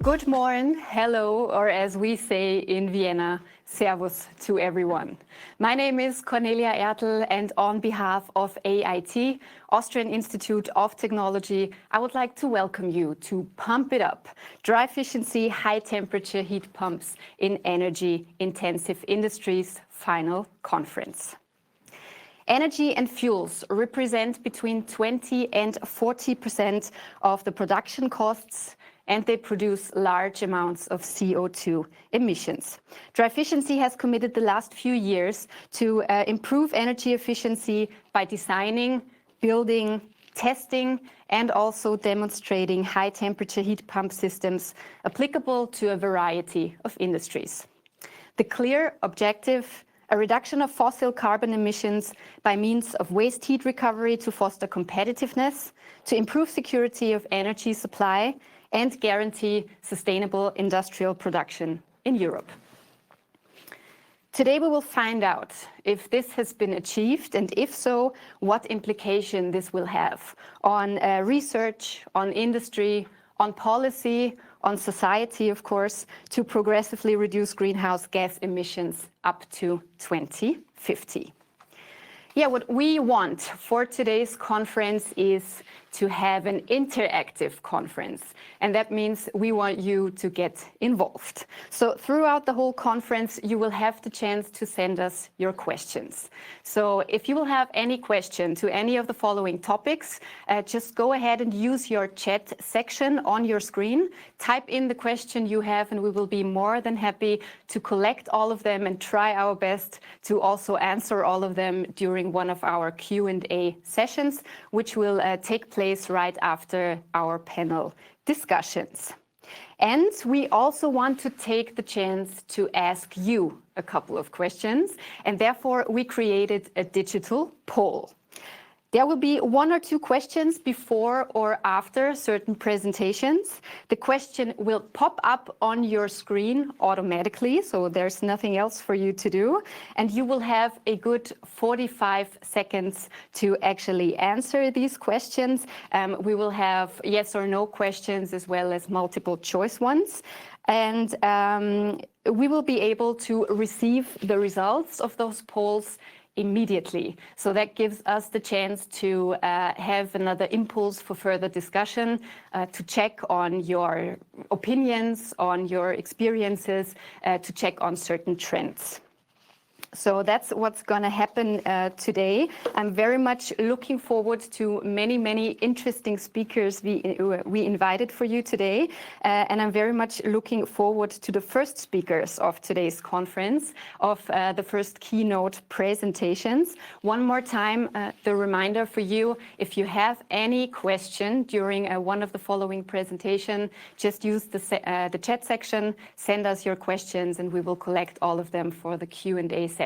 Good morning, hello, or as we say in Vienna, servus to everyone. My name is Cornelia Ertl, and on behalf of AIT, Austrian Institute of Technology, I would like to welcome you to Pump It Up, DryFiciency high-temperature heat pumps in energy-intensive industries final conference. Energy and fuels represent between 20 and 40% of the production costs, and they produce large amounts of CO2 emissions. DryFiciency has committed the last few years to improve energy efficiency by designing, building, testing, and also demonstrating high-temperature heat pump systems applicable to a variety of industries. The clear objective: a reduction of fossil carbon emissions by means of waste heat recovery to foster competitiveness, to improve security of energy supply, and guarantee sustainable industrial production in Europe. Today we will find out if this has been achieved, and if so, what implication this will have on research, on industry, on policy, on society, of course, to progressively reduce greenhouse gas emissions up to 2050. Yeah, what we want for today's conference is to have an interactive conference, and that means we want you to get involved. So throughout the whole conference, you will have the chance to send us your questions. So if you will have any question to any of the following topics, just go ahead and use your chat section on your screen, type in the question you have, and we will be more than happy to collect all of them and try our best to also answer all of them during one of our Q&A sessions, which will take place right after our panel discussions. And we also want to take the chance to ask you a couple of questions, and therefore we created a digital poll. There will be one or two questions before or after certain presentations. The question will pop up on your screen automatically, so there's nothing else for you to do. And you will have a good 45 seconds to actually answer these questions. We will have yes or no questions as well as multiple choice ones. And we will be able to receive the results of those polls immediately. So that gives us the chance to have another impulse for further discussion, to check on your opinions, on your experiences, to check on certain trends. So that's what's going to happen today. I'm very much looking forward to many interesting speakers we invited for you today. And I'm very much looking forward to the first speakers of today's conference, of the first keynote presentations. One more time, the reminder for you: if you have any question during one of the following presentation, just use the chat section, send us your questions, and we will collect all of them for the Q&A session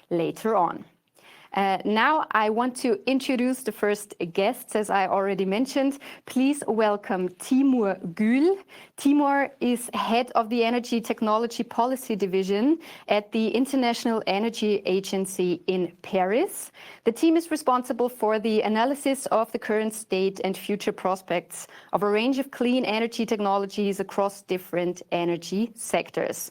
later on. Now I want to introduce the first guests, as I already mentioned. Please welcome Timur Gül. Timur is head of the Energy Technology Policy Division at the International Energy Agency in Paris. The team is responsible for the analysis of the current state and future prospects of a range of clean energy technologies across different energy sectors.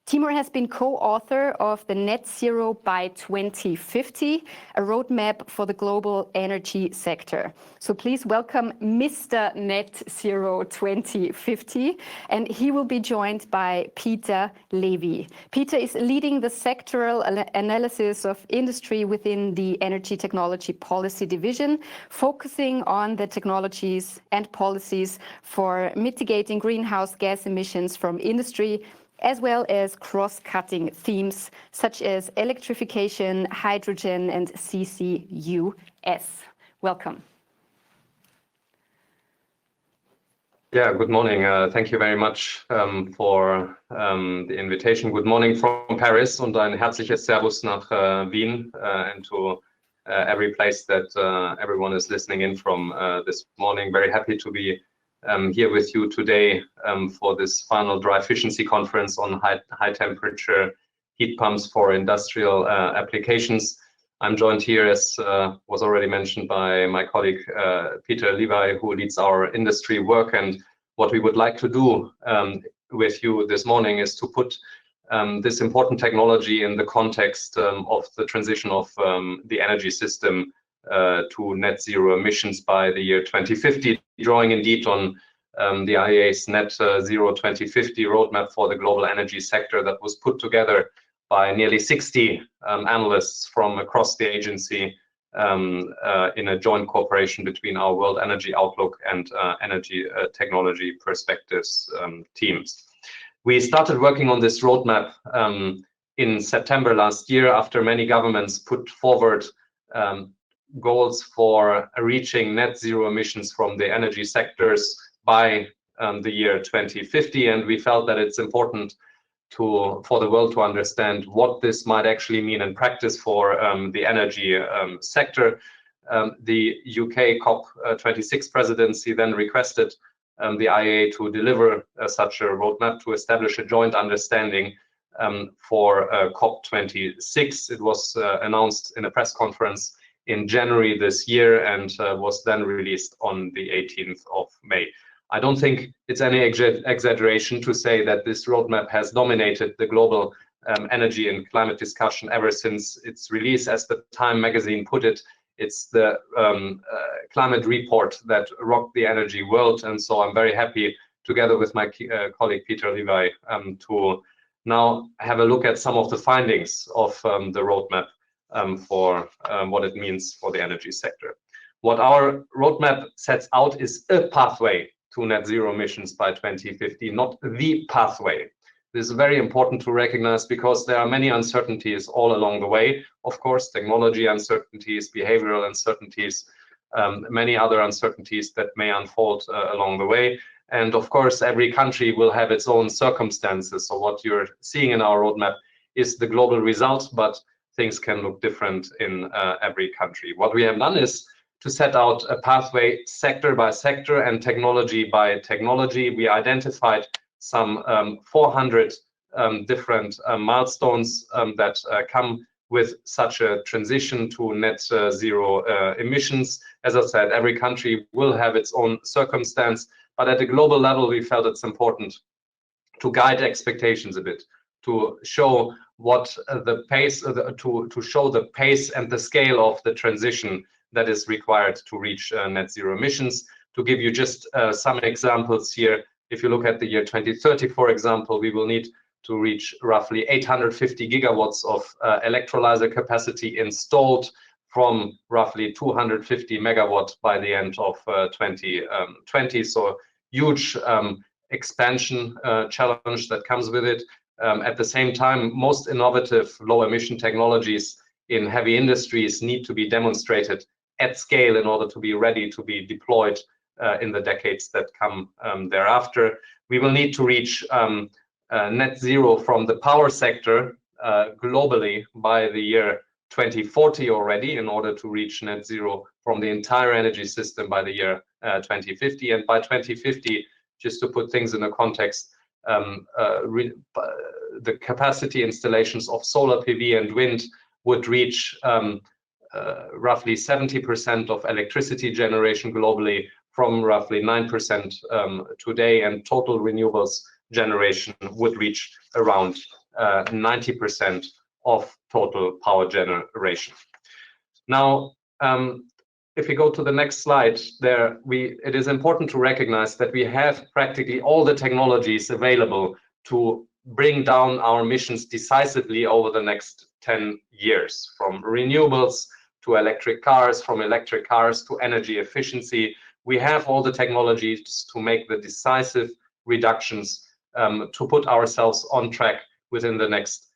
Timur has been co-author of the Net Zero by 2050, a roadmap for the global energy sector. So please welcome Mr. Net Zero 2050, and he will be joined by Peter Levy. Peter is leading the sectoral analysis of industry within the Energy Technology Policy Division, focusing on the technologies and policies for mitigating greenhouse gas emissions from industry, as well as cross-cutting themes such as electrification, hydrogen, and CCUS. Welcome. Yeah, good morning. Thank you very much for the invitation. Good morning from Paris und ein herzliches Servus nach Wien and to every place that everyone is listening in from this morning. Very happy to be here with you today for this final DryFiciency Conference on high temperature heat pumps for industrial applications. I'm joined here, as was already mentioned, by my colleague Peter Levy, who leads our industry work, and what we would like to do with you this morning is to put this important technology in the context of the transition of the energy system to net zero emissions by the year 2050, drawing indeed on the IEA's net zero 2050 roadmap for the global energy sector that was put together by nearly 60 analysts from across the agency in a joint cooperation between our World Energy Outlook and Energy Technology Perspectives teams. We started working on this roadmap in September last year after many governments put forward goals for reaching net zero emissions from the energy sectors by the year 2050, and we felt that it's important for the world to understand what this might actually mean in practice for the energy sector. The UK COP26 presidency then requested the IEA to deliver such a roadmap to establish a joint understanding for COP26. It was announced in a press conference in January this year and was then released on the 18th of May. I don't think it's any exaggeration to say that this roadmap has dominated the global energy and climate discussion ever since its release. As the Time magazine put it, it's the climate report that rocked the energy world. And so I'm very happy, together with my colleague Peter Levi, to now have a look at some of the findings of the roadmap for what it means for the energy sector. What our roadmap sets out is a pathway to net zero emissions by 2050, not the pathway. This is very important to recognize because there are many uncertainties all along the way. Of course, technology uncertainties, behavioral uncertainties, many other uncertainties that may unfold along the way. And of course, every country will have its own circumstances. So what you're seeing in our roadmap is the global result, but things can look different in every country. What we have done is to set out a pathway sector by sector and technology by technology. We identified some 400 different milestones that come with such a transition to net zero emissions. As I said, every country will have its own circumstance, but at a global level, we felt it's important to guide expectations a bit, to show what the pace, to show the pace and the scale of the transition that is required to reach net zero emissions. To give you just some examples here, if you look at the year 2030, for example, we will need to reach roughly 850 gigawatts of electrolyzer capacity installed from roughly 250 megawatt by the end of 2020. So huge expansion challenge that comes with it. At the same time, most innovative low emission technologies in heavy industries need to be demonstrated at scale in order to be ready to be deployed in the decades that come thereafter. We will need to reach net zero from the power sector globally by the year 2040 already, in order to reach net zero from the entire energy system by the year 2050. And by 2050, just to put things in a context, the capacity installations of solar PV and wind would reach roughly 70% of electricity generation globally from roughly 9% today, and total renewables generation would reach around 90% of total power generation. Now, if we go to the next slide, it is important to recognize that we have practically all the technologies available to bring down our emissions decisively over the next 10 years, from renewables to electric cars, from electric cars to energy efficiency. We have all the technologies to make the decisive reductions to put ourselves on track within the next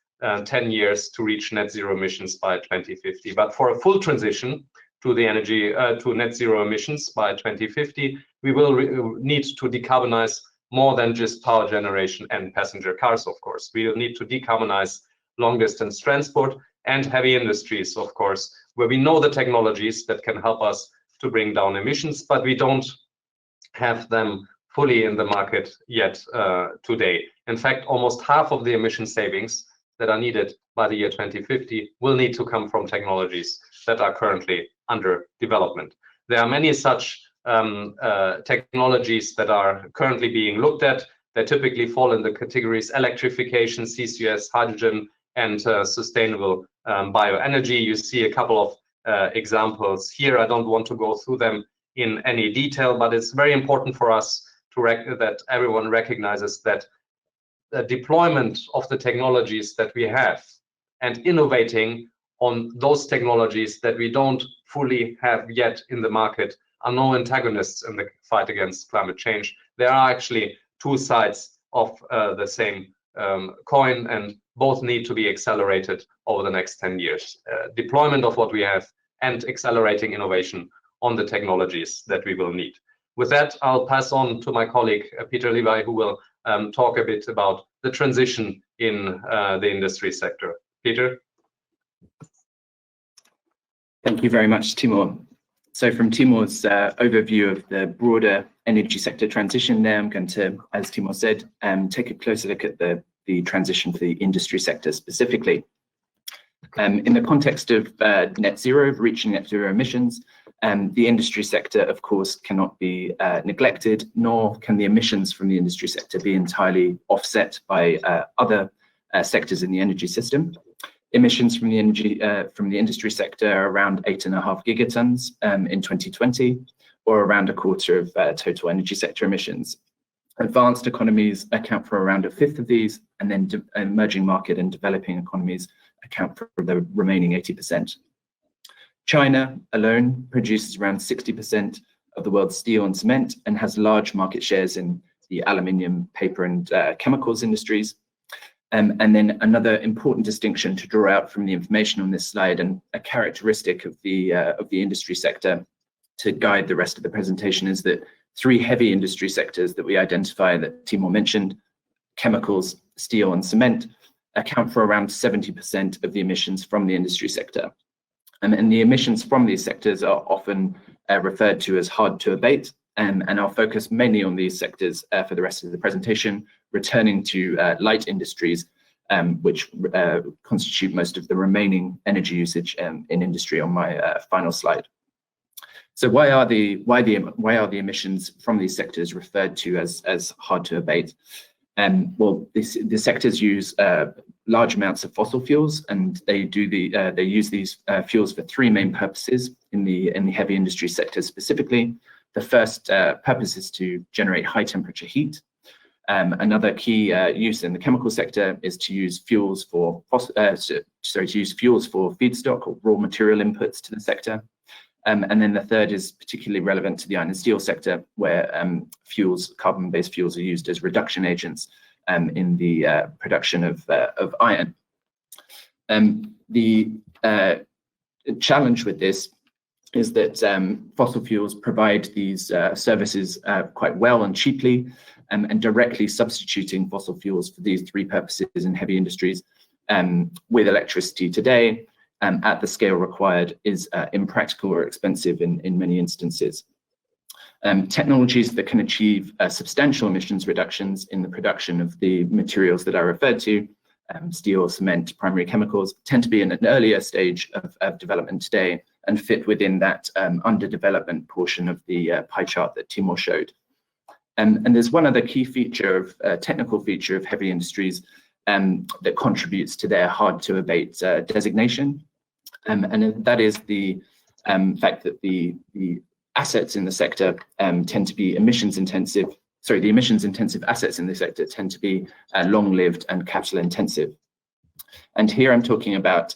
10 years to reach net zero emissions by 2050. But for a full transition to the energy to net zero emissions by 2050, we will need to decarbonize more than just power generation and passenger cars, of course. We will need to decarbonize long distance transport and heavy industries, of course, where we know the technologies that can help us to bring down emissions, but we don't have them fully in the market yet today. In fact, almost half of the emission savings that are needed by the year 2050 will need to come from technologies that are currently under development. There are many such technologies that are currently being looked at. They typically fall in the categories electrification, CCS, hydrogen, and sustainable bioenergy. You see a couple of examples here. I don't want to go through them in any detail, but it's very important for us that everyone recognizes that the deployment of the technologies that we have and innovating on those technologies that we don't fully have yet in the market are no antagonists in the fight against climate change. There are actually two sides of the same coin, and both need to be accelerated over the next 10 years. Deployment of what we have and accelerating innovation on the technologies that we will need. With that, I'll pass on to my colleague, Peter Levi, who will talk a bit about the transition in the industry sector. Peter? Thank you very much, Timur. So from Timur's overview of the broader energy sector transition there, I'm going to, as Timur said, take a closer look at the transition for the industry sector specifically. In the context of net zero, of reaching net zero emissions, the industry sector, of course, cannot be neglected, nor can the emissions from the industry sector be entirely offset by other sectors in the energy system. Emissions from the industry sector are around 8.5 gigatons in 2020, or around a quarter of total energy sector emissions. Advanced economies account for around a fifth of these, and then emerging market and developing economies account for the remaining 80%. China alone produces around 60% of the world's steel and cement and has large market shares in the aluminium, paper, and chemicals industries. And then another important distinction to draw out from the information on this slide, and a characteristic of the industry sector to guide the rest of the presentation, is that three heavy industry sectors that we identify that Timur mentioned, chemicals, steel, and cement, account for around 70% of the emissions from the industry sector. And the emissions from these sectors are often referred to as hard to abate, and I'll focus mainly on these sectors for the rest of the presentation, returning to light industries, which constitute most of the remaining energy usage in industry on my final slide. So why are the emissions from these sectors referred to as hard to abate? Well, the sectors use large amounts of fossil fuels, and they use these fuels for three main purposes in the heavy industry sector specifically. The first purpose is to generate high temperature heat. Another key use in the chemical sector is to use fuels for feedstock or raw material inputs to the sector. And then the third is particularly relevant to the iron and steel sector, where carbon-based fuels are used as reduction agents in the production of iron. The challenge with this is that fossil fuels provide these services quite well and cheaply, and directly substituting fossil fuels for these three purposes in heavy industries with electricity today at the scale required is impractical or expensive in many instances. Technologies that can achieve substantial emissions reductions in the production of the materials that I referred to, steel, cement, primary chemicals, tend to be in an earlier stage of development today and fit within that underdevelopment portion of the pie chart that Timur showed. And there's one other key feature technical feature of heavy industries that contributes to their hard to abate designation. And that is the fact that the assets in the sector tend to be emissions intensive. Sorry, the emissions intensive assets in the sector tend to be long-lived and capital intensive. And here I'm talking about,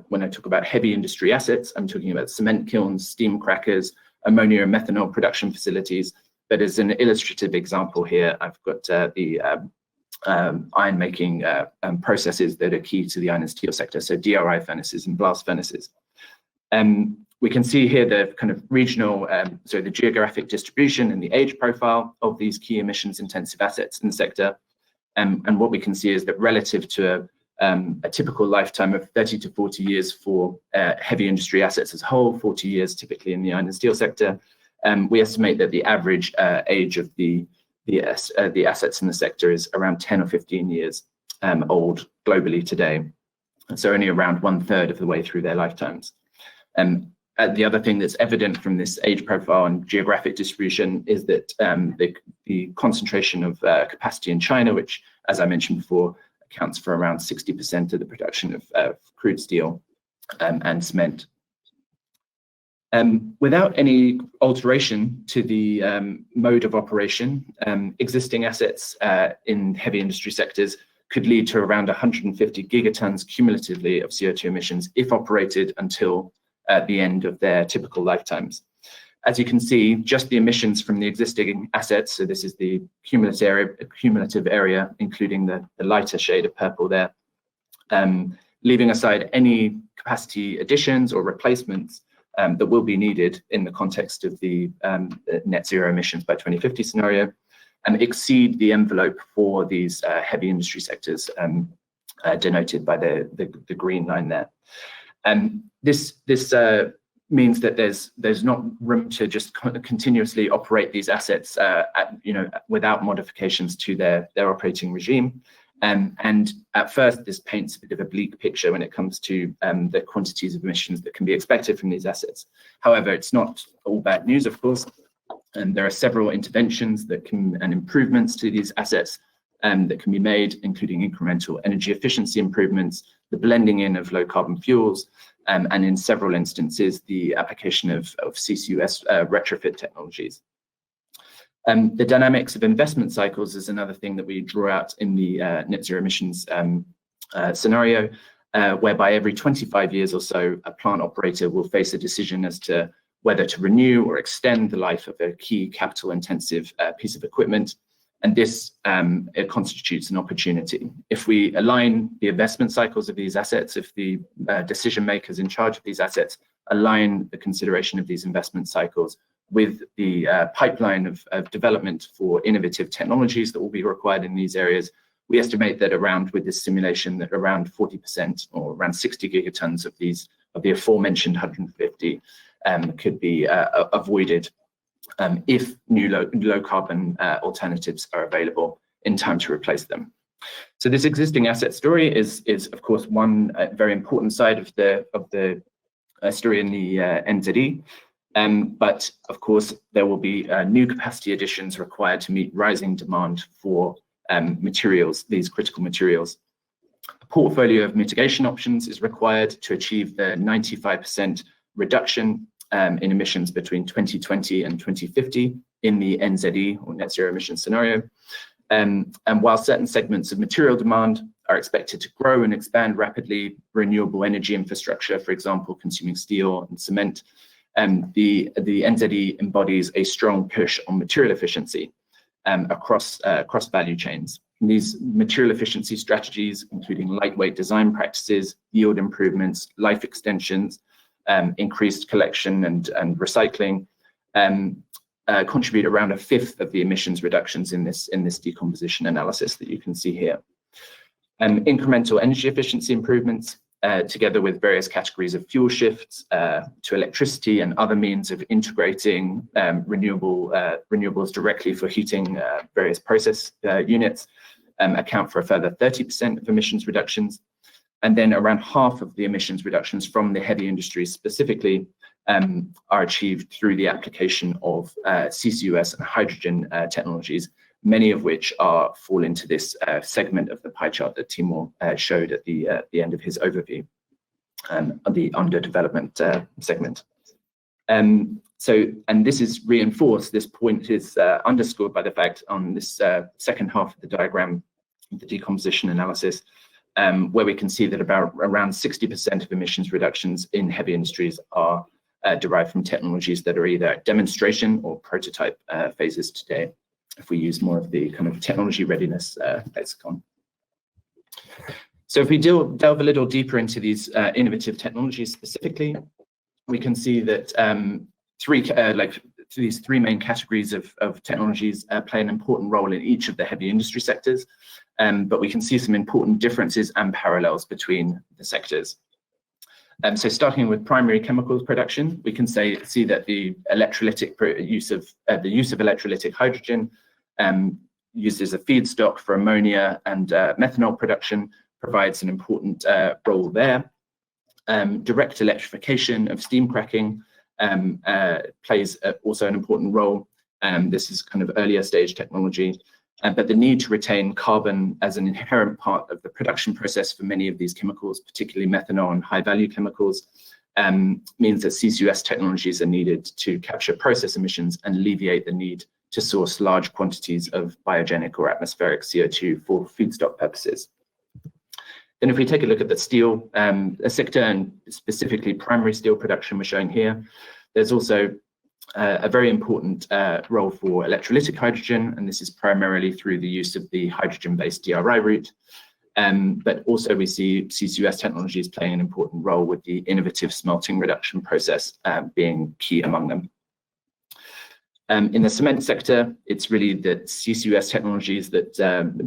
when I talk about heavy industry assets, I'm talking about cement kilns, steam crackers, ammonia and methanol production facilities. But as an illustrative example here, I've got the iron making processes that are key to the iron and steel sector, so DRI furnaces and blast furnaces. We can see here the kind of regional, the geographic distribution and the age profile of these key emissions intensive assets in the sector. And what we can see is that relative to a typical lifetime of 30 to 40 years for heavy industry assets as a whole, 40 years typically in the iron and steel sector, we estimate that the average age of the assets in the sector is around 10 or 15 years old globally today. So only around 1/3 of the way through their lifetimes. the other thing that's evident from this age profile and geographic distribution is that the concentration of capacity in China, which, as I mentioned before, accounts for around 60% of the production of crude steel and cement. Without any alteration to the mode of operation, existing assets in heavy industry sectors could lead to around 150 gigatons cumulatively of CO2 emissions if operated until the end of their typical lifetimes. As you can see, just the emissions from the existing assets, so this is the cumulative area, including the lighter shade of purple there, leaving aside any capacity additions or replacements that will be needed in the context of the net zero emissions by 2050 scenario, and exceed the envelope for these heavy industry sectors denoted by the green line there. This means that there's not room to just continuously operate these assets without modifications to their operating regime. And at first, this paints a bit of a bleak picture when it comes to the quantities of emissions that can be expected from these assets. However, it's not all bad news, of course. And there are several interventions and improvements to these assets that can be made, including incremental energy efficiency improvements, the blending in of low carbon fuels, and in several instances, the application of CCUS retrofit technologies. The dynamics of investment cycles is another thing that we draw out in the net zero emissions scenario, whereby every 25 years or so, a plant operator will face a decision as to whether to renew or extend the life of a key capital intensive piece of equipment. And this it constitutes an opportunity. If we align the investment cycles of these assets, if the decision makers in charge of these assets align the consideration of these investment cycles with the pipeline of development for innovative technologies that will be required in these areas, we estimate that with this simulation, that around 40% or around 60 gigatons of the aforementioned 150 could be avoided if new low carbon alternatives are available in time to replace them. So this existing asset story is of course one very important side of the story in the NZE. But of course, there will be new capacity additions required to meet rising demand for materials, these critical materials. A portfolio of mitigation options is required to achieve the 95% reduction in emissions between 2020 and 2050 in the NZE or net zero emission scenario. And while certain segments of material demand are expected to grow and expand rapidly, renewable energy infrastructure, for example, consuming steel and cement, the NZE embodies a strong push on material efficiency across value chains. And these material efficiency strategies, including lightweight design practices, yield improvements, life extensions, increased collection and recycling, contribute around a fifth of the emissions reductions in this decomposition analysis that you can see here. Incremental energy efficiency improvements, together with various categories of fuel shifts to electricity and other means of integrating renewables directly for heating various process units, account for a further 30% of emissions reductions. And then around half of the emissions reductions from the heavy industries specifically are achieved through the application of CCUS and hydrogen technologies, many of which fall into this segment of the pie chart that Timur showed at the end of his overview of the under development segment. And this is reinforced, this point is underscored by the fact on this second half of the diagram, the decomposition analysis, where we can see that around 60% of emissions reductions in heavy industries are derived from technologies that are either at demonstration or prototype phases today, if we use more of the kind of technology readiness lexicon. So if we delve a little deeper into these innovative technologies specifically, we can see that these three main categories of technologies play an important role in each of the heavy industry sectors, but we can see some important differences and parallels between the sectors. So starting with primary chemicals production, we can see that the use of electrolytic hydrogen used as a feedstock for ammonia and methanol production provides an important role there. Direct electrification of steam cracking plays also an important role. This is kind of earlier stage technology, but the need to retain carbon as an inherent part of the production process for many of these chemicals, particularly methanol and high-value chemicals, means that CCUS technologies are needed to capture process emissions and alleviate the need to source large quantities of biogenic or atmospheric CO2 for feedstock purposes. Then if we take a look at the steel sector, and specifically primary steel production we're showing here, there's also a very important role for electrolytic hydrogen, and this is primarily through the use of the hydrogen-based DRI route. But also we see CCUS technologies playing an important role, with the innovative smelting reduction process being key among them. In the cement sector, it's really the CCUS technologies that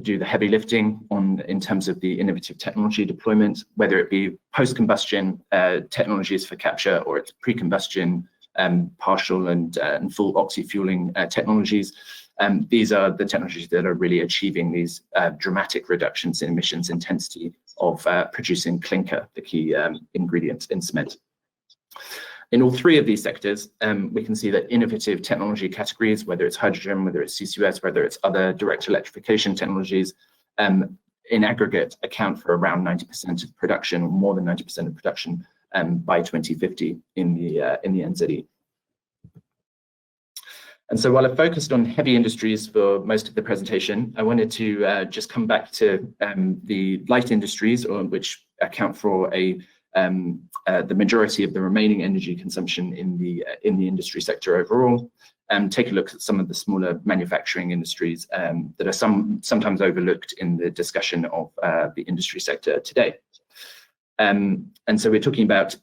do the heavy lifting in terms of the innovative technology deployment, whether it be post-combustion technologies for capture, or it's pre-combustion partial and full oxy-fueling technologies. These are the technologies that are really achieving these dramatic reductions in emissions intensity of producing clinker, the key ingredient in cement. In all three of these sectors, we can see that innovative technology categories, whether it's hydrogen, whether it's CCUS, whether it's other direct electrification technologies, in aggregate account for around 90% of production, or more than 90% of production by 2050 in the NZE. And so while I focused on heavy industries for most of the presentation, I wanted to just come back to the light industries, which account for the majority of the remaining energy consumption in the industry sector overall, and take a look at some of the smaller manufacturing industries that are sometimes overlooked in the discussion of the industry sector today. And so we're talking about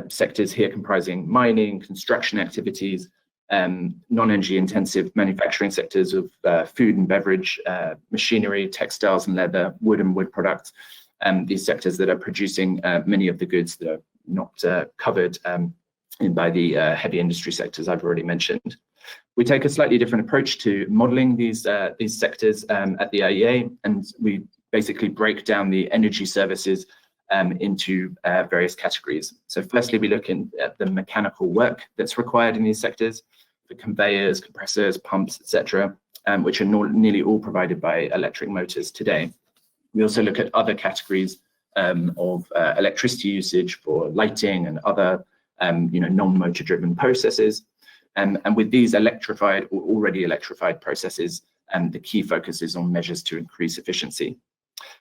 sectors here comprising mining, construction activities, non-energy intensive manufacturing sectors of food and beverage, machinery, textiles and leather, wood and wood products, these sectors that are producing many of the goods that are not covered by the heavy industry sectors I've already mentioned. We take a slightly different approach to modeling these sectors at the IEA, and we basically break down the energy services into various categories. So firstly, we look at the mechanical work that's required in these sectors, the conveyors, compressors, pumps, etc., which are nearly all provided by electric motors today. We also look at other categories of electricity usage for lighting and other non-motor driven processes. And with these electrified or already electrified processes, the key focus is on measures to increase efficiency.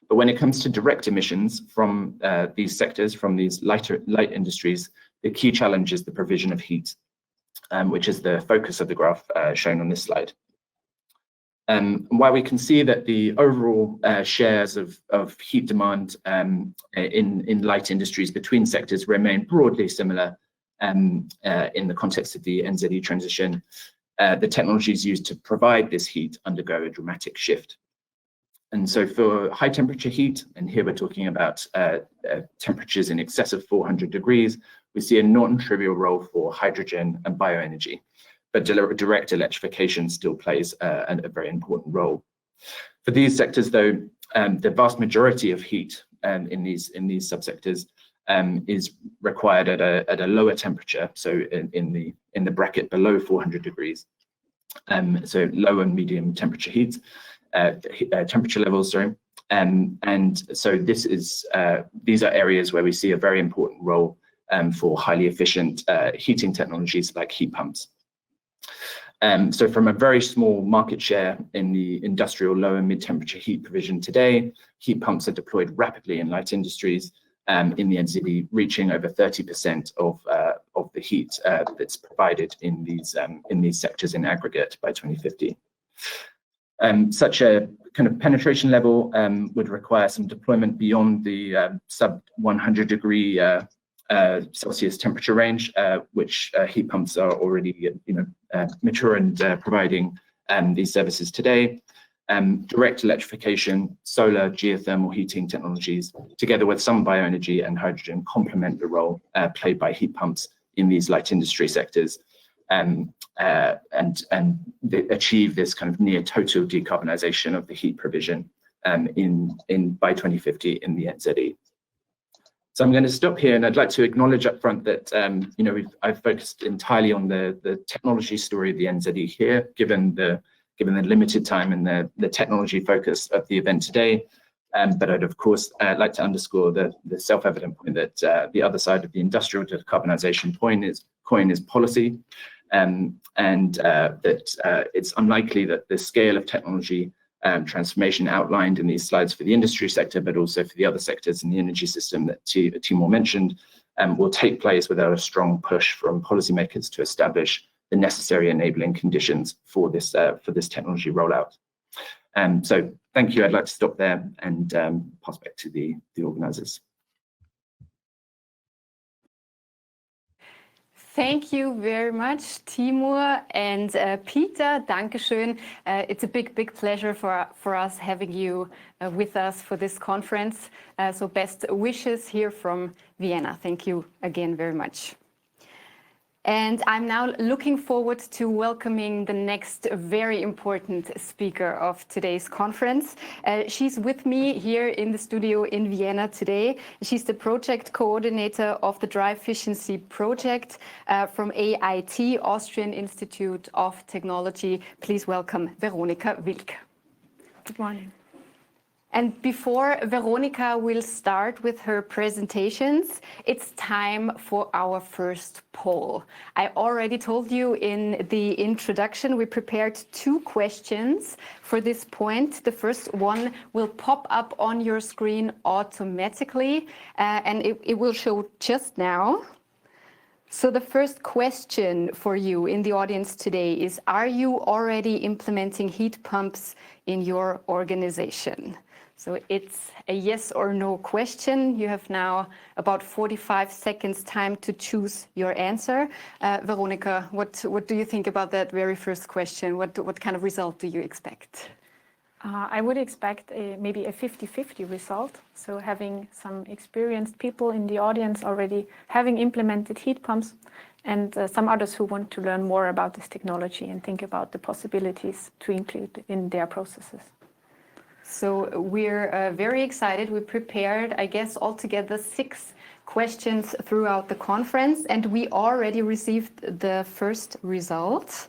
But when it comes to direct emissions from these sectors, from these light industries, the key challenge is the provision of heat, which is the focus of the graph shown on this slide. While we can see that the overall shares of heat demand in light industries between sectors remain broadly similar in the context of the NZE transition, the technologies used to provide this heat undergo a dramatic shift. And so for high temperature heat, and here we're talking about temperatures in excess of 400 degrees, we see a non-trivial role for hydrogen and bioenergy. But direct electrification still plays a very important role. For these sectors, though, the vast majority of heat in these subsectors is required at a lower temperature, so in the bracket below 400 degrees. So low and medium temperature heat, temperature levels, sorry. And so these are areas where we see a very important role for highly efficient heating technologies like heat pumps. So from a very small market share in the industrial low and mid temperature heat provision today, heat pumps are deployed rapidly in light industries in the NZE, reaching over 30% of the heat that's provided in these sectors in aggregate by 2050. Such a kind of penetration level would require some deployment beyond the sub 100 degree Celsius temperature range, which heat pumps are already mature and providing these services today. Direct electrification, solar, geothermal heating technologies, together with some bioenergy and hydrogen, complement the role played by heat pumps in these light industry sectors, and achieve this kind of near total decarbonisation of the heat provision by 2050 in the NZE. So I'm going to stop here, and I'd like to acknowledge up front that I've focused entirely on the technology story of the NZE here, given the limited time and the technology focus of the event today. But I'd of course like to underscore the self-evident point that the other side of the industrial decarbonisation coin is policy, and that it's unlikely that the scale of technology transformation outlined in these slides for the industry sector, but also for the other sectors in the energy system that Timur mentioned, will take place without a strong push from policymakers to establish the necessary enabling conditions for this technology rollout. So thank you. I'd like to stop there and pass back to the organisers. Thank you very much, Timur and Peter. Dankeschön. It's a big pleasure for us having you with us for this conference. So best wishes here from Vienna. Thank you again very much. And I'm now looking forward to welcoming the next very important speaker of today's conference. She's with me here in the studio in Vienna today. She's the project coordinator of the DryFiciency project from AIT, Austrian Institute of Technology. Please welcome Veronika Wilk. Good morning. And before Veronika will start with her presentations, it's time for our first poll. I already told you in the introduction, we prepared 2 questions for this point. The first one will pop up on your screen automatically, and it will show just now. So the first question for you in the audience today is, are you already implementing heat pumps in your organization? So it's a yes or no question. You have now about 45 seconds time to choose your answer. Veronika, what do you think about that very first question? What kind of result do you expect? I would expect maybe a 50-50 result. So having some experienced people in the audience already having implemented heat pumps, and some others who want to learn more about this technology and think about the possibilities to include in their processes. So we're very excited. We prepared, I guess, altogether 6 questions throughout the conference, and we already received the first results.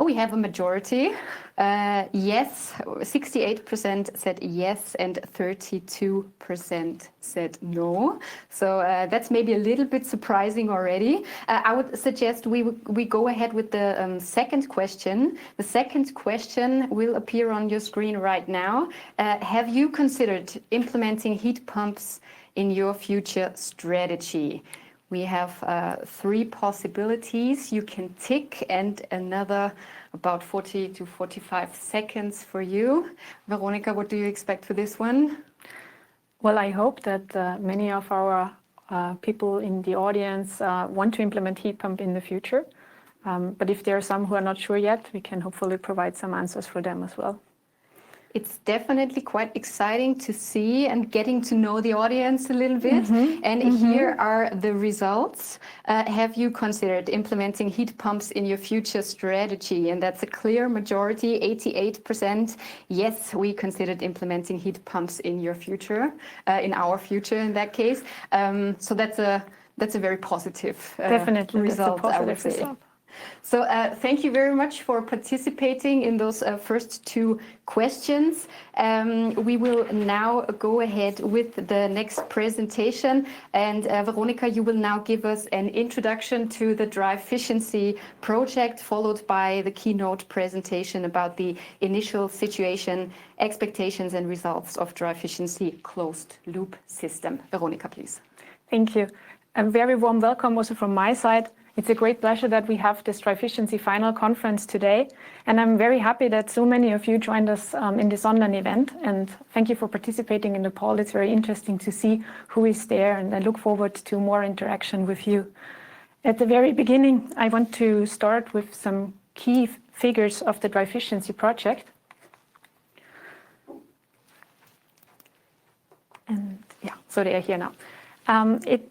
Oh, we have a majority. Yes, 68% said yes, and 32% said no. So that's maybe a little bit surprising already. I would suggest we go ahead with the second question. The second question will appear on your screen right now. Have you considered implementing heat pumps in your future strategy? We have 3 possibilities you can tick, and another about 40 to 45 seconds for you. Veronika, what do you expect for this one? Well, I hope that many of our people in the audience want to implement heat pump in the future. But if there are some who are not sure yet, we can hopefully provide some answers for them as well. It's definitely quite exciting to see and getting to know the audience a little bit. Here are the results. Have you considered implementing heat pumps in your future strategy? And that's a clear majority, 88%. Yes, we considered implementing heat pumps in your future, in our future in that case. So that's a very positive definitely result, that's a positive I would say. result. So thank you very much for participating in those first 2 questions. We will now go ahead with the next presentation. And Veronika, you will now give us an introduction to the DryFiciency project, followed by the keynote presentation about the initial situation, expectations and results of DryFiciency closed loop system. Veronika, please. Thank you. A very warm welcome also from my side. It's a great pleasure that we have this DryFiciency final conference today. And I'm very happy that so many of you joined us in this online event. And thank you for participating in the poll. It's very interesting to see who is there. And I look forward to more interaction with you. At the very beginning, I want to start with some key figures of the DryFiciency project. And yeah, so they are here now.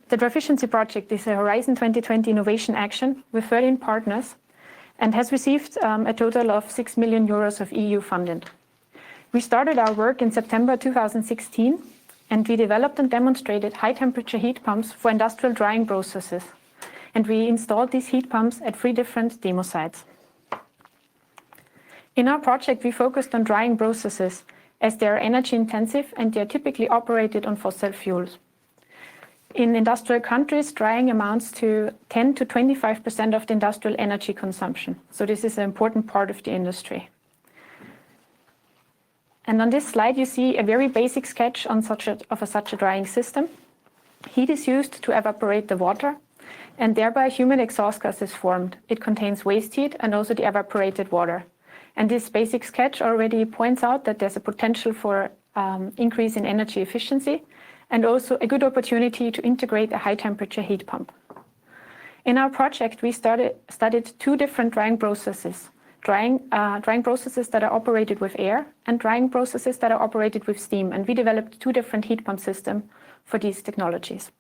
The DryFiciency project is a Horizon 2020 innovation action with 13 partners and has received a total of 6 million euros of EU funding. We started our work in September 2016 and we developed and demonstrated high-temperature heat pumps for industrial drying processes. And we installed these heat pumps at 3 different demo sites. In our project, we focused on drying processes as they are energy intensive and they are typically operated on fossil fuels. In industrial countries, drying amounts to 10 to 25% of the industrial energy consumption. So this is an important part of the industry. And on this slide, you see a very basic sketch on such a drying system. Heat is used to evaporate the water, and thereby humid exhaust gas is formed. It contains waste heat and also the evaporated water. And this basic sketch already points out that there's a potential for increase in energy efficiency and also a good opportunity to integrate a high-temperature heat pump. In our project, we studied 2 different drying processes. Drying processes that are operated with air and drying processes that are operated with steam. And we developed 2 different heat pump systems for these technologies.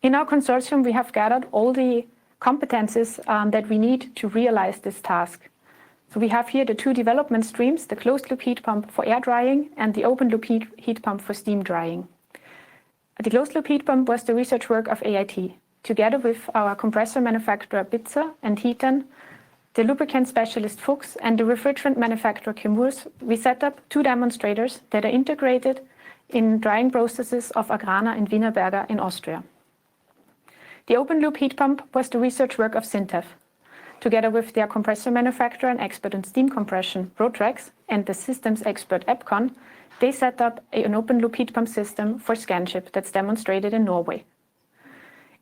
In our consortium, we have gathered all the competences that we need to realize this task. So we have here the 2 development streams, the closed-loop heat pump for air drying and the open-loop heat pump for steam drying. The closed-loop heat pump was the research work of AIT. Together with our compressor manufacturer Bitzer and Heaton, the lubricant specialist Fuchs, and the refrigerant manufacturer Chemours, we set up 2 demonstrators that are integrated in drying processes of AGRANA and Wienerberger in Austria. The open-loop heat pump was the research work of Syntef. Together with their compressor manufacturer and expert in steam compression, Protrax, and the systems expert Epcon, they set up an open-loop heat pump system for Scanship that's demonstrated in Norway.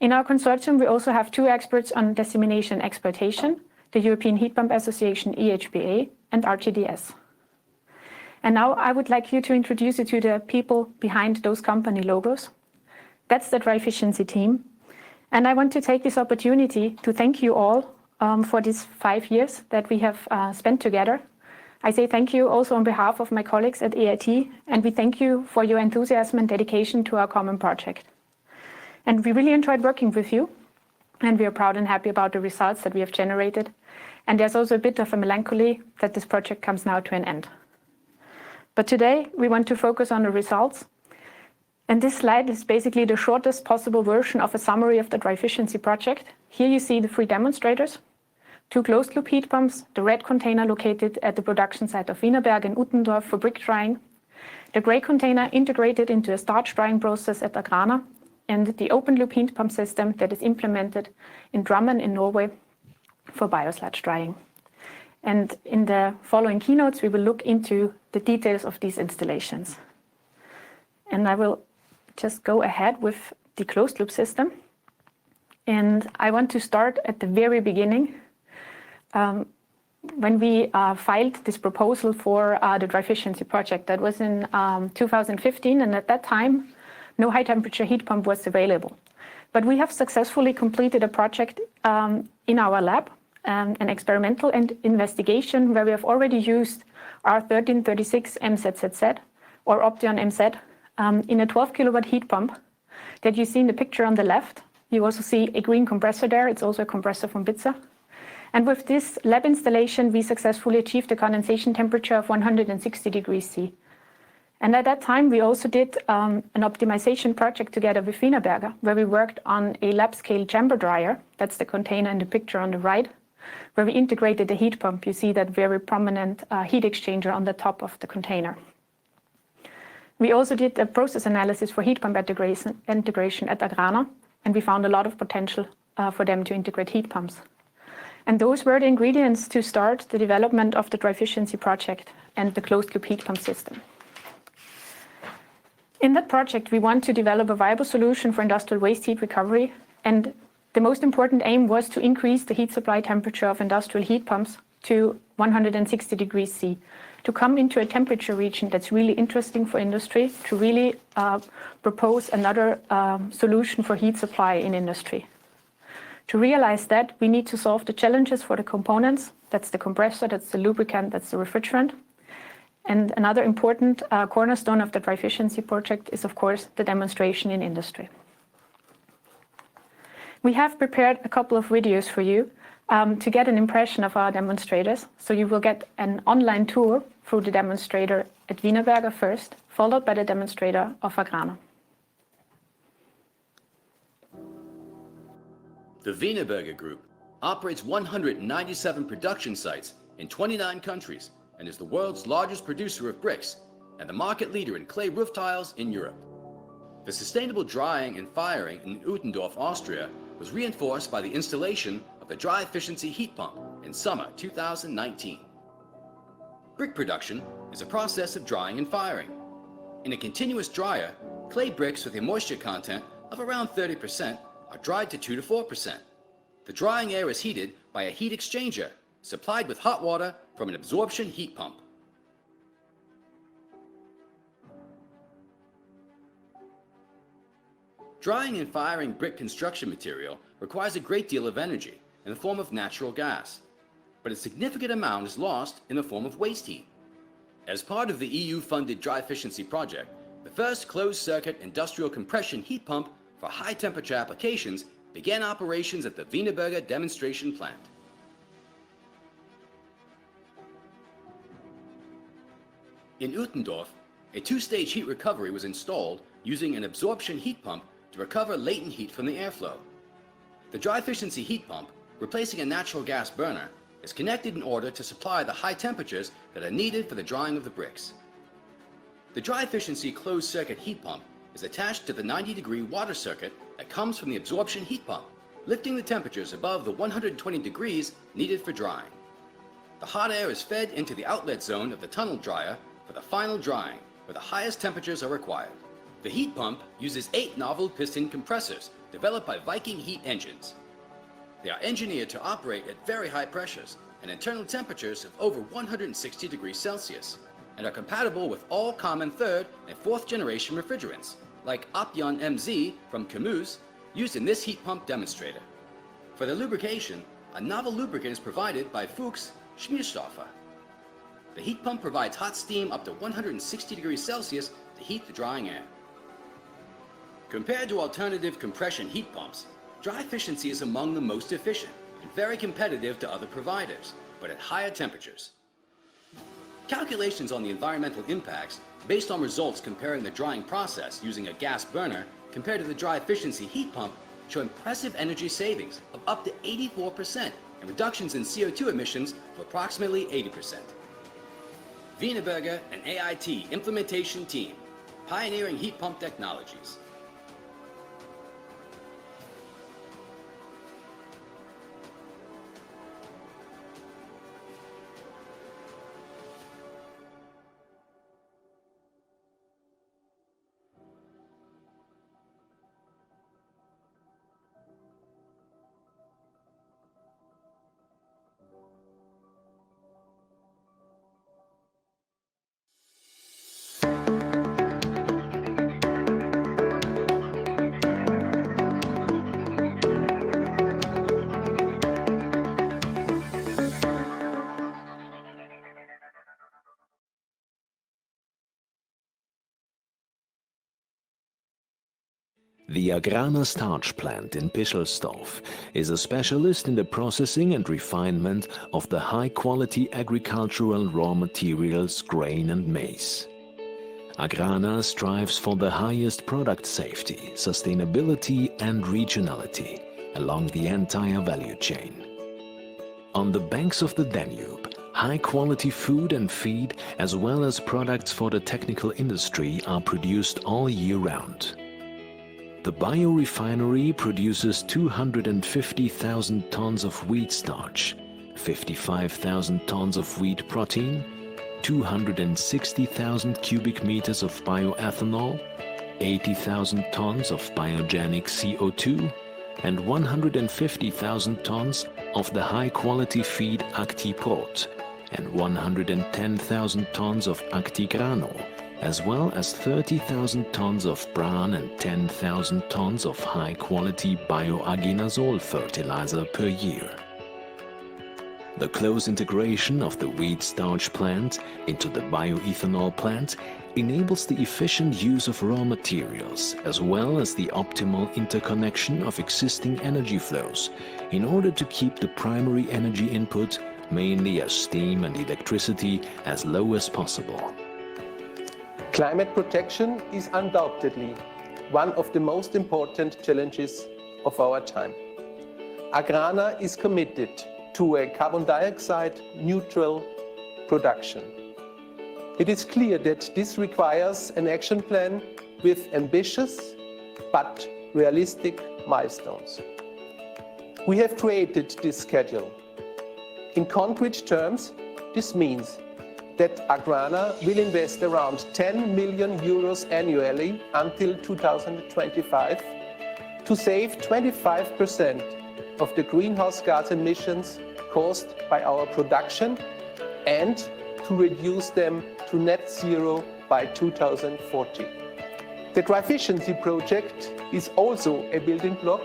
In our consortium, we also have 2 experts on dissemination and exploitation, the European Heat Pump Association EHPA and RTDS. And now I would like you to introduce you to the people behind those company logos. That's the DryFiciency team. And I want to take this opportunity to thank you all for these 5 years that we have spent together. I say thank you also on behalf of my colleagues at AIT, and we thank you for your enthusiasm and dedication to our common project. And we really enjoyed working with you, and we are proud and happy about the results that we have generated. And there's also a bit of a melancholy that this project comes now to an end. But today we want to focus on the results. And this slide is basically the shortest possible version of a summary of the DryFiciency project. Here you see the 3 demonstrators, 2 closed-loop heat pumps, the red container located at the production site of Wienerberger in Uttendorf for brick drying, the gray container integrated into a starch drying process at AGRANA, and the open-loop heat pump system that is implemented in Drammen in Norway for biosludge drying. And in the following keynotes, we will look into the details of these installations. And I will just go ahead with the closed-loop system. And I want to start at the very beginning. When we filed this proposal for the DryFiciency project, that was in 2015, and at that time, no high-temperature heat pump was available. But we have successfully completed a project in our lab, an experimental investigation where we have already used R1336 MZZZ or Option MZ in a 12 kilowatt heat pump that you see in the picture on the left. You also see a green compressor there. It's also a compressor from Bitzer. And with this lab installation, we successfully achieved a condensation temperature of 160 degrees C. And at that time, we also did an optimization project together with Wienerberger, where we worked on a lab-scale chamber dryer. That's the container in the picture on the right, where we integrated the heat pump. You see that very prominent heat exchanger on the top of the container. We also did a process analysis for heat pump integration at AGRANA, and we found a lot of potential for them to integrate heat pumps. And those were the ingredients to start the development of the DryFiciency project and the closed-loop heat pump system. In that project, we want to develop a viable solution for industrial waste heat recovery, and the most important aim was to increase the heat supply temperature of industrial heat pumps to 160 degrees C, to come into a temperature region that's really interesting for industry, to really propose another solution for heat supply in industry. To realize that, we need to solve the challenges for the components. That's the compressor, that's the lubricant, that's the refrigerant. And another important cornerstone of the DryFiciency project is, of course, the demonstration in industry. We have prepared a couple of videos for you to get an impression of our demonstrators. So you will get an online tour through the demonstrator at Wienerberger first, followed by the demonstrator of AGRANA. The Wienerberger Group operates 197 production sites in 29 countries and is the world's largest producer of bricks and the market leader in clay roof tiles in Europe. The sustainable drying and firing in Uttendorf, Austria was reinforced by the installation of the DryFiciency heat pump in summer 2019. Brick production is a process of drying and firing. In a continuous dryer, clay bricks with a moisture content of around 30% are dried to 2 to 4%. The drying air is heated by a heat exchanger supplied with hot water from an absorption heat pump. Drying and firing brick construction material requires a great deal of energy in the form of natural gas, but a significant amount is lost in the form of waste heat. As part of the EU-funded DryFiciency project, the first closed-circuit industrial compression heat pump for high-temperature applications began operations at the Wienerberger demonstration plant. In Uttendorf, a two-stage heat recovery was installed using an absorption heat pump to recover latent heat from the airflow. The DryFiciency heat pump, replacing a natural gas burner, is connected in order to supply the high temperatures that are needed for the drying of the bricks. The DryFiciency closed-circuit heat pump is attached to the 90-degree water circuit that comes from the absorption heat pump, lifting the temperatures above the 120 degrees needed for drying. The hot air is fed into the outlet zone of the tunnel dryer for the final drying, where the highest temperatures are required. The heat pump uses 8 novel piston compressors developed by Viking heat engines. They are engineered to operate at very high pressures and internal temperatures of over 160 degrees Celsius, and are compatible with all common 3rd and 4th generation refrigerants, like Option MZ from Camus, used in this heat pump demonstrator. For the lubrication, a novel lubricant is provided by Fuchs Schmierstoffe. The heat pump provides hot steam up to 160 degrees Celsius to heat the drying air. Compared to alternative compression heat pumps, DryFiciency is among the most efficient and very competitive to other providers, but at higher temperatures. Calculations on the environmental impacts based on results comparing the drying process using a gas burner compared to the DryFiciency heat pump show impressive energy savings of up to 84% and reductions in CO2 emissions of approximately 80%. Wienerberger and AIT Implementation Team, pioneering heat pump technologies. The AGRANA starch plant in Bischelsdorf is a specialist in the processing and refinement of the high-quality agricultural raw materials, grain and maize. AGRANA strives for the highest product safety, sustainability and regionality along the entire value chain. On the banks of the Danube, high-quality food and feed as well as products for the technical industry are produced all year round. The biorefinery produces 250,000 tons of wheat starch, 55,000 tons of wheat protein, 260,000 cubic meters of bioethanol, 80,000 tons of biogenic CO2, and 150,000 tons of the high-quality feed ActiProt, and 110,000 tons of ActiGrano, as well as 30,000 tons of bran and 10,000 tons of high-quality bioagenazole fertilizer per year. The close integration of the wheat starch plant into the bioethanol plant enables the efficient use of raw materials as well as the optimal interconnection of existing energy flows in order to keep the primary energy input, mainly as steam and electricity, as low as possible. Climate protection is undoubtedly one of the most important challenges of our time. AGRANA is committed to a carbon dioxide neutral production. It is clear that this requires an action plan with ambitious but realistic milestones. We have created this schedule. In concrete terms, this means that AGRANA will invest around 10 million euros annually until 2025 to save 25% of the greenhouse gas emissions caused by our production and to reduce them to net zero by 2040. The DryFiciency project is also a building block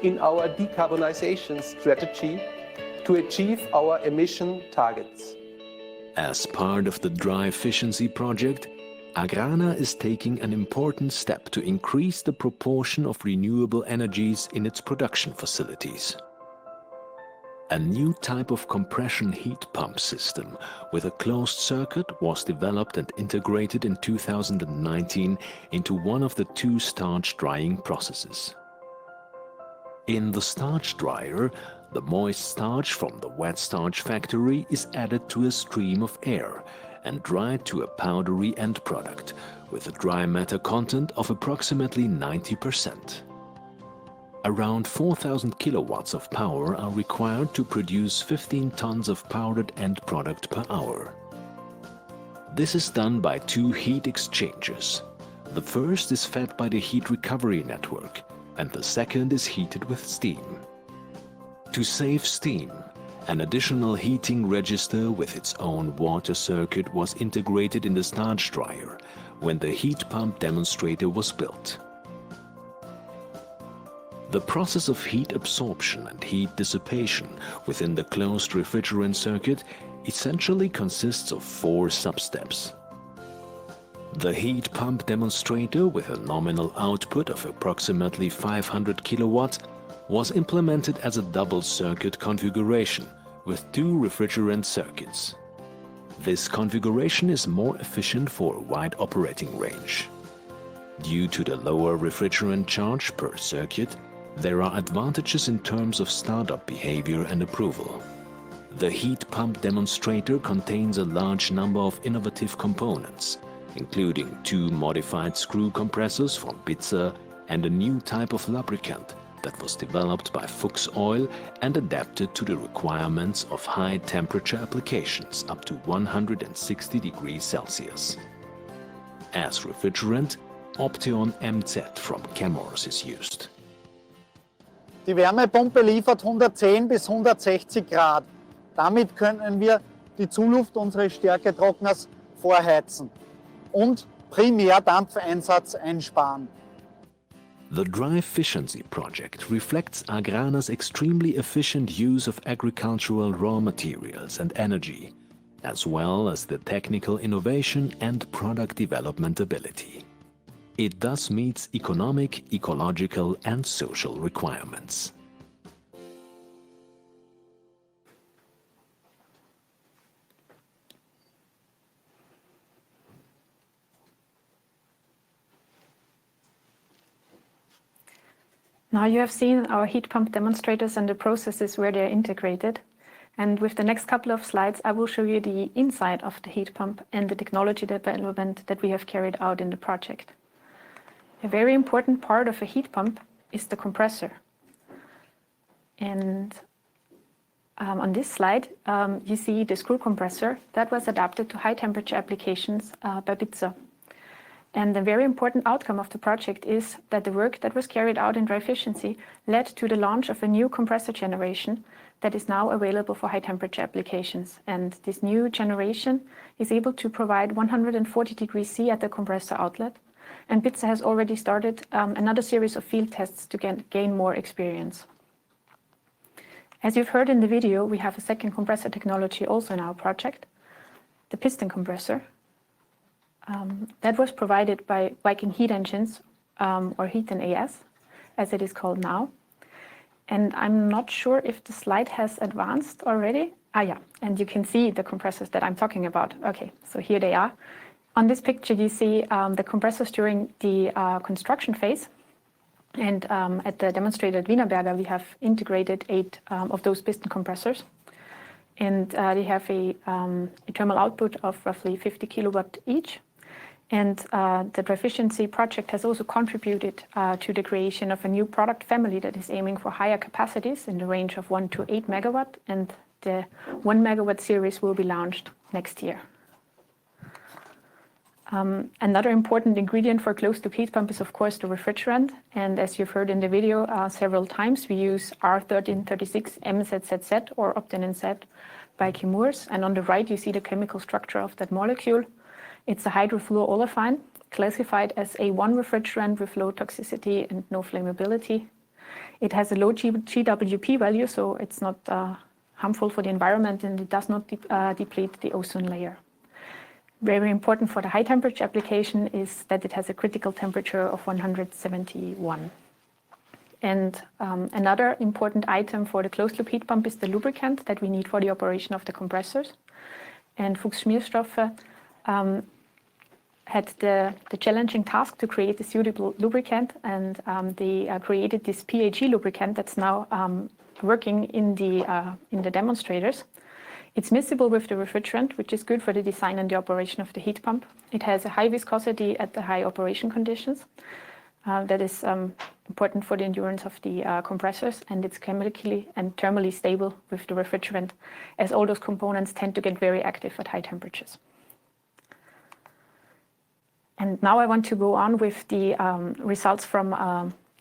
in our decarbonization strategy to achieve our emission targets. As part of the DryFiciency project, AGRANA is taking an important step to increase the proportion of renewable energies in its production facilities. A new type of compression heat pump system with a closed circuit was developed and integrated in 2019 into one of the two starch drying processes. In the starch dryer, the moist starch from the wet starch factory is added to a stream of air and dried to a powdery end product with a dry matter content of approximately 90%. Around 4,000 kilowatts of power are required to produce 15 tons of powdered end product per hour. This is done by two heat exchangers. The first is fed by the heat recovery network, and the second is heated with steam. To save steam, an additional heating register with its own water circuit was integrated in the starch dryer when the heat pump demonstrator was built. The process of heat absorption and heat dissipation within the closed refrigerant circuit essentially consists of 4 sub-steps. The heat pump demonstrator with a nominal output of approximately 500 kilowatts was implemented as a double circuit configuration with 2 refrigerant circuits. This configuration is more efficient for a wide operating range. Due to the lower refrigerant charge per circuit, there are advantages in terms of startup behavior and approval. The heat pump demonstrator contains a large number of innovative components, including 2 modified screw compressors from Pizza and a new type of lubricant that was developed by Fuchs Oil and adapted to the requirements of high temperature applications up to 160 degrees Celsius. As refrigerant, Opteon MZ from Chemours is used. Die Wärmepumpe liefert 110 bis 160 Grad. Damit können wir die Zuluft unseres Stärketrockners vorheizen und Primärdampfeinsatz einsparen. The DryFiciency project reflects AGRANA's extremely efficient use of agricultural raw materials and energy, as well as the technical innovation and product development ability. It thus meets economic, ecological, and social requirements. Now you have seen our heat pump demonstrators and the processes where they're integrated. And with the next couple of slides, I will show you the inside of the heat pump and the technology development that we have carried out in the project. A very important part of a heat pump is the compressor. And on this slide, you see the screw compressor that was adapted to high temperature applications by Pizza. And the very important outcome of the project is that the work that was carried out in DryFiciency led to the launch of a new compressor generation that is now available for high temperature applications. And this new generation is able to provide 140 degrees C at the compressor outlet. And Pizza has already started another series of field tests to gain more experience. As you've heard in the video, we have a second compressor technology also in our project, the piston compressor. That was provided by Viking Heat Engines, or Heat and AS, as it is called now. And I'm not sure if the slide has advanced already. Yeah, and you can see the compressors that I'm talking about. Okay, so here they are. On this picture, you see the compressors during the construction phase. And at the demonstrator at Wienerberger, we have integrated 8 of those piston compressors. And they have a thermal output of roughly 50 kilowatt each. And the DryFiciency project has also contributed to the creation of a new product family that is aiming for higher capacities in the range of 1 to 8 megawatt. And the 1 megawatt series will be launched next year. Another important ingredient for closed-loop heat pump is, of course, the refrigerant. And as you've heard in the video several times, we use R1336 MZZZ or Optenin-Z by Chemours. And on the right, you see the chemical structure of that molecule. It's a hydrofluoroolefine, classified as A1 refrigerant with low toxicity and no flammability. It has a low GWP value, so it's not harmful for the environment, and it does not deplete the ozone layer. Very important for the high temperature application is that it has a critical temperature of 171. And another important item for the closed-loop heat pump is the lubricant that we need for the operation of the compressors. And Fuchs Schmierstoffe had the challenging task to create a suitable lubricant, and they created this PAG lubricant that's now working in the demonstrators. It's miscible with the refrigerant, which is good for the design and the operation of the heat pump. It has a high viscosity at the high operation conditions. That is important for the endurance of the compressors, and it's chemically and thermally stable with the refrigerant, as all those components tend to get very active at high temperatures. And now I want to go on with the results from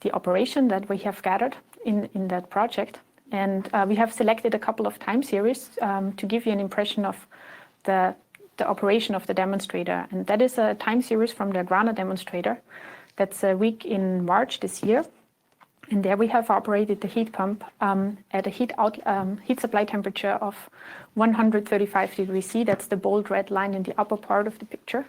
the operation that we have gathered in that project. And we have selected a couple of time series to give you an impression of the operation of the demonstrator. And that is a time series from the AGRANA demonstrator. That's a week in March this year. And there we have operated the heat pump at a heat supply temperature of 135 degrees C. That's the bold red line in the upper part of the picture.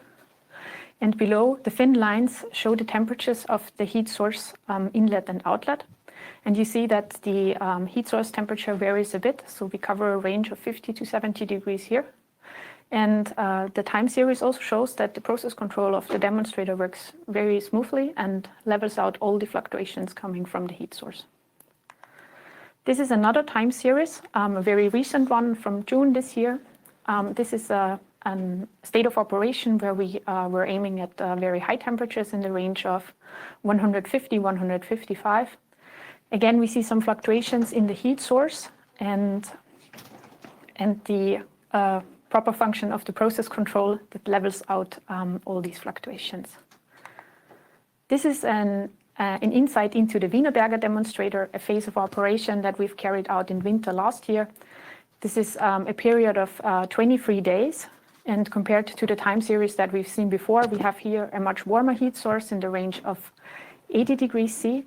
And below, the thin lines show the temperatures of the heat source inlet and outlet. And you see that the heat source temperature varies a bit. So we cover a range of 50 to 70 degrees here. And the time series also shows that the process control of the demonstrator works very smoothly and levels out all the fluctuations coming from the heat source. This is another time series, a very recent one from June this year. This is a state of operation where we were aiming at very high temperatures in the range of 150, 155. Again, we see some fluctuations in the heat source and the proper function of the process control that levels out all these fluctuations. This is an insight into the Wienerberger demonstrator, a phase of operation that we've carried out in winter last year. This is a period of 23 days. And compared to the time series that we've seen before, we have here a much warmer heat source in the range of 80 degrees C.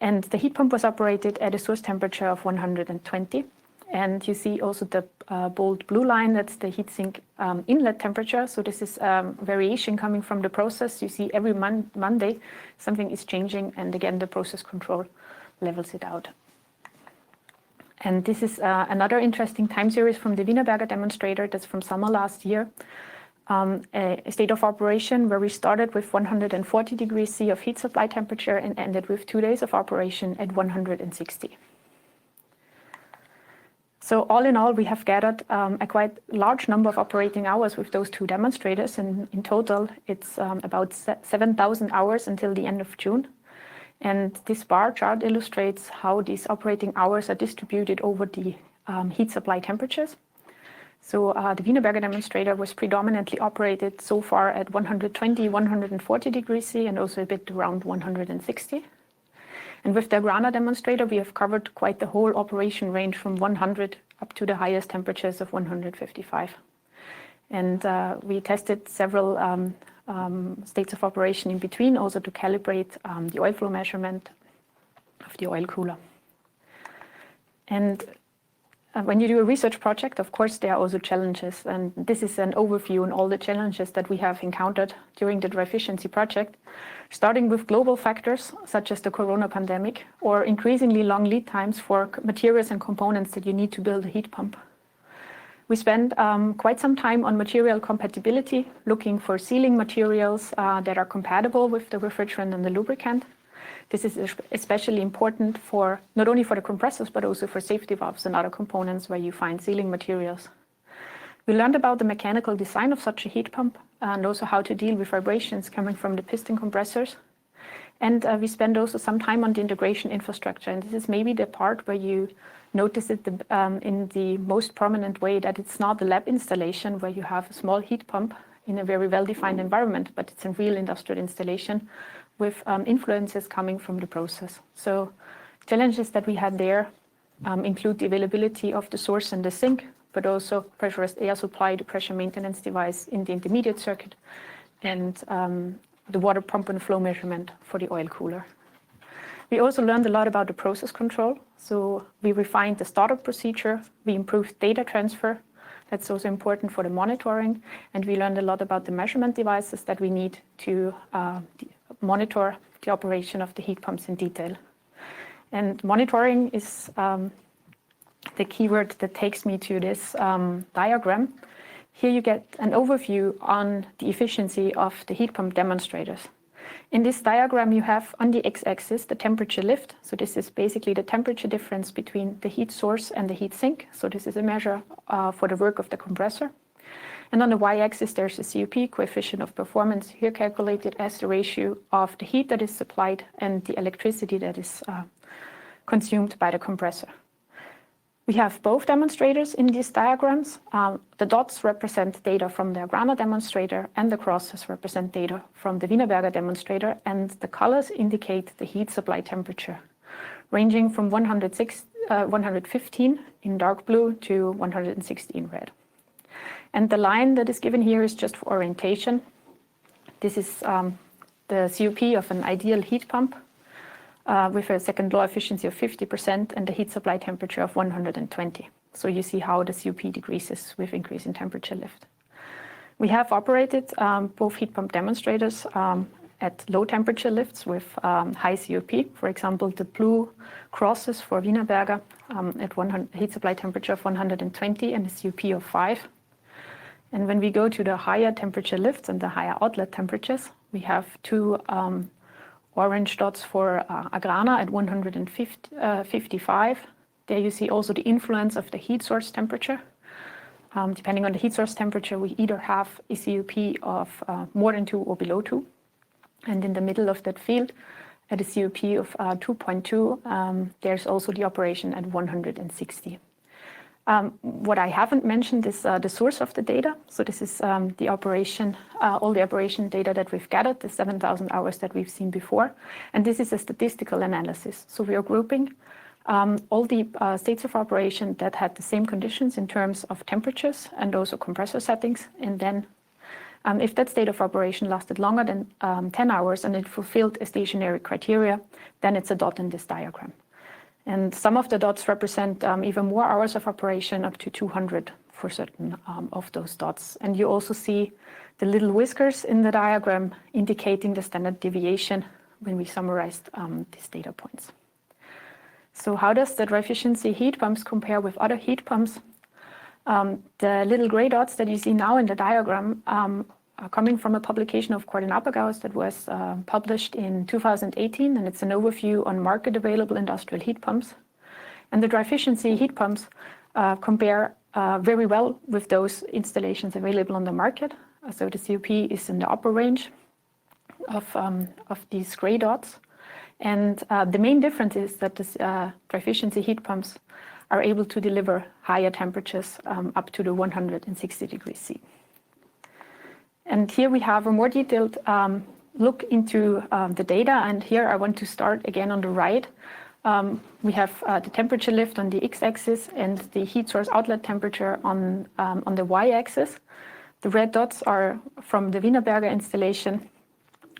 And the heat pump was operated at a source temperature of 120. And you see also the bold blue line, that's the heatsink inlet temperature. So this is variation coming from the process. You see every Monday something is changing, and again the process control levels it out. And this is another interesting time series from the Wienerberger demonstrator that's from summer last year. A state of operation where we started with 140 degrees C of heat supply temperature and ended with 2 days of operation at 160. So all in all, we have gathered a quite large number of operating hours with those 2 demonstrators. And in total, it's about 7,000 hours until the end of June. And this bar chart illustrates how these operating hours are distributed over the heat supply temperatures. So the Wienerberger demonstrator was predominantly operated so far at 120, 140 degrees C and also a bit around 160. And with the AGRANA demonstrator, we have covered quite the whole operation range from 100 up to the highest temperatures of 155. And we tested several states of operation in between, also to calibrate the oil flow measurement of the oil cooler. And when you do a research project, of course, there are also challenges. And this is an overview on all the challenges that we have encountered during the DryFiciency project, starting with global factors such as the corona pandemic or increasingly long lead times for materials and components that you need to build a heat pump. We spent quite some time on material compatibility, looking for sealing materials that are compatible with the refrigerant and the lubricant. This is especially important for not only for the compressors, but also for safety valves and other components where you find sealing materials. We learned about the mechanical design of such a heat pump and also how to deal with vibrations coming from the piston compressors. And we spent also some time on the integration infrastructure. And this is maybe the part where you notice it in the most prominent way, that it's not a lab installation where you have a small heat pump in a very well-defined environment, but it's a real industrial installation with influences coming from the process. So challenges that we had there include the availability of the source and the sink, but also pressurized air supply, the pressure maintenance device in the intermediate circuit, and the water pump and flow measurement for the oil cooler. We also learned a lot about the process control. So we refined the startup procedure, we improved data transfer. That's also important for the monitoring. And we learned a lot about the measurement devices that we need to monitor the operation of the heat pumps in detail. And monitoring is the keyword that takes me to this diagram. Here you get an overview on the efficiency of the heat pump demonstrators. In this diagram, you have on the x-axis the temperature lift. So this is basically the temperature difference between the heat source and the heat sink. So this is a measure for the work of the compressor. And on the y-axis, there's a COP, coefficient of performance, here calculated as the ratio of the heat that is supplied and the electricity that is consumed by the compressor. We have both demonstrators in these diagrams. The dots represent data from the AGRANA demonstrator and the crosses represent data from the Wienerberger demonstrator, and the colors indicate the heat supply temperature, ranging from 115 in dark blue to 160 in red. And the line that is given here is just for orientation. This is the COP of an ideal heat pump with a second law efficiency of 50% and the heat supply temperature of 120. So you see how the COP decreases with increase in temperature lift. We have operated both heat pump demonstrators at low temperature lifts with high COP. For example, the blue crosses for Wienerberger at heat supply temperature of 120 and a COP of 5. And when we go to the higher temperature lifts and the higher outlet temperatures, we have two orange dots for AGRANA at 155. There you see also the influence of the heat source temperature. Depending on the heat source temperature, we either have a COP of more than 2 or below 2. And in the middle of that field, at a COP of 2.2, there's also the operation at 160. What I haven't mentioned is the source of the data. So this is the operation, all the operation data that we've gathered, the 7,000 hours that we've seen before. And this is a statistical analysis. So we are grouping all the states of operation that had the same conditions in terms of temperatures and also compressor settings. And then if that state of operation lasted longer than 10 hours and it fulfilled a stationary criteria, then it's a dot in this diagram. And some of the dots represent even more hours of operation, up to 200 for certain of those dots. And you also see the little whiskers in the diagram indicating the standard deviation when we summarized these data points. So how does the DryFiciency heat pumps compare with other heat pumps? The little gray dots that you see now in the diagram are coming from a publication of Korten-Appergaus that was published in 2018, and it's an overview on market available industrial heat pumps. And the DryFiciency heat pumps compare very well with those installations available on the market. So the COP is in the upper range of these gray dots. And the main difference is that the DryFiciency heat pumps are able to deliver higher temperatures up to the 160 degrees C. And here we have a more detailed look into the data. And here I want to start again on the right. We have the temperature lift on the x-axis and the heat source outlet temperature on the y-axis. The red dots are from the Wienerberger installation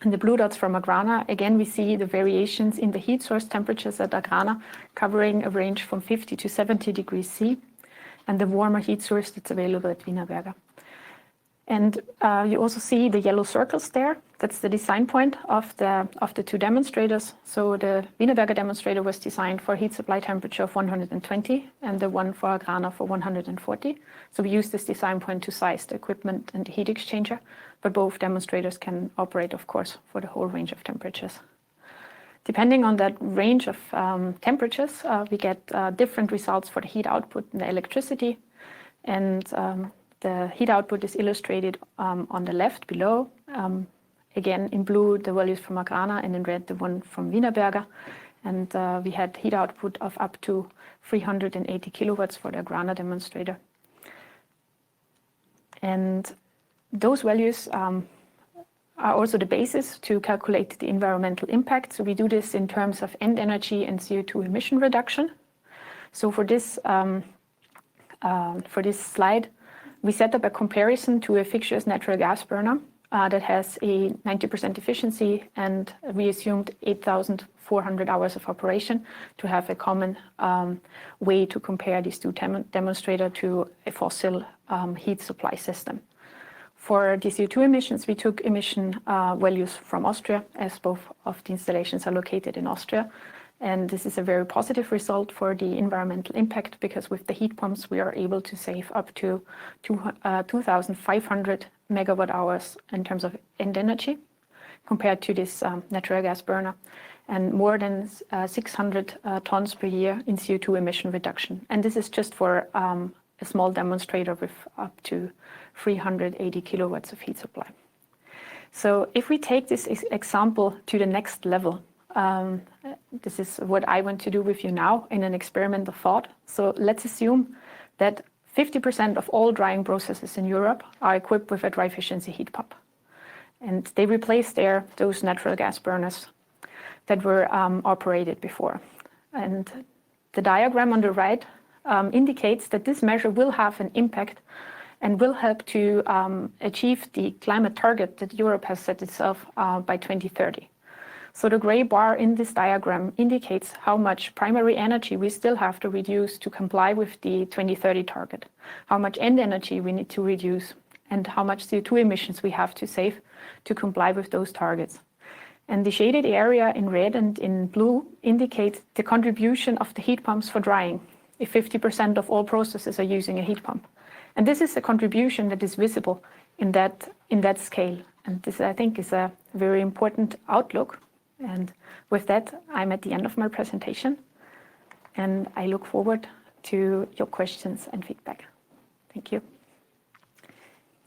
and the blue dots from AGRANA. Again, we see the variations in the heat source temperatures at AGRANA covering a range from 50 to 70 degrees C. and the warmer heat source that's available at Wienerberger. And you also see the yellow circles there. That's the design point of the two demonstrators. So the Wienerberger demonstrator was designed for a heat supply temperature of 120, and the one for AGRANA for 140. So we use this design point to size the equipment and the heat exchanger, but both demonstrators can operate, of course, for the whole range of temperatures. Depending on that range of temperatures, we get different results for the heat output and the electricity. And the heat output is illustrated on the left below. Again, in blue, the values from AGRANA, and in red, the one from Wienerberger. And we had heat output of up to 380 kilowatts for the AGRANA demonstrator. And those values are also the basis to calculate the environmental impact. So we do this in terms of end energy and CO2 emission reduction. So for this slide, we set up a comparison to a fictitious natural gas burner that has a 90% efficiency, and we assumed 8,400 hours of operation to have a common way to compare these two demonstrators to a fossil heat supply system. For the CO2 emissions, we took emission values from Austria, as both of the installations are located in Austria. And this is a very positive result for the environmental impact, because with the heat pumps, we are able to save up to 2,500 megawatt hours in terms of end energy compared to this natural gas burner, and more than 600 tons per year in CO2 emission reduction. And this is just for a small demonstrator with up to 380 kilowatts of heat supply. So if we take this example to the next level, this is what I want to do with you now in an experiment of thought. So let's assume that 50% of all drying processes in Europe are equipped with a DryFiciency heat pump. And they replace those natural gas burners that were operated before. And the diagram on the right indicates that this measure will have an impact and will help to achieve the climate target that Europe has set itself by 2030. So the gray bar in this diagram indicates how much primary energy we still have to reduce to comply with the 2030 target, how much end energy we need to reduce, and how much CO2 emissions we have to save to comply with those targets. And the shaded area in red and in blue indicates the contribution of the heat pumps for drying, if 50% of all processes are using a heat pump. And this is a contribution that is visible in that scale. And this, I think, is a very important outlook. And with that, I'm at the end of my presentation, and I look forward to your questions and feedback. Thank you.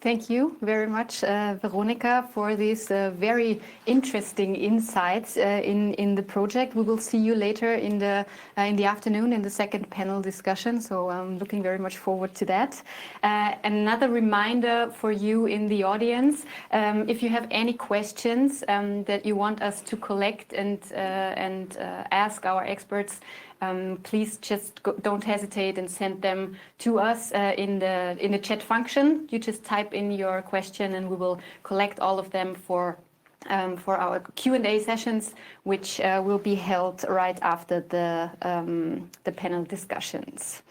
Thank you very much, Veronika, for these very interesting insights in the project. We will see you later in the afternoon in the second panel discussion. So I'm looking very much forward to that. Another reminder for you in the audience: if you have any questions that you want us to collect and ask our experts, please just don't hesitate and send them to us in the chat function. You just type in your question, and we will collect all of them for our Q&A sessions, which will be held right after the panel discussions.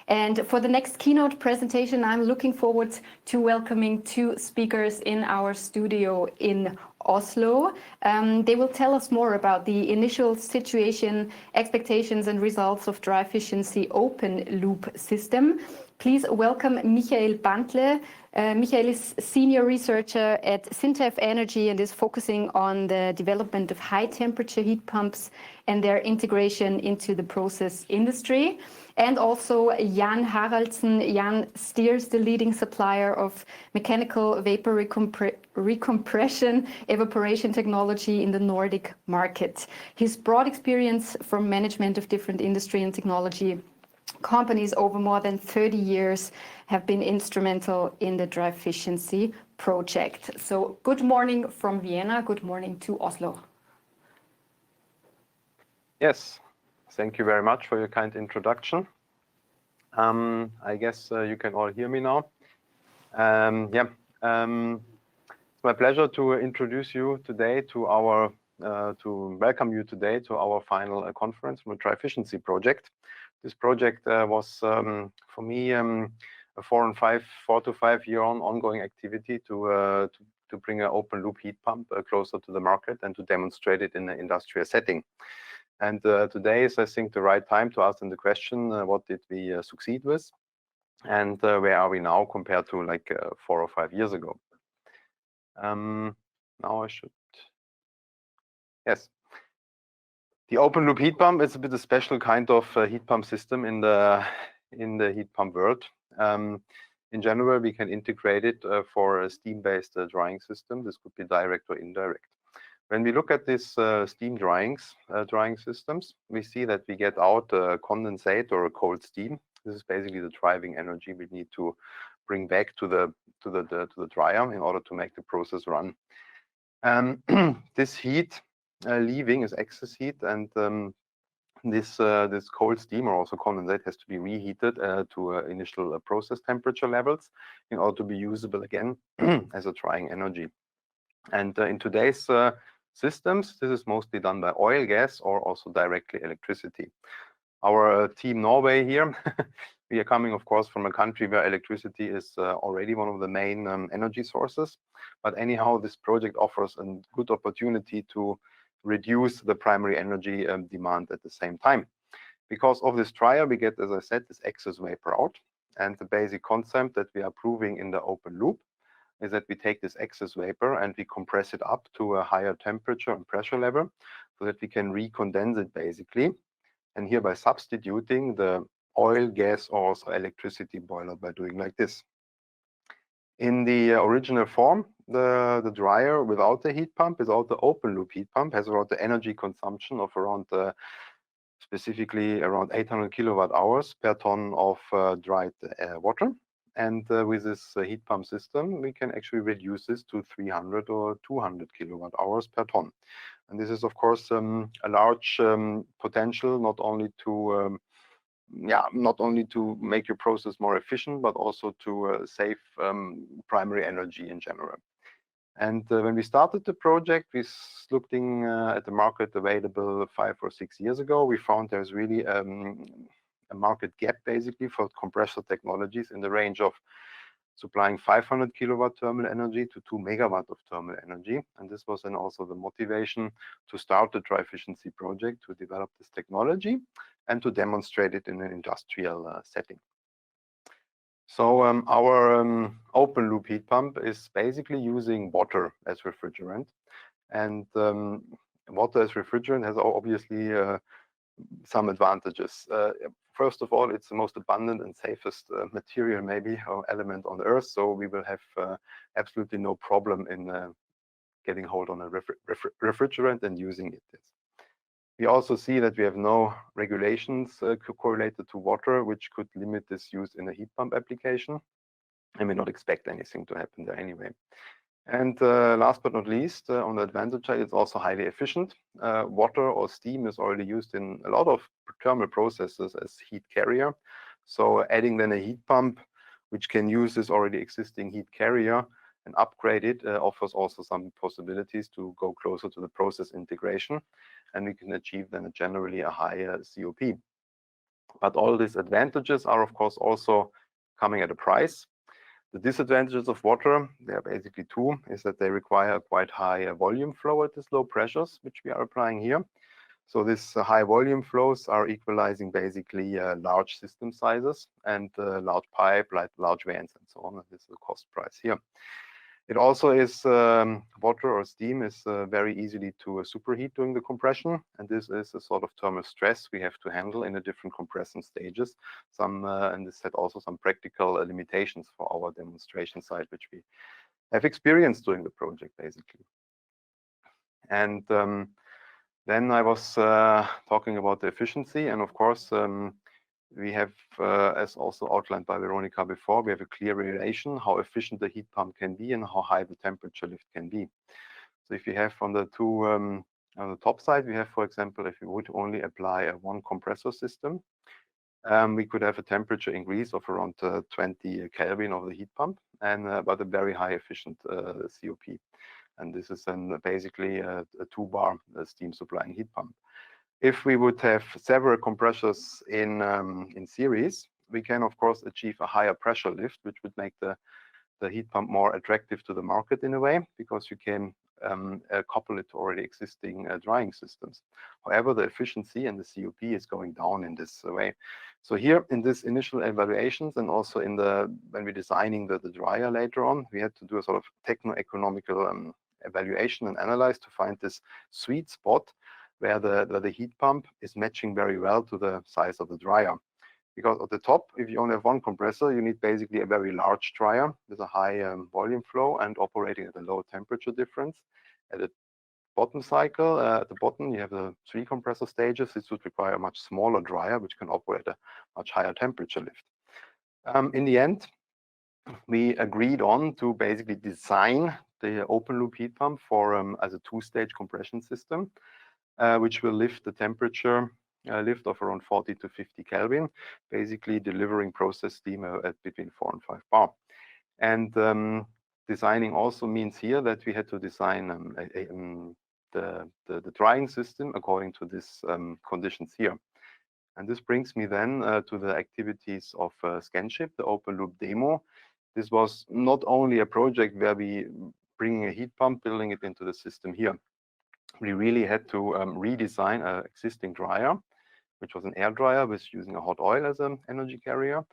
And for the next keynote presentation, I'm looking forward to welcoming two speakers in our studio in Oslo. They will tell us more about the initial situation, expectations, and results of DryFiciency open loop system. Please welcome Michael Bantle. Michael is senior researcher at Sintef Energy and is focusing on the development of high temperature heat pumps and their integration into the process industry. And also Jan Haraldsen. Jan steers the leading supplier of mechanical vapor recompression evaporation technology in the Nordic market. His broad experience from management of different industry and technology companies over more than 30 years have been instrumental in the DryFiciency project. So good morning from Vienna, good morning to Oslo. Yes, thank you very much for your kind introduction. I guess you can all hear me now. It's my pleasure to introduce you today to welcome you today to our final conference from the DryFiciency project. This project was for me a 4 to 5 year ongoing activity to bring an open loop heat pump closer to the market and to demonstrate it in an industrial setting. And today is, I think, the right time to ask them the question: what did we succeed with, and where are we now compared to like 4 or 5 years ago? Now I should. Yes. The open loop heat pump is a bit a special kind of heat pump system in the heat pump world. In general, we can integrate it for a steam-based drying system. This could be direct or indirect. When we look at these steam drying systems, we see that we get out a condensate or a cold steam. This is basically the driving energy we need to bring back to the dryer in order to make the process run. This heat leaving is excess heat, and this cold steam or also condensate has to be reheated to initial process temperature levels in order to be usable again as a drying energy. And in today's systems, this is mostly done by oil, gas, or also directly electricity. Our team Norway here, we are coming, of course, from a country where electricity is already one of the main energy sources. But anyhow, this project offers a good opportunity to reduce the primary energy demand at the same time. Because of this dryer, we get, as I said, this excess vapor out. And the basic concept that we are proving in the open loop is that we take this excess vapor and we compress it up to a higher temperature and pressure level so that we can recondense it basically. And here by substituting the oil, gas, or also electricity boiler by doing like this. In the original form, the dryer without the heat pump, without the open loop heat pump, has around the energy consumption of around specifically around 800 kilowatt hours per ton of dried water. And with this heat pump system, we can actually reduce this to 300 or 200 kilowatt hours per ton. And this is, of course, a large potential, not only to make your process more efficient, but also to save primary energy in general. And when we started the project, we looking at the market available 5 or 6 years ago. We found there's really a market gap basically for compressor technologies in the range of supplying 500 kilowatt thermal energy to 2 megawatt of thermal energy. And this was then also the motivation to start the DryFiciency project, to develop this technology and to demonstrate it in an industrial setting. So our open loop heat pump is basically using water as refrigerant. And water as refrigerant has obviously some advantages. First of all, it's the most abundant and safest material maybe or element on Earth. So we will have absolutely no problem in getting hold on a refrigerant and using it. We also see that we have no regulations correlated to water, which could limit this use in a heat pump application. And we don't expect anything to happen there anyway. And last but not least, on the advantage side, it's also highly efficient. Water or steam is already used in a lot of thermal processes as heat carrier. So adding then a heat pump, which can use this already existing heat carrier and upgrade it, offers also some possibilities to go closer to the process integration. And we can achieve then generally a higher COP. But all these advantages are, of course, also coming at a price. The disadvantages of water, there are basically two, is that they require a quite high volume flow at these low pressures, which we are applying here. So these high volume flows are equalizing basically large system sizes and large pipe, like large vents and so on. And this is the cost price here. It also is water or steam is very easily to superheat during the compression, and this is a sort of thermal stress we have to handle in the different compression stages. And this had also some practical limitations for our demonstration site, which we have experienced during the project, basically. And then I was talking about the efficiency, and of course, we have, as also outlined by Veronica before, we have a clear relation how efficient the heat pump can be and how high the temperature lift can be. So if you have on the two, on the top side, we have, for example, if you would only apply a one compressor system, we could have a temperature increase of around 20 Kelvin of the heat pump, and but a very high efficient COP. And this is then basically a 2-bar steam supplying heat pump. If we would have several compressors in series, we can of course achieve a higher pressure lift, which would make the heat pump more attractive to the market in a way, because you can couple it to already existing drying systems. However, the efficiency and the COP is going down in this way. So here in this initial evaluations, and also in when we're designing the dryer later on, we had to do a sort of techno-economical evaluation and analyze to find this sweet spot where the heat pump is matching very well to the size of the dryer. Because at the top, if you only have one compressor, you need basically a very large dryer with a high volume flow and operating at a low temperature difference. At the bottom cycle, at the bottom, you have the 3 compressor stages. This would require a much smaller dryer, which can operate a much higher temperature lift. In the end, we agreed on to basically design the open loop heat pump for as a 2-stage compression system, which will lift the temperature lift of around 40 to 50 Kelvin, basically delivering process steam at between 4 and 5 bar. And designing also means here that we had to design the drying system according to these conditions here. And this brings me then to the activities of Scanship, the open loop demo. This was not only a project where we bringing a heat pump, building it into the system here. We really had to redesign an existing dryer, which was an air dryer with using a hot oil as an energy carrier,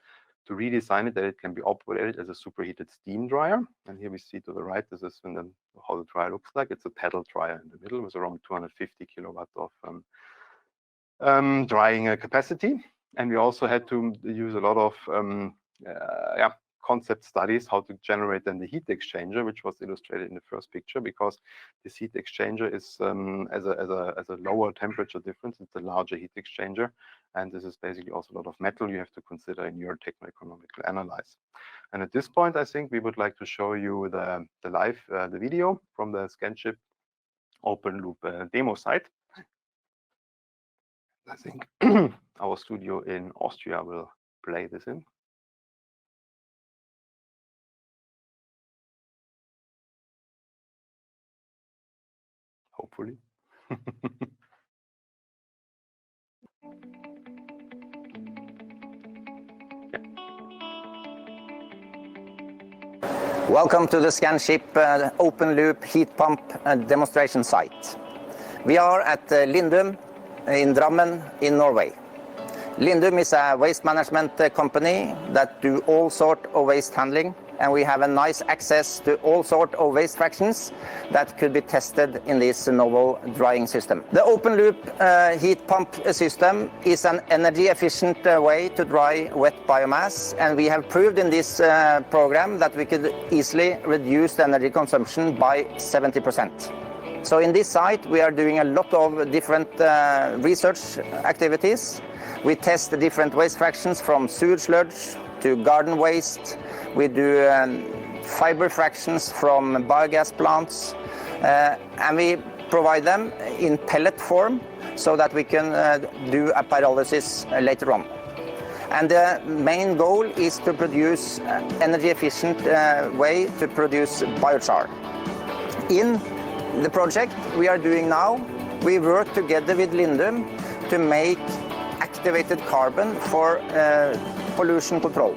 to redesign it that it can be operated as a superheated steam dryer. And here we see to the right, this is how the dryer looks like. It's a pedal dryer in the middle with around 250 kilowatt of drying capacity. And we also had to use a lot of concept studies how to generate then the heat exchanger, which was illustrated in the first picture, because this heat exchanger is as a lower temperature difference. It's a larger heat exchanger, and this is basically also a lot of metal you have to consider in your techno-economical analysis. And at this point, I think we would like to show you the video from the Scanship open loop demo site. I think our studio in Austria will play this in. Hopefully. Welcome to the Scanship open loop heat pump demonstration site. We are at Lindum in Drammen in Norway. Lindum is a waste management company that do all sort of waste handling, and we have a nice access to all sort of waste fractions that could be tested in this novel drying system. The open loop heat pump system is an energy efficient way to dry wet biomass, and we have proved in this program that we could easily reduce the energy consumption by 70%. So in this site we are doing a lot of different research activities. We test the different waste fractions from sewage sludge to garden waste. We do fiber fractions from biogas plants, and we provide them in pellet form so that we can do a pyrolysis later on. And the main goal is to produce energy efficient way to produce biochar. In the project we are doing now, we work together with Lindum to make activated carbon for pollution control.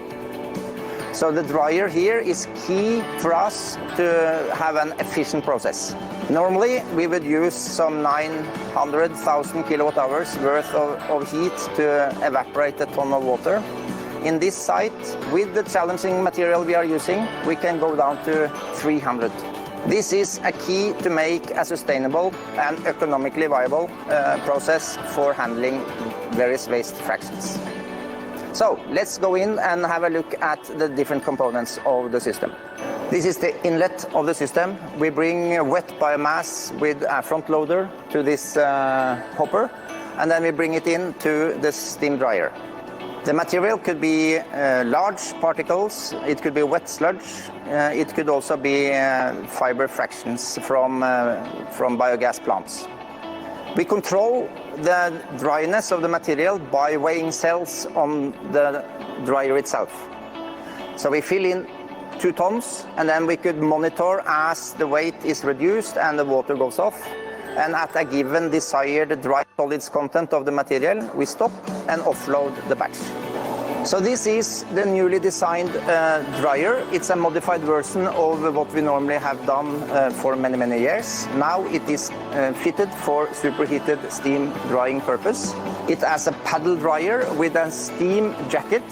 So the dryer here is key for us to have an efficient process. Normally we would use some 900,000 kilowatt hours worth of heat to evaporate a ton of water. In this site, with the challenging material we are using, we can go down to 300. This is a key to make a sustainable and economically viable process for handling various waste fractions. So let's go in and have a look at the different components of the system. This is the inlet of the system. We bring wet biomass with a front loader to this hopper, and then we bring it into the steam dryer. The material could be large particles, it could be wet sludge, it could also be fiber fractions from biogas plants. We control the dryness of the material by weighing cells on the dryer itself. So we fill in 2 tons, and then we could monitor as the weight is reduced and the water goes off, and at a given desired dry solids content of the material, we stop and offload the batch. So this is the newly designed dryer. It's a modified version of what we normally have done for many years. Now it is fitted for superheated steam drying purpose. It has a paddle dryer with a steam jacket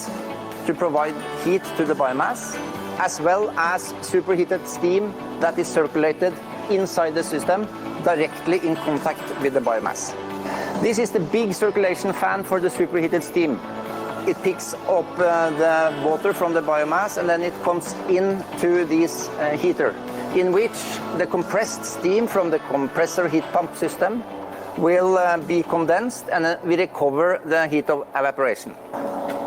to provide heat to the biomass, as well as superheated steam that is circulated inside the system directly in contact with the biomass. This is the big circulation fan for the superheated steam. It picks up the water from the biomass and then it comes into this heater, in which the compressed steam from the compressor heat pump system will be condensed and we recover the heat of evaporation.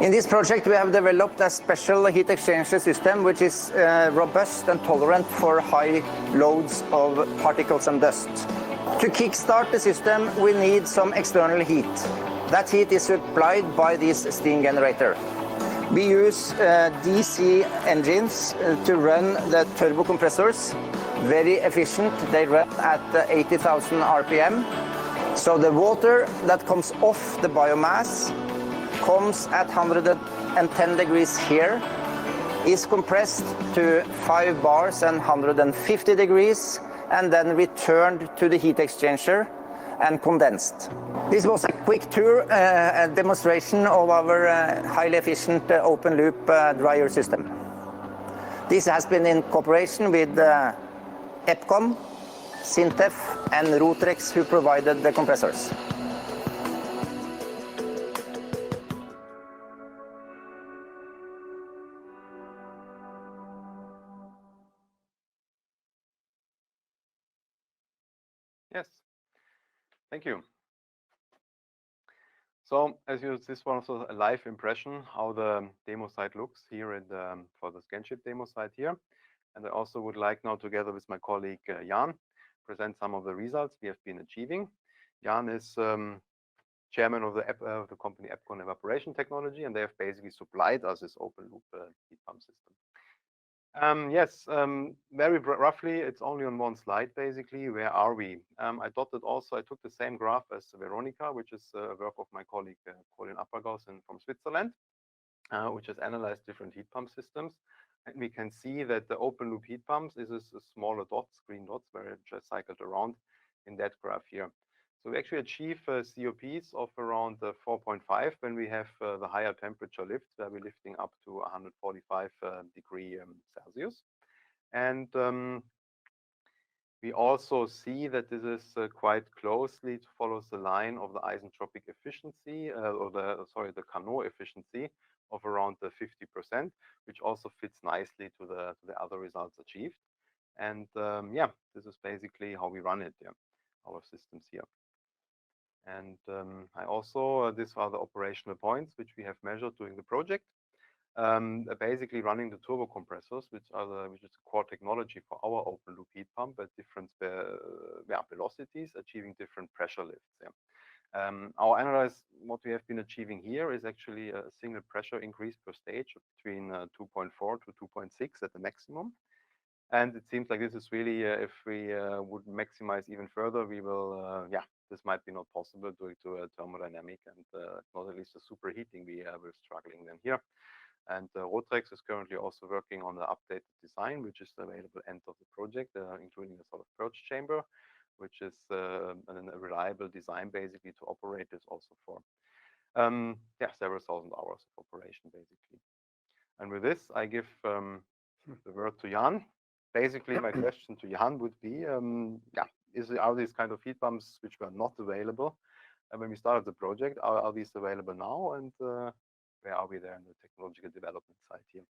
In this project, we have developed a special heat exchanger system which is robust and tolerant for high loads of particles and dust. To kickstart the system, we need some external heat. That heat is supplied by this steam generator. We use DC engines to run the turbo compressors. Very efficient. They run at 80,000 RPM. So the water that comes off the biomass comes at 110 degrees here, is compressed to 5 bars and 150 degrees, and then returned to the heat exchanger and condensed. This was a quick tour, a demonstration of our highly efficient open loop dryer system. This has been in cooperation with EPCOM, Sintef and Rotrex, who provided the compressors. Yes, thank you. So, this was also a live impression how the demo site looks here for the Scanship demo site here. And I also would like now, together with my colleague Jan, present some of the results we have been achieving. Jan is chairman of the company EPCON Evaporation Technology, and they have basically supplied us this open loop heat pump system. Yes, very roughly, it's only on one slide, basically. Where are we? I took the same graph as Veronica, which is a work of my colleague Colin Appergaus from Switzerland, which has analyzed different heat pump systems. And we can see that the open loop heat pumps is a smaller dots, green dots, where it just cycled around in that graph here. So we actually achieve COPs of around 4.5 when we have the higher temperature lifts, where we're lifting up to 145 degrees Celsius. And we also see that this is quite closely follows the line of the isentropic efficiency, the Carnot efficiency of around 50%, which also fits nicely to the other results achieved. And yeah, this is basically how we run it, our systems here. And these are the operational points which we have measured during the project. Basically running the turbo compressors, which is the core technology for our open loop heat pump at different velocities, achieving different pressure lifts. Our analyze, what we have been achieving here is actually a single pressure increase per stage between 2.4 to 2.6 at the maximum. And it seems like this is really, if we would maximize even further, we will, this might be not possible due to thermodynamic and not at least the superheating we're struggling then here. And Rotrex is currently also working on the updated design, which is available end of the project, including a sort of purge chamber, which is a reliable design basically to operate this also for several thousand hours of operation basically. And with this, I give the word to Jan. Basically, my question to Jan would be, are these kind of heat pumps which were not available when we started the project, are these available now? And where are we there in the technological development side here?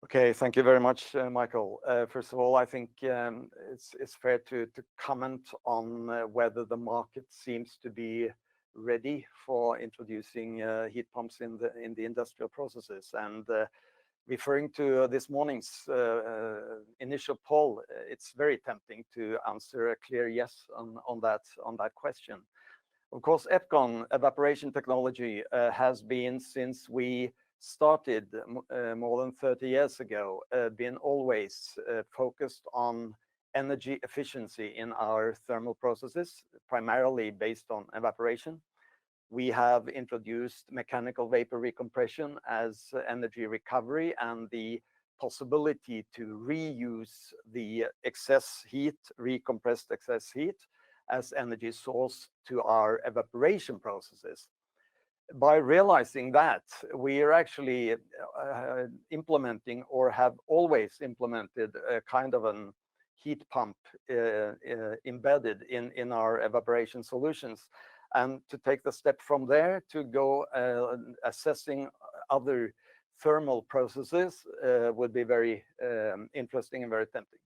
Okay, thank you very much, Michael. First of all, I think it's fair to comment on whether the market seems to be ready for introducing heat pumps in the industrial processes. And referring to this morning's initial poll, it's very tempting to answer a clear yes on that question. Of course, EPCON Evaporation Technology has been, since we started more than 30 years ago, been always focused on energy efficiency in our thermal processes, primarily based on evaporation. We have introduced mechanical vapor recompression as energy recovery and the possibility to reuse the excess heat, recompressed excess heat, as energy source to our evaporation processes. By realizing that, we are actually implementing or have always implemented a kind of an heat pump embedded in our evaporation solutions. And to take the step from there to go assessing other thermal processes would be very interesting and very tempting.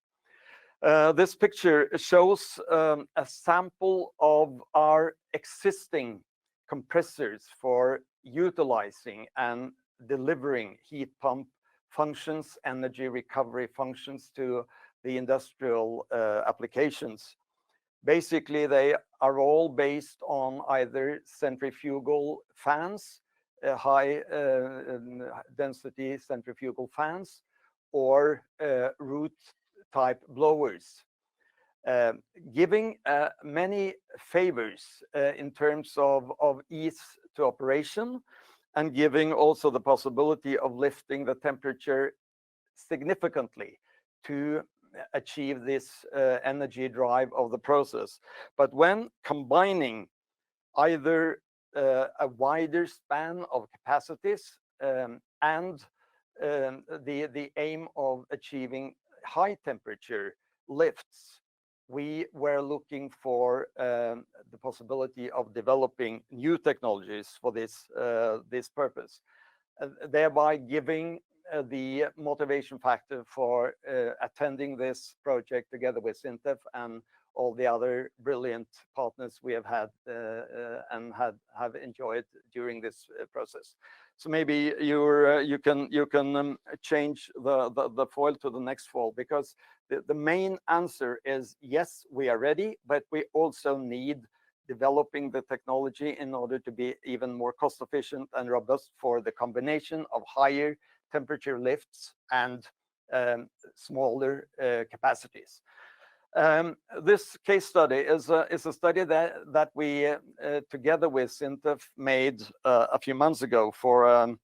This picture shows a sample of our existing compressors for utilizing and delivering heat pump functions, energy recovery functions to the industrial applications. Basically, they are all based on either centrifugal fans, high density centrifugal fans, or root type blowers, giving many favors in terms of ease to operation, and giving also the possibility of lifting the temperature significantly to achieve this energy drive of the process. But when combining either a wider span of capacities and the aim of achieving high temperature lifts, we were looking for the possibility of developing new technologies for this purpose, thereby giving the motivation factor for attending this project together with SINTEF and all the other brilliant partners we have had and have enjoyed during this process. So maybe you can change the foil to the next foil, because the main answer is yes, we are ready, but we also need developing the technology in order to be even more cost efficient and robust for the combination of higher temperature lifts and smaller capacities. This case study is a study that we together with SINTEF made a few months ago for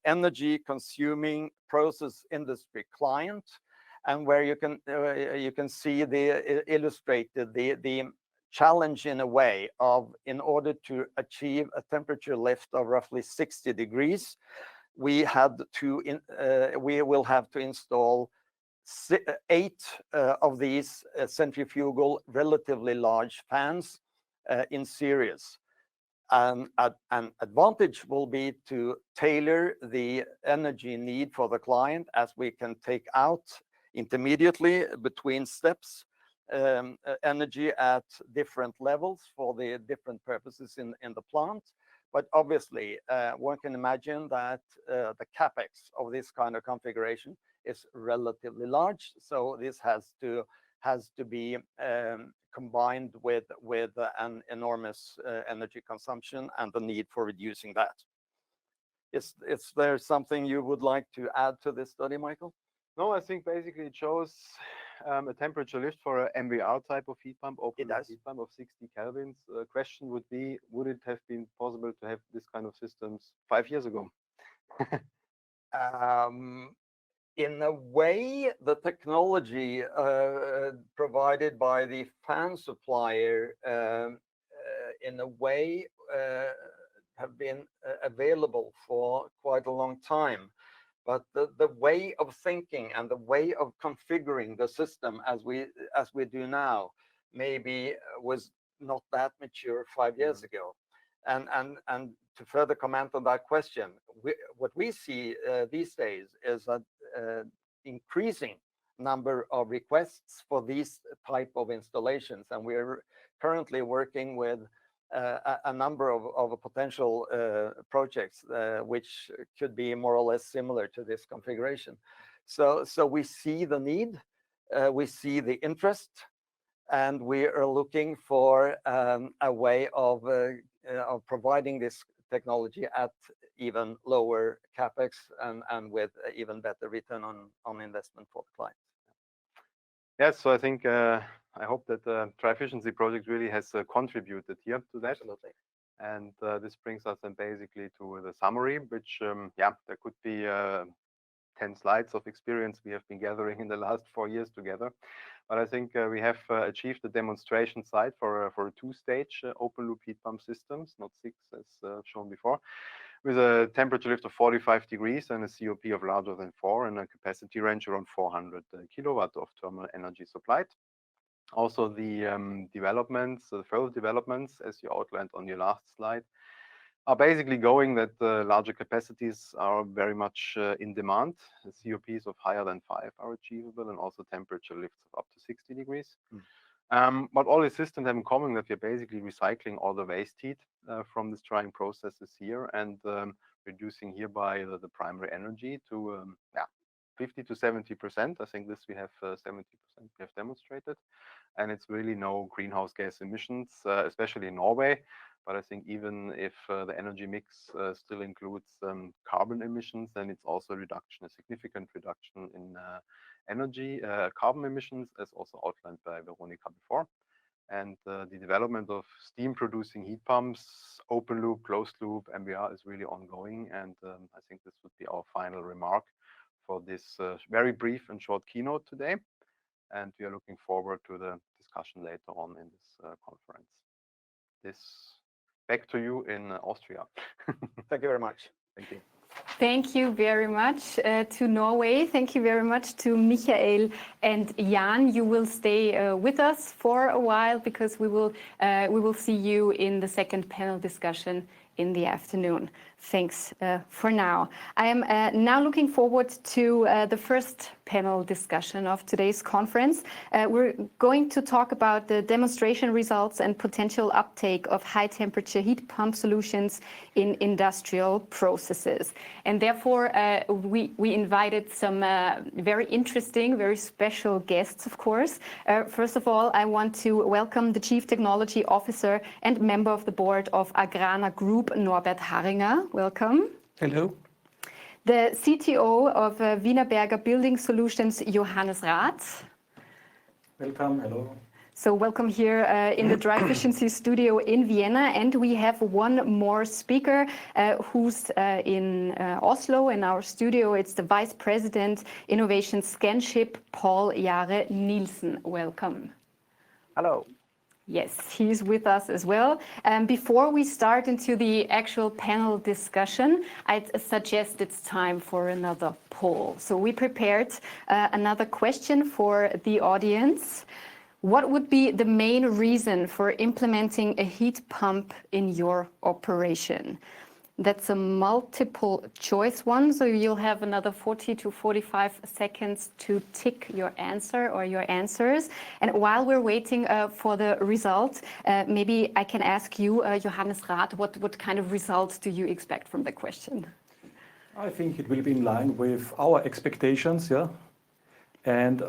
energy consuming process industry client, and where you can see illustrated the challenge in a way of, in order to achieve a temperature lift of roughly 60 degrees, we will have to install 8 of these centrifugal, relatively large fans in series. An advantage will be to tailor the energy need for the client, as we can take out intermediately between steps energy at different levels for the different purposes in the plant. But obviously, one can imagine that the capex of this kind of configuration is relatively large. So this has to be combined with an enormous energy consumption and the need for reducing that. Is there something you would like to add to this study, Michael? No, I think basically it shows a temperature lift for an MVR type of heat pump, open heat pump of 60 kelvins. The question would be, would it have been possible to have this kind of systems 5 years ago? In a way, the technology provided by the fan supplier in a way have been available for quite a long time. But the way of thinking and the way of configuring the system as we do now maybe was not that mature 5 years ago. And to further comment on that question, what we see these days is an increasing number of requests for these type of installations, and we're currently working with a number of potential projects which could be more or less similar to this configuration. So we see the need, we see the interest, and we are looking for a way of providing this technology at even lower capex and with even better return on investment for the client. Yes, so I think I hope that the DryFiciency project really has contributed here to that. Absolutely. And this brings us then basically to the summary, which, yeah, there could be 10 slides of experience we have been gathering in the last 4 years together. But I think we have achieved the demonstration site for a two-stage open loop heat pump systems, not 6 as shown before, with a temperature lift of 45 degrees and a COP of larger than 4 and a capacity range around 400 kilowatt of thermal energy supplied. Also, the developments, the further developments, as you outlined on your last slide, are basically going that larger capacities are very much in demand. The COPs of higher than 5 are achievable, and also temperature lifts of up to 60 degrees. But all the systems have in common that we're basically recycling all the waste heat from this drying processes here and reducing hereby the primary energy to 50 to 70%. I think this we have 70% we have demonstrated, and it's really no greenhouse gas emissions, especially in Norway. But I think even if the energy mix still includes carbon emissions, then it's also a reduction, a significant reduction in energy carbon emissions, as also outlined by Veronica before. And the development of steam producing heat pumps, open loop, closed loop, MBR is really ongoing. And I think this would be our final remark for this very brief and short keynote today. And we are looking forward to the discussion later on in this conference. Back to you in Austria. Thank you very much. Thank you. Thank you very much to Norway. Thank you very much to Michael and Jan. You will stay with us for a while because we will see you in the second panel discussion in the afternoon. Thanks for now. I am now looking forward to the first panel discussion of today's conference. We're going to talk about the demonstration results and potential uptake of high temperature heat pump solutions in industrial processes. And therefore, we invited some very interesting, very special guests, of course. First of all, I want to welcome the Chief Technology Officer and member of the board of AGRANA Group, Norbert Harringer. Welcome. Hello. The CTO of Wienerberger Building Solutions, Johannes Rath. Welcome. Hello. So welcome here in the DryFiciency studio in Vienna. And we have one more speaker who's in Oslo in our studio. It's the Vice President Innovation Scanship, Paul Jare Nielsen. Welcome. Hello. Yes, he's with us as well. Before we start into the actual panel discussion, I'd suggest it's time for another poll. So we prepared another question for the audience. What would be the main reason for implementing a heat pump in your operation? That's a multiple choice one, so you'll have another 40 to 45 seconds to tick your answer or your answers. And while we're waiting for the result, maybe I can ask you, Johannes Rath, what kind of results do you expect from the question? I think it will be in line with our expectations, yeah. And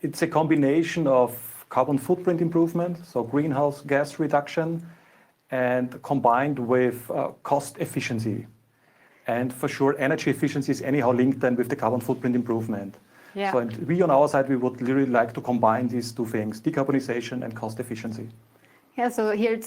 it's a combination of carbon footprint improvement, so greenhouse gas reduction, and combined with cost efficiency. And for sure, energy efficiency is anyhow linked then with the carbon footprint improvement. Yeah. So we on our side, we would really like to combine these two things, decarbonization and cost efficiency. Yeah, so here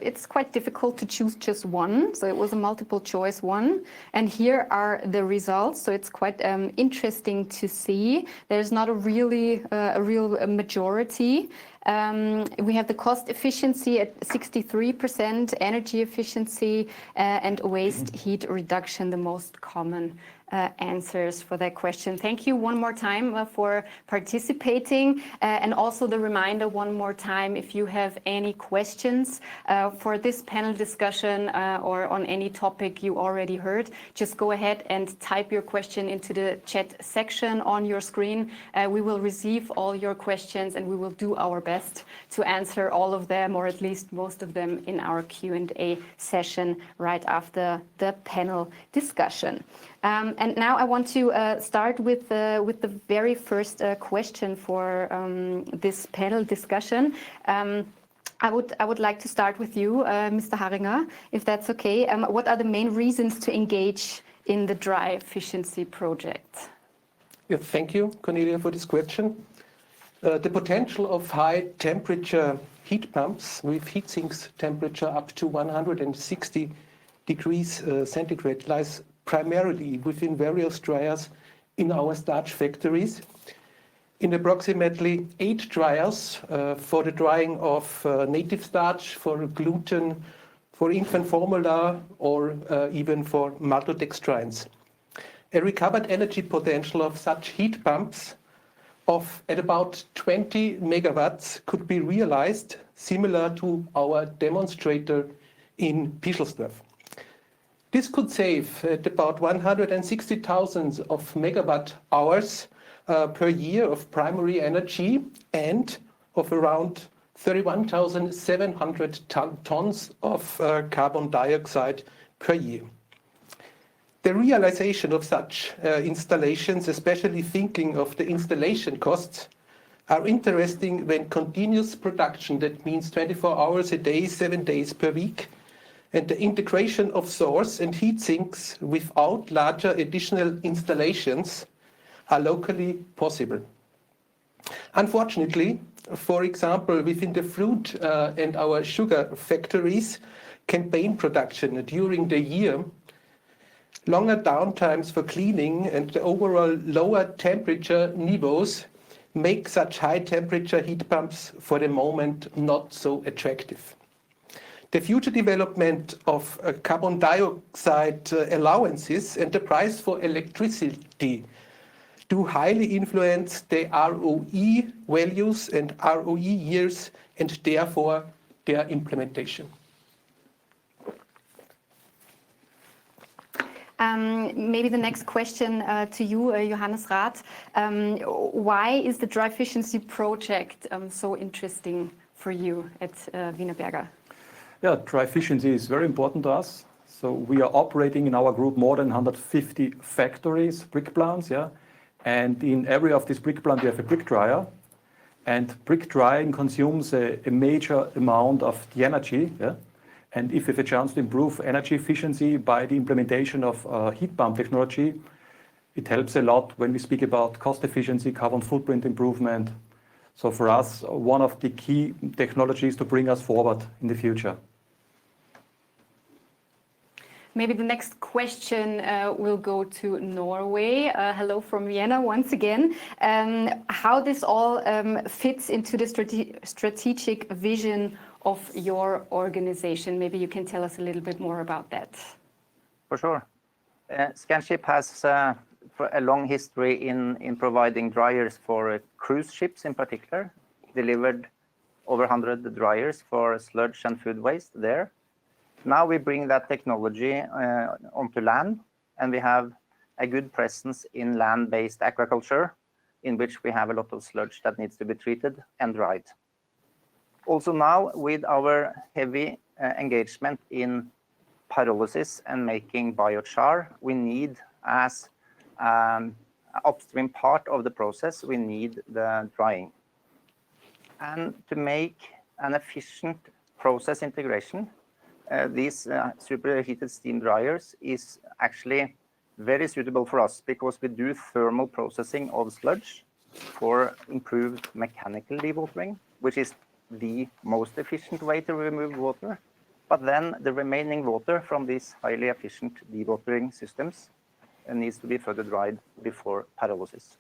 it's quite difficult to choose just one. So it was a multiple choice one. And here are the results. So it's quite interesting to see. There's not a real majority. We have the cost efficiency at 63%, energy efficiency, and waste heat reduction, the most common answers for that question. Thank you one more time for participating. And also the reminder one more time, if you have any questions for this panel discussion or on any topic you already heard, just go ahead and type your question into the chat section on your screen. We will receive all your questions and we will do our best to answer all of them, or at least most of them, in our Q&A session right after the panel discussion. And now I want to start with the very first question for this panel discussion. I would like to start with you, Mr. Harringer, if that's okay. What are the main reasons to engage in the DryFiciency project? Yeah, thank you, Cornelia, for this question. The potential of high temperature heat pumps with heat sinks temperature up to 160 degrees centigrade lies primarily within various dryers in our starch factories. In approximately 8 dryers for the drying of native starch, for gluten, for infant formula, or even for maltodextrins. A recovered energy potential of such heat pumps at about 20 megawatts could be realized, similar to our demonstrator in Pischelsdorf. This could save at about 160,000 of megawatt hours per year of primary energy and of around 31,700 tons of carbon dioxide per year. The realization of such installations, especially thinking of the installation costs, are interesting when continuous production, that means 24 hours a day, 7 days per week, and the integration of source and heat sinks without larger additional installations are locally possible. Unfortunately, for example, within the fruit and our sugar factories, campaign production during the year, longer downtimes for cleaning and the overall lower temperature niveaus make such high temperature heat pumps for the moment not so attractive. The future development of carbon dioxide allowances and the price for electricity do highly influence the ROE values and ROE years and therefore their implementation. Maybe the next question to you, Johannes Rath. Why is the DryFiciency project so interesting for you at Wienerberger? Yeah, DryFiciency is very important to us. So we are operating in our group more than 150 factories, brick plants, yeah. And in every of these brick plants, you have a brick dryer. And brick drying consumes a major amount of the energy, yeah. And if you have a chance to improve energy efficiency by the implementation of heat pump technology, it helps a lot when we speak about cost efficiency, carbon footprint improvement. So for us, one of the key technologies to bring us forward in the future. Maybe the next question will go to Norway. Hello from Vienna once again. How this all fits into the strategic vision of your organization. Maybe you can tell us a little bit more about that. For sure. Scanship has for a long history in providing dryers for cruise ships in particular, delivered over 100 dryers for sludge and food waste there. Now we bring that technology onto land, and we have a good presence in land-based aquaculture, in which we have a lot of sludge that needs to be treated and dried. Also now, with our heavy engagement in pyrolysis and making biochar, we need, as upstream part of the process, we need the drying. And to make an efficient process integration, these superheated steam dryers is actually very suitable for us because we do thermal processing of sludge for improved mechanical dewatering, which is the most efficient way to remove water. But then the remaining water from these highly efficient dewatering systems needs to be further dried before pyrolysis.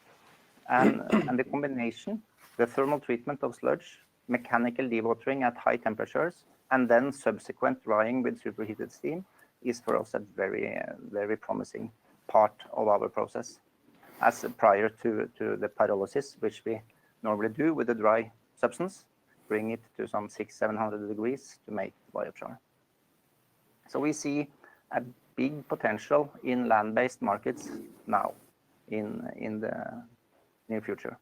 And the combination, the thermal treatment of sludge, mechanical dewatering at high temperatures, and then subsequent drying with superheated steam is for us a very, very promising part of our process, as prior to the pyrolysis, which we normally do with the dry substance, bring it to some 600-700 degrees to make biochar. So we see a big potential in land-based markets now in the near future.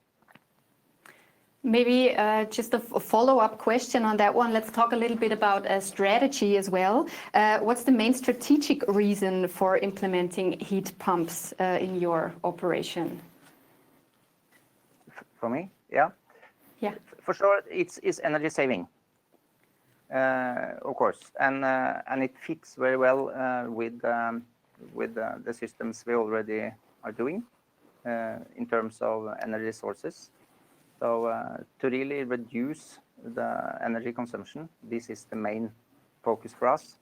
Maybe just a follow-up question on that one. Let's talk a little bit about strategy as well. What's the main strategic reason for implementing heat pumps in your operation? For me, yeah. Yeah. For sure, it's energy saving, of course, and it fits very well with the systems we already are doing in terms of energy sources. So to really reduce the energy consumption, this is the main focus for us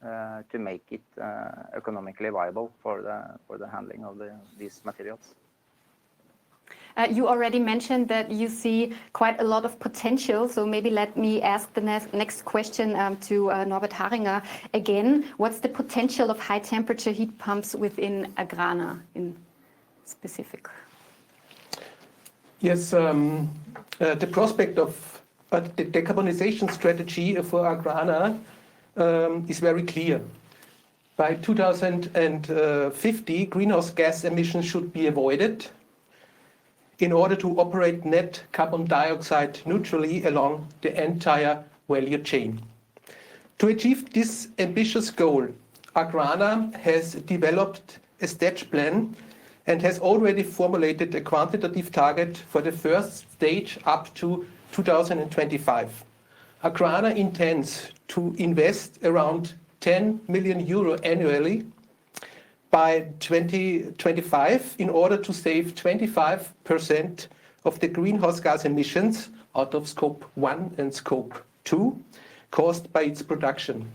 to make it economically viable for the handling of these materials. You already mentioned that you see quite a lot of potential, so maybe let me ask the next question to Norbert Haringer again. What's the potential of high temperature heat pumps within AGRANA in specific? Yes, the prospect of the decarbonization strategy for AGRANA is very clear. By 2050, greenhouse gas emissions should be avoided in order to operate net carbon dioxide neutrally along the entire value chain. To achieve this ambitious goal, AGRANA has developed a stage plan and has already formulated a quantitative target for the first stage up to 2025. AGRANA intends to invest around 10 million euro annually by 2025 in order to save 25% of the greenhouse gas emissions out of Scope 1 and Scope 2 caused by its production.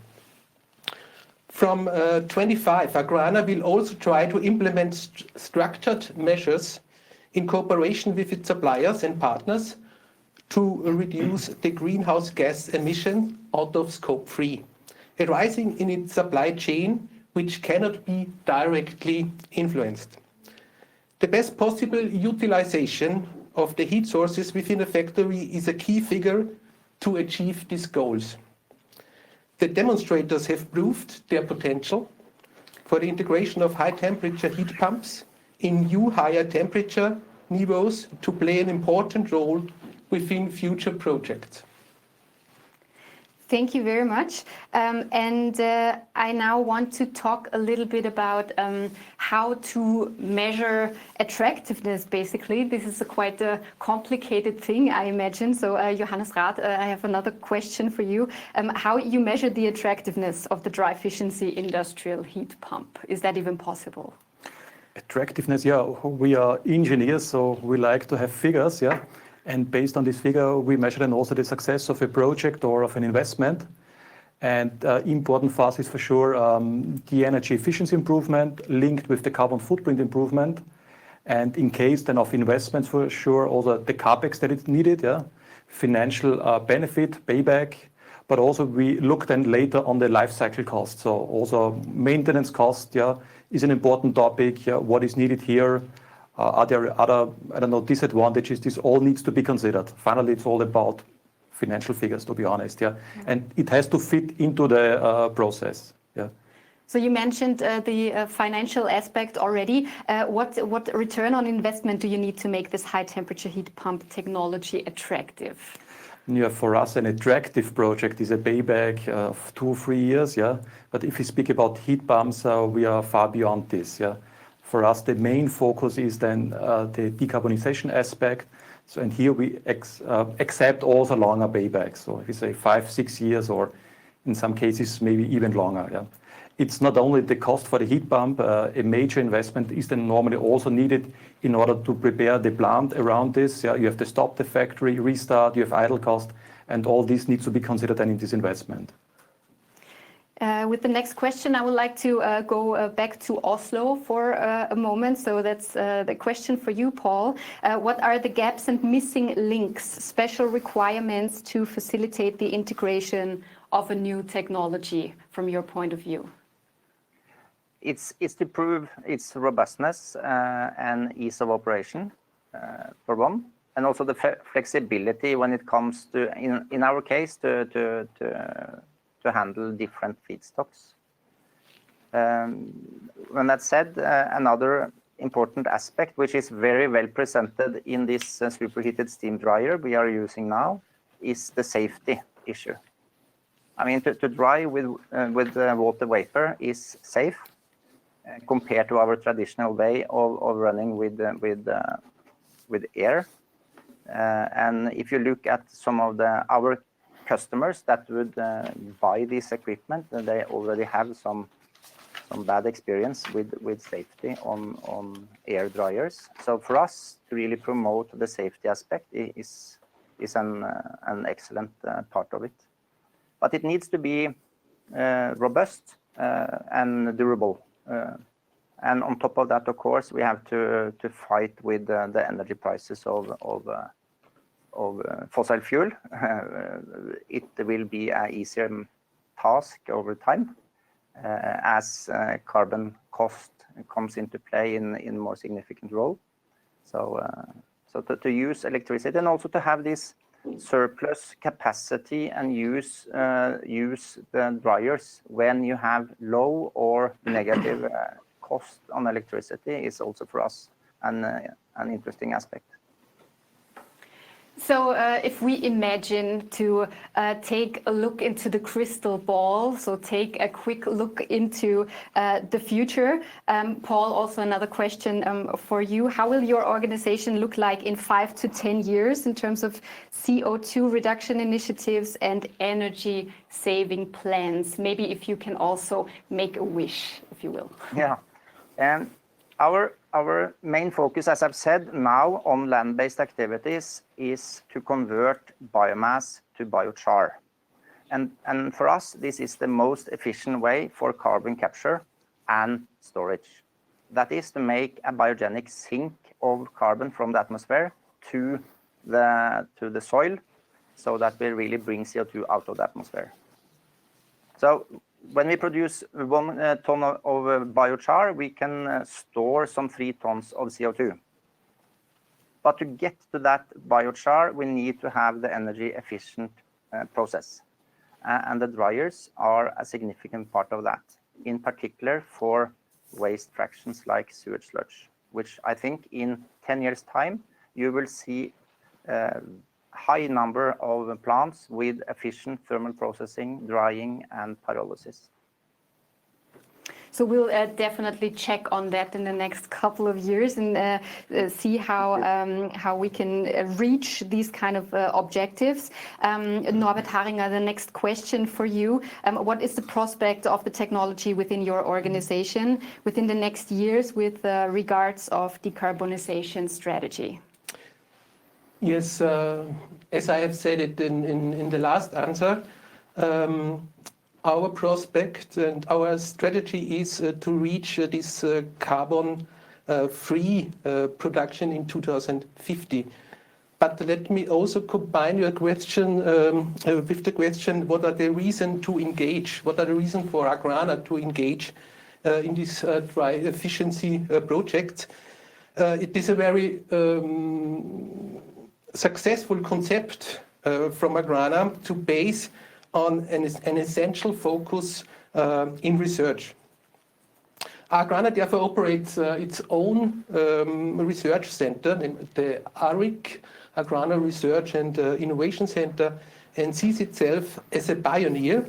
From 25, AGRANA will also try to implement structured measures in cooperation with its suppliers and partners to reduce the greenhouse gas emission out of Scope 3, arising in its supply chain, which cannot be directly influenced. The best possible utilization of the heat sources within a factory is a key figure to achieve these goals. The demonstrators have proved their potential for the integration of high-temperature heat pumps in new higher temperature niveaus to play an important role within future projects. Thank you very much. I now want to talk a little bit about how to measure attractiveness, basically. This is quite a complicated thing, I imagine. So Johannes Rath, I have another question for you. How you measure the attractiveness of the DryFiciency industrial heat pump? Is that even possible? Attractiveness, yeah. We are engineers, so we like to have figures, yeah. And based on this figure, we measure then also the success of a project or of an investment. And important for us is for sure the energy efficiency improvement linked with the carbon footprint improvement. And in case then of investments, for sure, also the capex that is needed, yeah, financial benefit, payback. But also we look then later on the life cycle cost. So also maintenance cost, yeah, is an important topic. Yeah, what is needed here? Are there other, I don't know, disadvantages? This all needs to be considered. Finally, it's all about financial figures, to be honest, yeah. And it has to fit into the process, yeah. So you mentioned the financial aspect already. What return on investment do you need to make this high-temperature heat pump technology attractive? Yeah, for us, an attractive project is a payback of 2-3 years, yeah. But if we speak about heat pumps, we are far beyond this, yeah. For us, the main focus is then the decarbonization aspect. So, and here we accept also longer paybacks. So if we say 5-6 years, or in some cases, maybe even longer. Yeah. It's not only the cost for the heat pump, a major investment is then normally also needed in order to prepare the plant around this. Yeah. You have to stop the factory, restart, you have idle cost, and all this needs to be considered then in this investment. With the next question, I would like to go back to Oslo for a moment. So that's the question for you, Paul. What are the gaps and missing links, special requirements to facilitate the integration of a new technology from your point of view? It's to prove its robustness and ease of operation, for one, and also the flexibility when it comes to, in our case, to handle different feedstocks. When that's said, another important aspect, which is very well presented in this superheated steam dryer we are using now, is the safety issue. I mean, to dry with water vapor is safe compared to our traditional way of running with air. And if you look at some of our customers that would buy this equipment, and they already have some bad experience with safety on air dryers. So for us to really promote the safety aspect is an excellent part of it. But it needs to be robust and durable. And on top of that, of course, we have to fight with the energy prices of fossil fuel. It will be an easier task over time as carbon cost comes into play in more significant role. So to use electricity and also to have this surplus capacity and use the dryers when you have low or negative cost on electricity is also for us an interesting aspect. So if we imagine to take a look into the crystal ball, so take a quick look into the future. Paul, also another question for you. How will your organization look like in 5 to 10 years in terms of CO2 reduction initiatives and energy saving plans? Maybe if you can also make a wish, if you will. Yeah, and our main focus, as I've said now on land-based activities, is to convert biomass to biochar. And for us, this is the most efficient way for carbon capture and storage. That is to make a biogenic sink of carbon from the atmosphere to the soil, so that we really bring CO2 out of the atmosphere. So when we produce 1 ton of biochar, we can store some 3 tons of CO2. But to get to that biochar, we need to have the energy efficient process. And the dryers are a significant part of that, in particular for waste fractions like sewage sludge, which I think in 10 years' time, you will see high number of plants with efficient thermal processing, drying, and pyrolysis. So we'll definitely check on that in the next couple of years and see how we can reach these kind of objectives. Norbert Haringer, the next question for you. What is the prospect of the technology within your organization within the next years with regards of decarbonization strategy? Yes, as I have said it in the last answer, our prospect and our strategy is to reach this carbon-free production in 2050. But let me also combine your question with the question, what are the reasons to engage? What are the reasons for AGRANA to engage in this DryFiciency project? It is a very successful concept from AGRANA to base on an essential focus in research. AGRANA therefore operates its own research center, the ARIC, AGRANA Research and Innovation Center, and sees itself as a pioneer.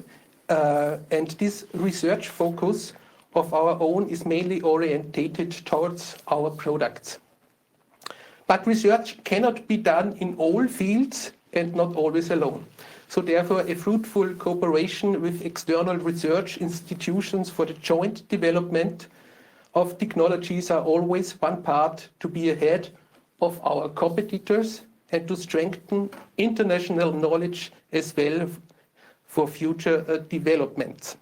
And this research focus of our own is mainly orientated towards our products. But research cannot be done in all fields and not always alone. So therefore, a fruitful cooperation with external research institutions for the joint development of technologies are always one part to be ahead of our competitors and to strengthen international knowledge as well for future developments.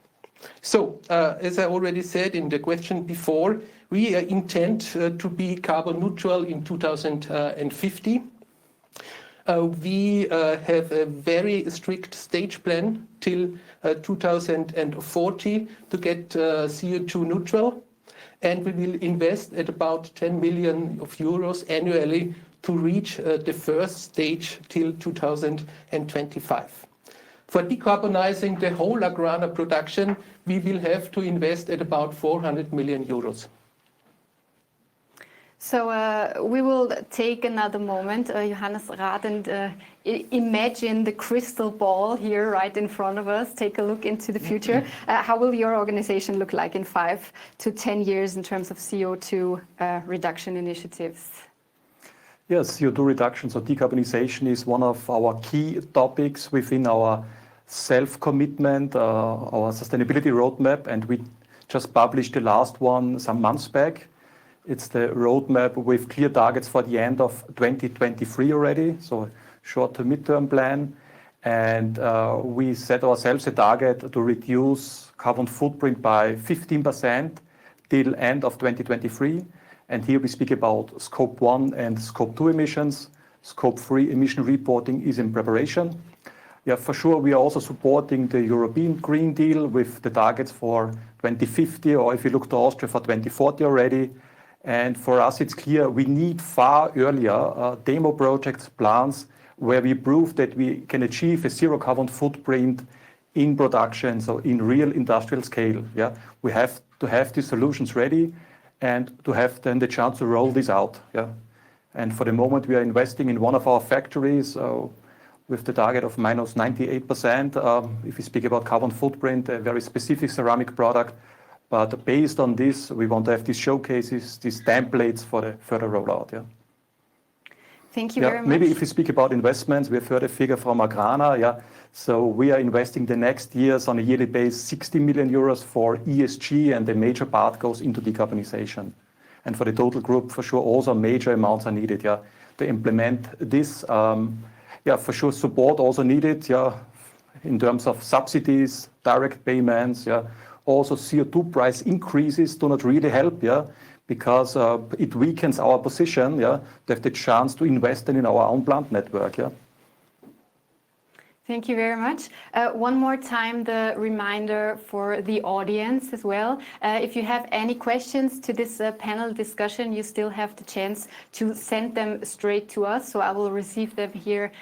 So, as I already said in the question before, we intend to be carbon neutral in 2050. We have a very strict stage plan till 2040 to get CO2 neutral, and we will invest at about 10 million euros annually to reach the first stage till 2025. For decarbonizing the whole AGRANA production, we will have to invest at about 400 million euros. So we will take another moment, Johannes Rath, and imagine the crystal ball here right in front of us. Take a look into the future. How will your organization look like in 5 to 10 years in terms of CO2 reduction initiatives? Yes, CO2 reduction, so decarbonization is one of our key topics within our self-commitment, our sustainability roadmap, and we just published the last one some months back. It's the roadmap with clear targets for the end of 2023 already, so short to midterm plan. And we set ourselves a target to reduce carbon footprint by 15% till end of 2023. And here we speak about Scope 1 and Scope 2 emissions. Scope 3 emission reporting is in preparation. Yeah, for sure, we are also supporting the European Green Deal with the targets for 2050, or if you look to Austria, for 2040 already. And for us, it's clear we need far earlier demo projects, plans, where we prove that we can achieve a zero carbon footprint in production, so in real industrial scale. Yeah, we have to have these solutions ready and to have then the chance to roll this out. Yeah, and for the moment, we are investing in one of our factories with the target of minus 98%. If we speak about carbon footprint, a very specific ceramic product. But based on this, we want to have these showcases, these templates for the further rollout. Yeah. Thank you very much. Maybe if we speak about investments, we have heard a figure from AGRANA. Yeah. So we are investing the next years on a yearly base 60 million euros for ESG, and the major part goes into decarbonization. And for the total group, for sure, also major amounts are needed. Yeah, to implement this. Yeah, for sure, support also needed. Yeah, in terms of subsidies, direct payments. Yeah. Also, CO2 price increases do not really help, yeah, because it weakens our position, yeah, to have the chance to invest in our own plant network, yeah. Thank you very much. One more time, the reminder for the audience as well. If you have any questions to this panel discussion, you still have the chance to send them straight to us. So I will receive them here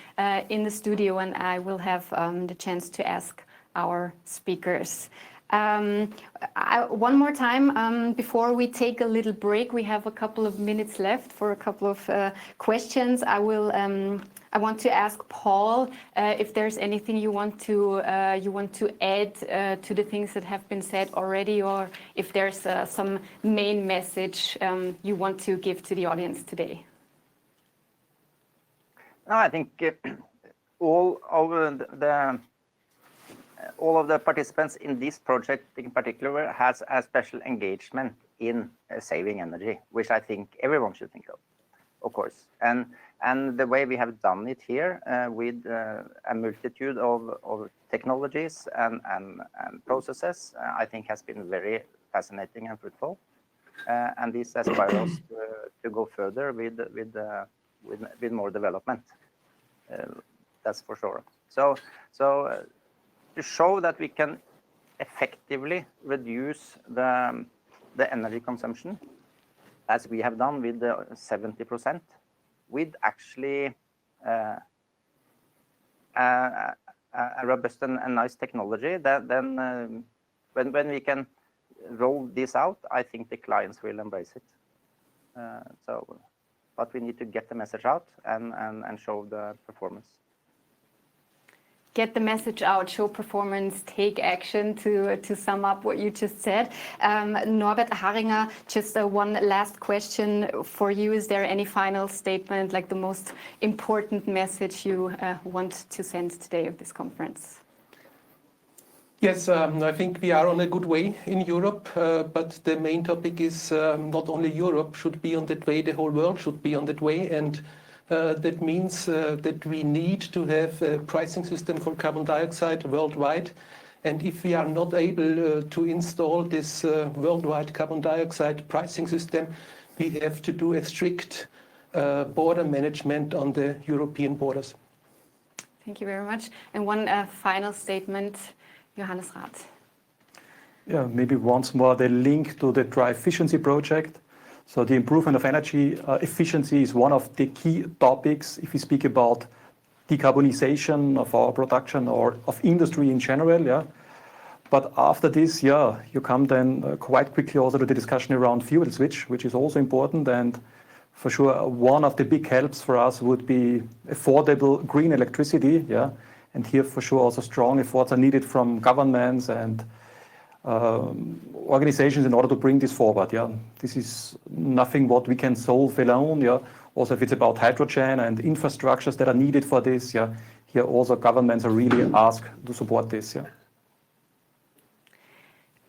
in the studio, and I will have the chance to ask our speakers. One more time, before we take a little break, we have a couple of minutes left for a couple of questions. I want to ask Paul if there's anything you want to add to the things that have been said already, or if there's some main message you want to give to the audience today. No, I think all of the participants in this project in particular has a special engagement in saving energy, which I think everyone should think of course. And the way we have done it here with a multitude of technologies and processes, I think has been very fascinating and fruitful. And this aspires us to go further with more development. That's for sure. So to show that we can effectively reduce the energy consumption, as we have done with the 70%, with actually a robust and nice technology, that then when we can roll this out, I think the clients will embrace it. But we need to get the message out and show the performance. Get the message out, show performance, take action, to sum up what you just said. Norbert Haringer, just one last question for you. Is there any final statement, like the most important message you want to send today of this conference? Yes, I think we are on a good way in Europe, but the main topic is not only Europe should be on that way, the whole world should be on that way. And that means that we need to have a pricing system for carbon dioxide worldwide. And if we are not able to install this worldwide carbon dioxide pricing system, we have to do a strict border management on the European borders. Thank you very much. And one final statement, Johannes Rath. Yeah, maybe once more the link to the DryFiciency project. So the improvement of energy efficiency is one of the key topics if we speak about decarbonization of our production or of industry in general. Yeah. But after this, yeah, you come then quite quickly also to the discussion around fuel switch, which is also important. And for sure, one of the big helps for us would be affordable green electricity. Yeah. And here for sure also strong efforts are needed from governments and organizations in order to bring this forward. Yeah, this is nothing what we can solve alone. Yeah, also if it's about hydrogen and infrastructures that are needed for this. Yeah, here also governments are really asked to support this. Yeah.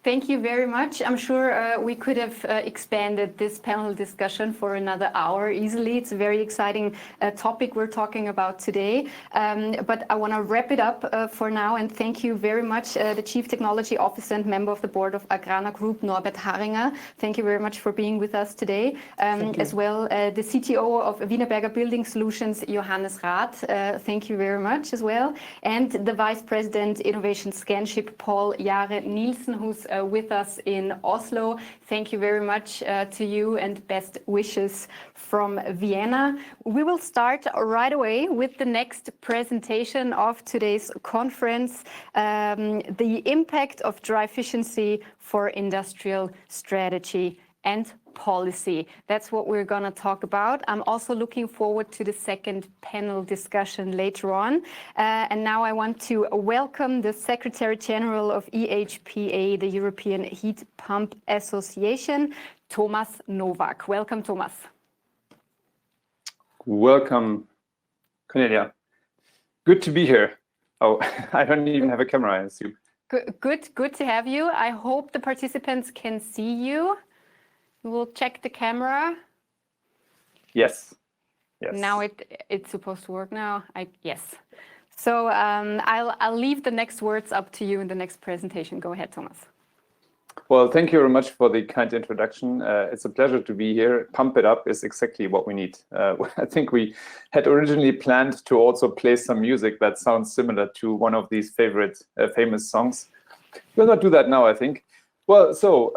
Thank you very much. I'm sure we could have expanded this panel discussion for another hour easily. It's a very exciting topic we're talking about today. But I want to wrap it up for now, and thank you very much, the Chief Technology Officer and member of the board of AGRANA Group, Norbert Haringer. Thank you very much for being with us today. As well, the CTO of Wienerberger Building Solutions, Johannes Rath. Thank you very much as well. And the Vice President Innovation Scanship, Paul Jare Nielsen, who's with us in Oslo. Thank you very much to you, and best wishes from Vienna. We will start right away with the next presentation of today's conference, the impact of DryFiciency for industrial strategy and policy. That's what we're going to talk about. I'm also looking forward to the second panel discussion later on. And now I want to welcome the Secretary General of EHPA, the European Heat Pump Association, Thomas Novak. Welcome, Thomas. Welcome, Cornelia. Good to be here. Oh, I don't even have a camera, I assume. Good to have you. I hope the participants can see you. We'll check the camera. Yes. Yes. Now it's supposed to work now. Yes. So I'll leave the next words up to you in the next presentation. Go ahead, Thomas. Well, thank you very much for the kind introduction. It's a pleasure to be here. Pump It Up is exactly what we need. I think we had originally planned to also play some music that sounds similar to one of these famous songs. We'll not do that now, I think. Well, so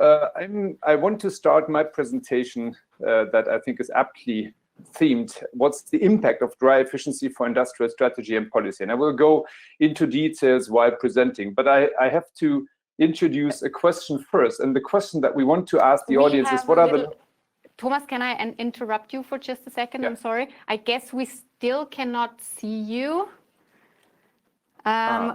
I want to start my presentation that I think is aptly themed. What's the impact of dry efficiency for industrial strategy and policy? And I will go into details while presenting, but I have to introduce a question first. And the question that we want to ask the audience is, what are the... Thomas, can I interrupt you for just a second? Yeah. I'm sorry. I guess we still cannot see you.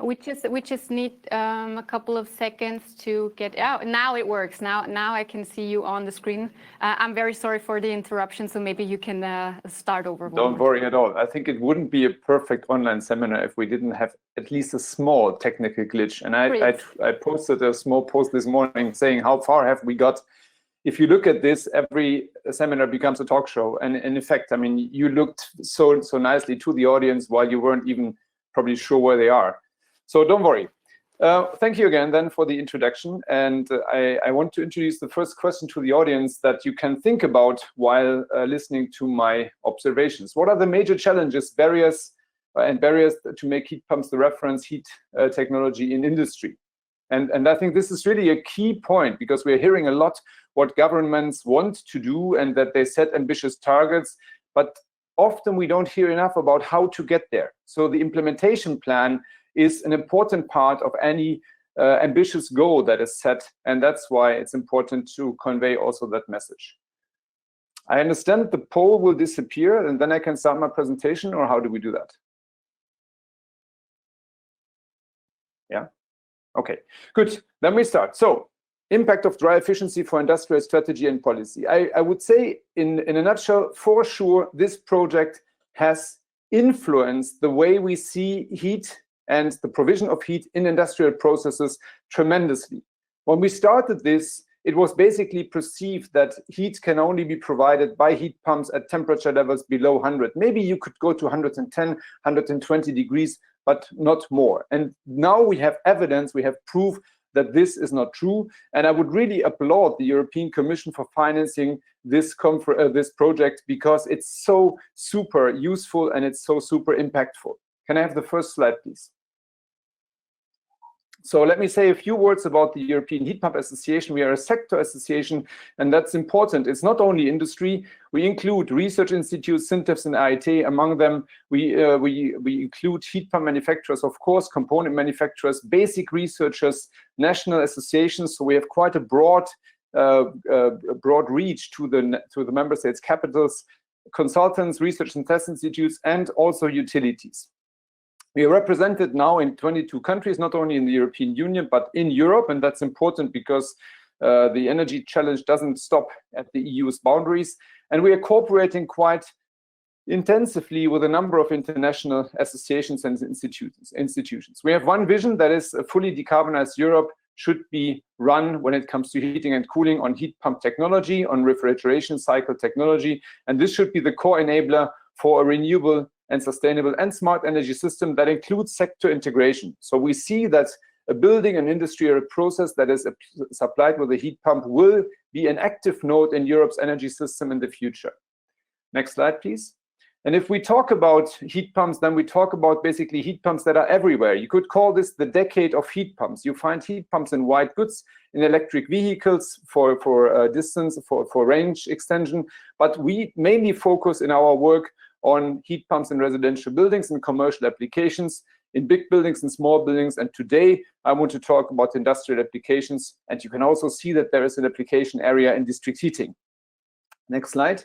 We just need a couple of seconds to get out. Now it works. Now I can see you on the screen. I'm very sorry for the interruption, so maybe you can start over. Don't worry at all. I think it wouldn't be a perfect online seminar if we didn't have at least a small technical glitch. And I posted a small post this morning saying, how far have we got? If you look at this, every seminar becomes a talk show. And in fact, I mean, you looked so nicely to the audience while you weren't even probably sure where they are. So don't worry. Thank you again then for the introduction. And I want to introduce the first question to the audience that you can think about while listening to my observations. What are the major challenges, barriers to make heat pumps the reference heat technology in industry? And I think this is really a key point, because we're hearing a lot what governments want to do and that they set ambitious targets, but often we don't hear enough about how to get there. So the implementation plan is an important part of any ambitious goal that is set, and that's why it's important to convey also that message. I understand the poll will disappear, and then I can start my presentation, or how do we do that? Yeah? Okay, good. Then we start. So, impact of dry efficiency for industrial strategy and policy. I would say, in a nutshell, for sure, this project has influenced the way we see heat and the provision of heat in industrial processes tremendously. When we started this, it was basically perceived that heat can only be provided by heat pumps at temperature levels below 100. Maybe you could go to 110, 120 degrees, but not more. And now we have evidence, we have proof that this is not true. And I would really applaud the European Commission for financing this project, because it's so super useful and it's so super impactful. Can I have the first slide, please? So let me say a few words about the European Heat Pump Association. We are a sector association, and that's important. It's not only industry. We include research institutes, SINTEFs and IIT. Among them, we include heat pump manufacturers, of course, component manufacturers, basic researchers, national associations. So we have quite a broad reach to the member states' capitals, consultants, research and test institutes, and also utilities. We are represented now in 22 countries, not only in the European Union, but in Europe. And that's important because the energy challenge doesn't stop at the EU's boundaries. And we are cooperating quite intensively with a number of international associations and institutions. We have one vision, that is a fully decarbonized Europe, should be run when it comes to heating and cooling on heat pump technology, on refrigeration cycle technology. And this should be the core enabler for a renewable and sustainable and smart energy system that includes sector integration. So we see that a building, an industry, or a process that is supplied with a heat pump will be an active node in Europe's energy system in the future. Next slide, please. And if we talk about heat pumps, then we talk about basically heat pumps that are everywhere. You could call this the decade of heat pumps. You find heat pumps in white goods, in electric vehicles for distance, for range extension. But we mainly focus in our work on heat pumps in residential buildings and commercial applications, in big buildings and small buildings. And today I want to talk about industrial applications. And you can also see that there is an application area in district heating. Next slide.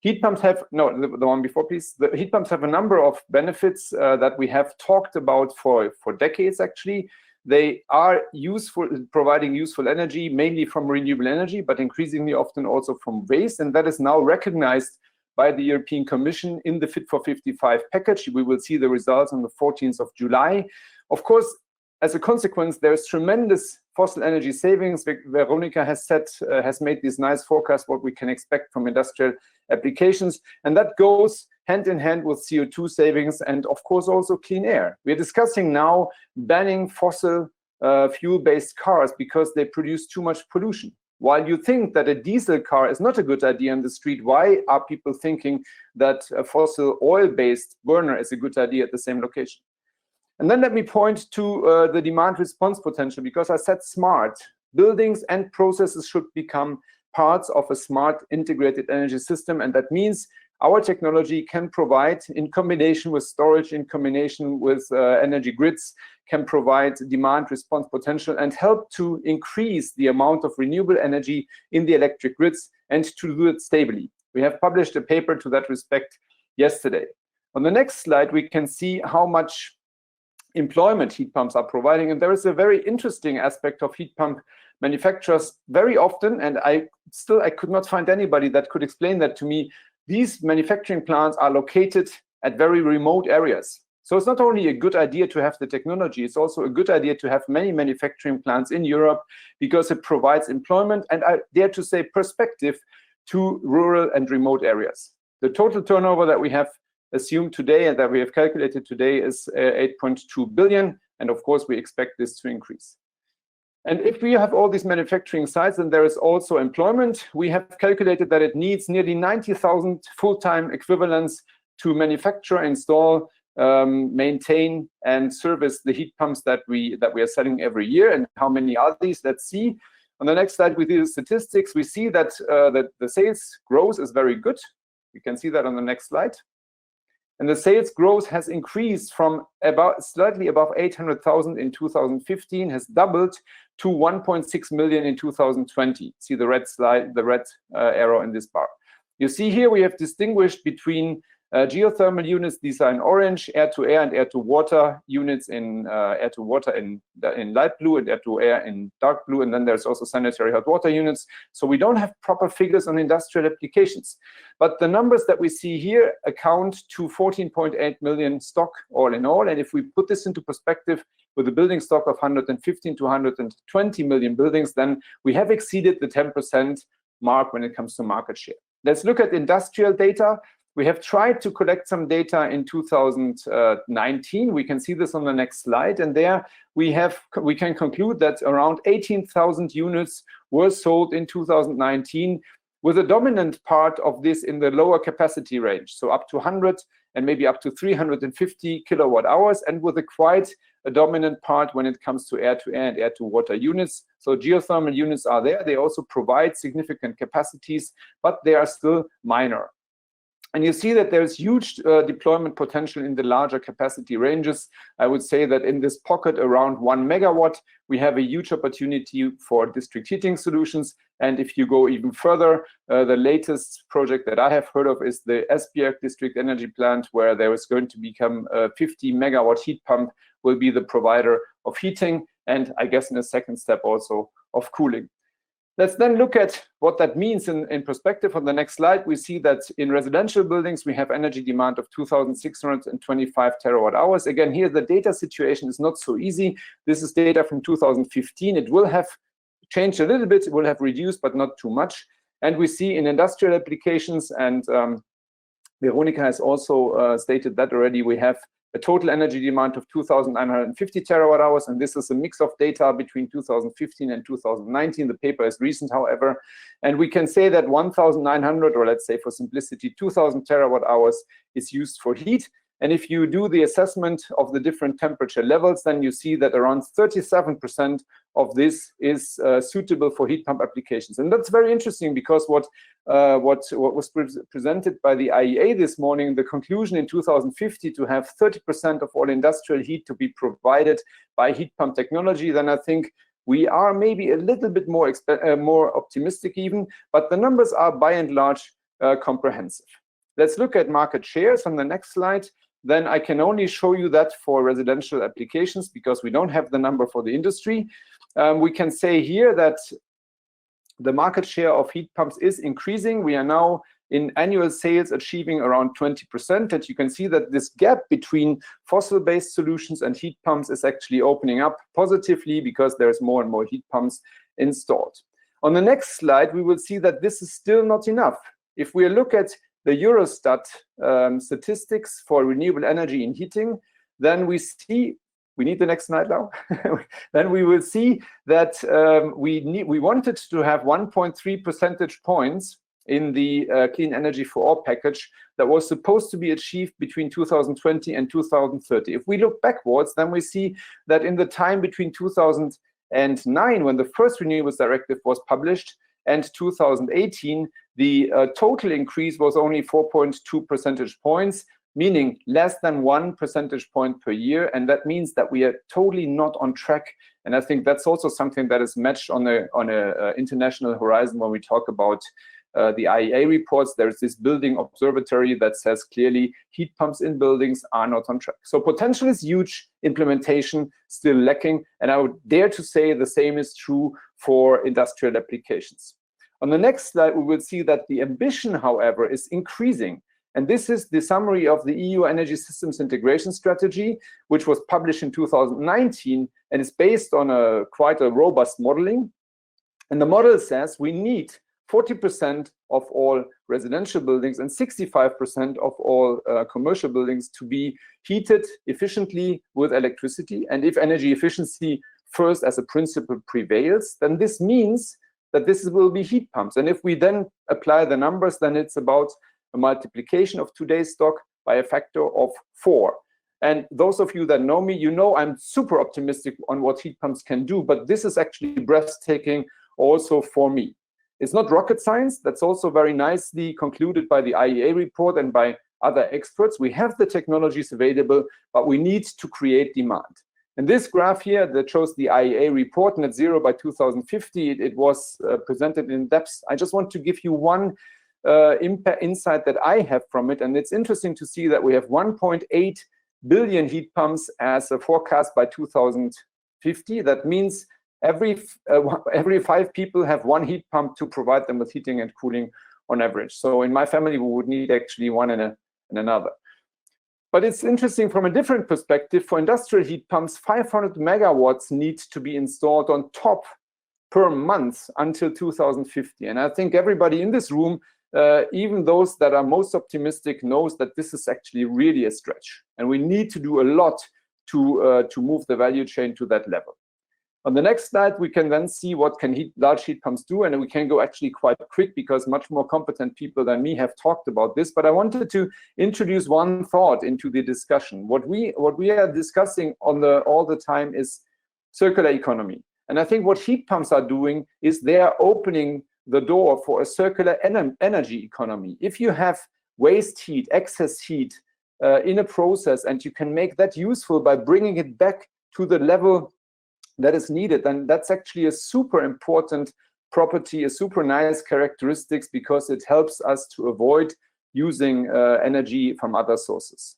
Heat pumps have, no, the one before, please. The heat pumps have a number of benefits that we have talked about for decades, actually. They are useful, providing useful energy, mainly from renewable energy, but increasingly often also from waste. And that is now recognized by the European Commission in the Fit for 55 package. We will see the results on the 14th of July. Of course, as a consequence, there is tremendous fossil energy savings. Veronica has made this nice forecast what we can expect from industrial applications, and that goes hand in hand with CO2 savings and, of course, also clean air. We are discussing now banning fossil fuel-based cars because they produce too much pollution. While you think that a diesel car is not a good idea on the street, why are people thinking that a fossil oil-based burner is a good idea at the same location? And then let me point to the demand response potential, because I said smart. Buildings and processes should become parts of a smart integrated energy system, and that means our technology can provide, in combination with storage, in combination with energy grids, can provide demand response potential and help to increase the amount of renewable energy in the electric grids and to do it stably. We have published a paper to that respect yesterday. On the next slide, we can see how much employment heat pumps are providing. And there is a very interesting aspect of heat pump manufacturers very often, and I could not find anybody that could explain that to me. These manufacturing plants are located at very remote areas. So it's not only a good idea to have the technology, it's also a good idea to have many manufacturing plants in Europe, because it provides employment and, I dare to say, perspective to rural and remote areas. The total turnover that we have assumed today and that we have calculated today is 8.2 billion. And of course, we expect this to increase. And if we have all these manufacturing sites, then there is also employment. We have calculated that it needs nearly 90,000 full-time equivalents to manufacture, install, maintain, and service the heat pumps that we are selling every year. And how many are these? Let's see. On the next slide, we do the statistics. We see that, that the sales growth is very good. You can see that on the next slide. And the sales growth has increased from slightly above 800,000 in 2015, has doubled to 1.6 million in 2020. See the red arrow in this bar. You see here we have distinguished between geothermal units, these are in orange, air-to-air and air-to-water units in air-to-water in light blue and air-to-air in dark blue, and then there's also sanitary hot water units. So we don't have proper figures on industrial applications. But the numbers that we see here account to 14.8 million stock all in all, and if we put this into perspective with a building stock of 115 to 120 million buildings, then we have exceeded the 10% mark when it comes to market share. Let's look at industrial data. We have tried to collect some data in 2019. We can see this on the next slide. And there we can conclude that around 18,000 units were sold in 2019, with a dominant part of this in the lower capacity range. So up to 100 and maybe up to 350 kilowatt hours, and with a dominant part when it comes to air-to-air and air-to-water units. So geothermal units are there. They also provide significant capacities, but they are still minor. And you see that there's huge deployment potential in the larger capacity ranges. I would say that in this pocket around 1 megawatt, we have a huge opportunity for district heating solutions. And if you go even further, the latest project that I have heard of is the Esbjerg district energy plant, where there is going to become a 50 megawatt heat pump will be the provider of heating, and I guess in a second step also of cooling. Let's then look at what that means in perspective. On the next slide, we see that in residential buildings, we have energy demand of 2,625 terawatt hours. Again, here the data situation is not so easy. This is data from 2015. It will have changed a little bit. It will have reduced, but not too much. And we see in industrial applications, and Veronika has also stated that already, we have a total energy demand of 2,950 terawatt hours, and this is a mix of data between 2015 and 2019. The paper is recent, however, and we can say that 1,900, or let's say for simplicity, 2,000 terawatt hours is used for heat. And if you do the assessment of the different temperature levels, then you see that around 37% of this is suitable for heat pump applications. And that's very interesting, because what was presented by the IEA this morning, the conclusion in 2050 to have 30% of all industrial heat to be provided by heat pump technology, then I think we are maybe a little bit more optimistic even, but the numbers are by and large comprehensive. Let's look at market shares on the next slide. Then I can only show you that for residential applications, because we don't have the number for the industry. We can say here that the market share of heat pumps is increasing. We are now in annual sales achieving around 20%. And you can see that this gap between fossil-based solutions and heat pumps is actually opening up positively, because there's more and more heat pumps installed. On the next slide, we will see that this is still not enough. If we look at the Eurostat statistics for renewable energy in heating, then we see, we need the next slide now, then we will see that we wanted to have 1.3 percentage points in the Clean Energy for All package that was supposed to be achieved between 2020 and 2030. If we look backwards, then we see that in the time between 2009, when the first Renewables Directive was published, and 2018, the total increase was only 4.2 percentage points, meaning less than 1 percentage point per year. And that means that we are totally not on track. And I think that's also something that is matched on a international horizon when we talk about the IEA reports. There's this building observatory that says clearly heat pumps in buildings are not on track. So potential is huge, implementation still lacking. And I would dare to say the same is true for industrial applications. On the next slide, we will see that the ambition, however, is increasing. And this is the summary of the EU Energy Systems Integration Strategy, which was published in 2019 and is based on quite a robust modeling. And the model says we need 40% of all residential buildings and 65% of all commercial buildings to be heated efficiently with electricity. And if energy efficiency first as a principle prevails, then this means that this will be heat pumps. And if we then apply the numbers, then it's about a multiplication of today's stock by a factor of 4. And those of you that know me, you know I'm super optimistic on what heat pumps can do, but this is actually breathtaking also for me. It's not rocket science. That's also very nicely concluded by the IEA report and by other experts. We have the technologies available, but we need to create demand. And this graph here that shows the IEA report net zero by 2050, it was presented in depth. I just want to give you one insight that I have from it. And it's interesting to see that we have 1.8 billion heat pumps as a forecast by 2050. That means every 5 people have 1 heat pump to provide them with heating and cooling on average. So in my family, we would need actually one and another. But it's interesting from a different perspective. For industrial heat pumps, 500 megawatts need to be installed on top per month until 2050. And I think everybody in this room, even those that are most optimistic, knows that this is actually really a stretch. And we need to do a lot to move the value chain to that level. On the next slide, we can then see what can large heat pumps do, and we can go actually quite quick because much more competent people than me have talked about this. But I wanted to introduce one thought into the discussion. What we are discussing all the time is circular economy. And I think what heat pumps are doing is they are opening the door for a circular energy economy. If you have waste heat, excess heat in a process, and you can make that useful by bringing it back to the level that is needed, then that's actually a super important property, a super nice characteristics, because it helps us to avoid using energy from other sources.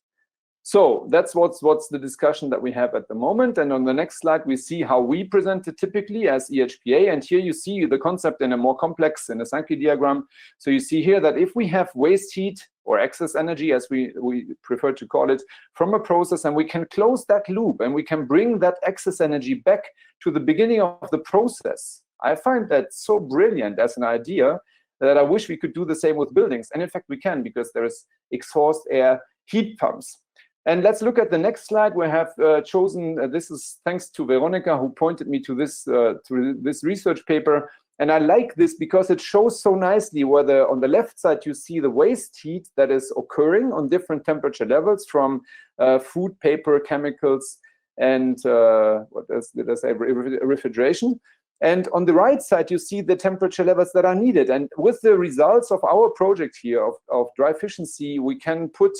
So that's what's the discussion that we have at the moment. And on the next slide, we see how we present it typically as EHPA. And here you see the concept in a more complex, in a Sankey diagram. So you see here that if we have waste heat or excess energy, as we prefer to call it, from a process, and we can close that loop and we can bring that excess energy back to the beginning of the process. I find that so brilliant as an idea that I wish we could do the same with buildings. And in fact, we can, because there is exhaust air heat pumps. And let's look at the next slide. We have chosen, this is thanks to Veronica, who pointed me to this research paper. And I like this because it shows so nicely whether on the left side you see the waste heat that is occurring on different temperature levels from food, paper, chemicals, and what else did I say, refrigeration. And on the right side, you see the temperature levels that are needed. And with the results of our project here of DryFiciency, we can put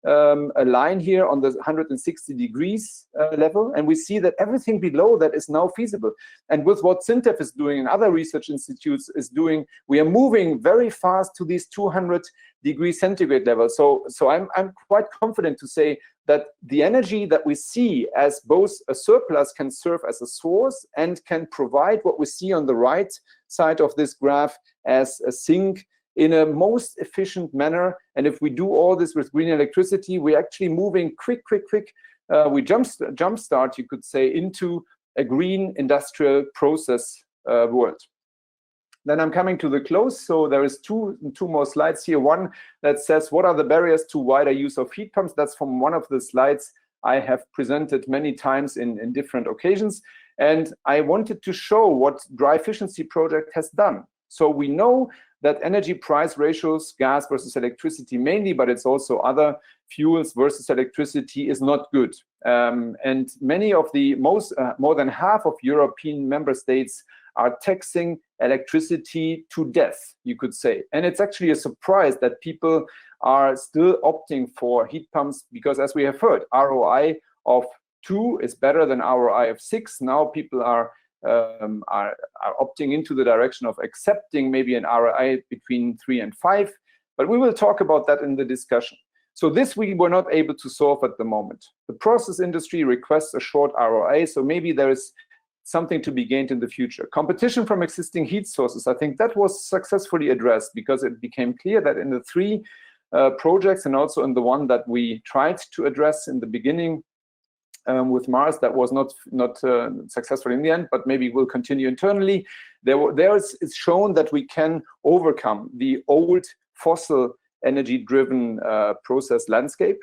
a line here on the 160 degrees level, and we see that everything below that is now feasible. And with what SINTEF is doing and other research institutes is doing, we are moving very fast to these 200 degrees centigrade levels. So I'm quite confident to say that the energy that we see as both a surplus can serve as a source and can provide what we see on the right side of this graph as a sink in a most efficient manner. And if we do all this with green electricity, we're actually moving quick. We jumpstart, you could say, into a green industrial process world. Then I'm coming to the close. So there is two more slides here. One that says, what are the barriers to wider use of heat pumps? That's from one of the slides I have presented many times in different occasions. And I wanted to show what DryFiciency project has done. So we know that energy price ratios, gas versus electricity mainly, but it's also other fuels versus electricity, is not good. And many of the more than half of European member states are taxing electricity to death, you could say. And it's actually a surprise that people are still opting for heat pumps because, as we have heard, ROI of 2 is better than ROI of 6. Now people are opting into the direction of accepting maybe an ROI between 3 and 5, but we will talk about that in the discussion. So this we were not able to solve at the moment. The process industry requests a short ROI, so maybe there is something to be gained in the future. Competition from existing heat sources, I think that was successfully addressed because it became clear that in the 3 projects and also in the one that we tried to address in the beginning, with Mars, that was not successful in the end, but maybe we'll continue internally. It's shown that we can overcome the old fossil energy-driven process landscape,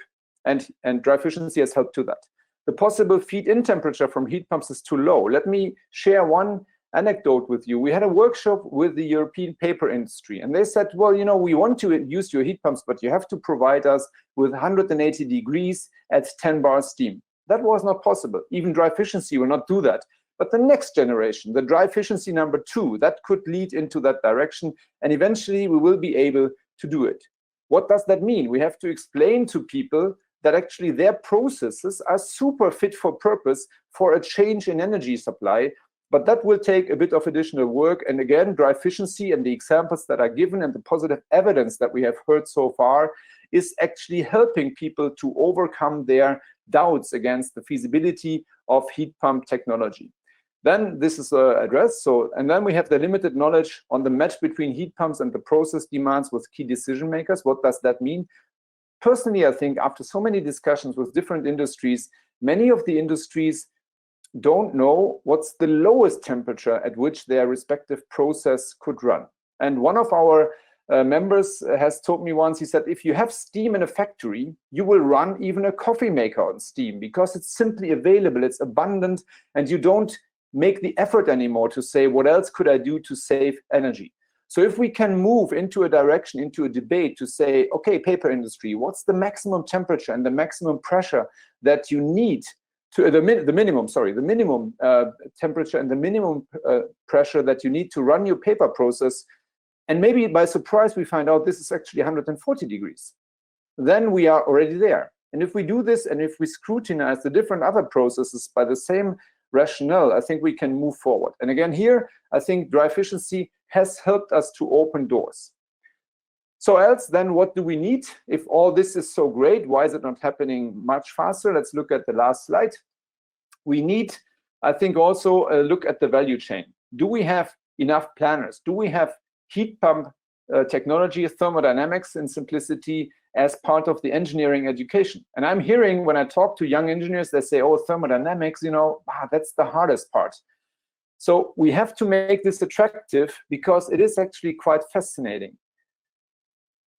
and DryFiciency has helped to that. The possible feed-in temperature from heat pumps is too low. Let me share one anecdote with you. We had a workshop with the European paper industry, and they said, well, you know, we want to use your heat pumps, but you have to provide us with 180 degrees at 10 bar steam. That was not possible. Even DryFiciency will not do that. But the next generation, the DryFiciency number 2, that could lead into that direction, and eventually we will be able to do it. What does that mean? We have to explain to people that actually their processes are super fit for purpose for a change in energy supply, but that will take a bit of additional work. And again, DryFiciency and the examples that are given and the positive evidence that we have heard so far is actually helping people to overcome their doubts against the feasibility of heat pump technology. Then this is addressed. So, and then we have the limited knowledge on the match between heat pumps and the process demands with key decision makers. What does that mean? Personally, I think after so many discussions with different industries, many of the industries don't know what's the lowest temperature at which their respective process could run. And one of our members has told me once, he said, if you have steam in a factory, you will run even a coffee maker on steam because it's simply available, it's abundant, and you don't make the effort anymore to say, what else could I do to save energy? So if we can move into a direction, into a debate to say, okay, paper industry, what's the maximum temperature and the maximum pressure that you need to, the minimum temperature and the minimum pressure that you need to run your paper process, and maybe by surprise we find out this is actually 140 degrees, then we are already there. And if we do this, and if we scrutinize the different other processes by the same rationale, I think we can move forward. And again, here, I think DryFiciency has helped us to open doors. So else, then what do we need? If all this is so great, why is it not happening much faster? Let's look at the last slide. We need, I think, also a look at the value chain. Do we have enough planners? Do we have heat pump technology, thermodynamics in simplicity as part of the engineering education? And I'm hearing when I talk to young engineers, they say, oh, thermodynamics, you know, that's the hardest part. So we have to make this attractive because it is actually quite fascinating.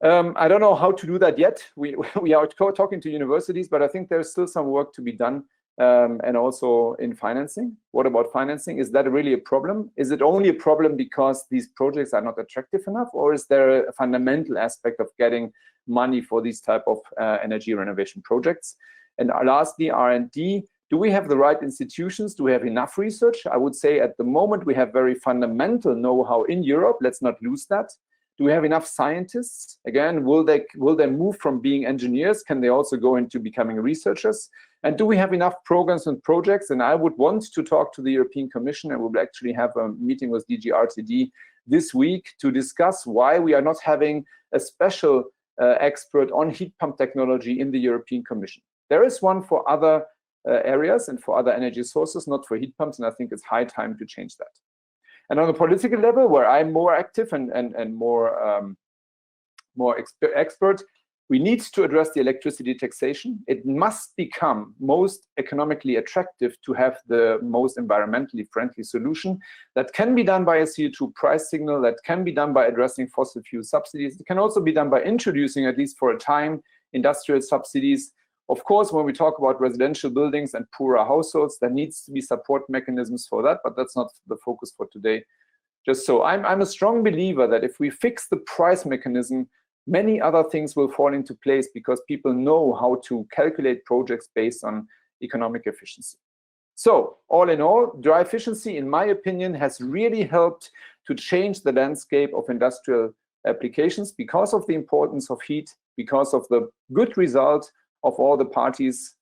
I don't know how to do that yet. We are talking to universities, but I think there's still some work to be done, and also in financing. What about financing? Is that really a problem? Is it only a problem because these projects are not attractive enough, or is there a fundamental aspect of getting money for these type of energy renovation projects? And lastly, R&D. Do we have the right institutions? Do we have enough research? I would say at the moment we have very fundamental know-how in Europe. Let's not lose that. Do we have enough scientists? Again, will they move from being engineers? Can they also go into becoming researchers? And do we have enough programs and projects? And I would want to talk to the European Commission, and we'll actually have a meeting with DG RTD this week to discuss why we are not having a special expert on heat pump technology in the European Commission. There is one for other areas and for other energy sources, not for heat pumps, and I think it's high time to change that. And on the political level, where I'm more active and more expert, we need to address the electricity taxation. It must become most economically attractive to have the most environmentally friendly solution. That can be done by a CO2 price signal, that can be done by addressing fossil fuel subsidies. It can also be done by introducing, at least for a time, industrial subsidies. Of course, when we talk about residential buildings and poorer households, there needs to be support mechanisms for that, but that's not the focus for today. Just so, I'm a strong believer that if we fix the price mechanism, many other things will fall into place because people know how to calculate projects based on economic efficiency. So, all in all, DryFiciency, in my opinion, has really helped to change the landscape of industrial applications because of the importance of heat, because of the good result of all the parties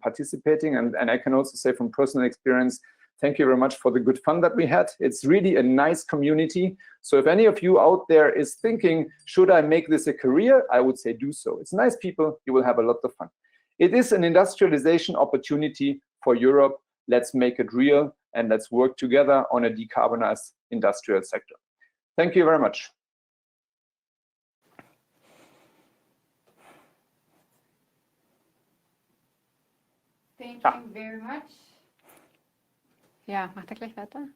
participating. And I can also say from personal experience, thank you very much for the good fun that we had. It's really a nice community. So if any of you out there is thinking, should I make this a career? I would say do so. It's nice people. You will have a lot of fun. It is an industrialization opportunity for Europe. Let's make it real and let's work together on a decarbonized industrial sector. Thank you very much. Thank you very much. Ja, macht gleich weiter.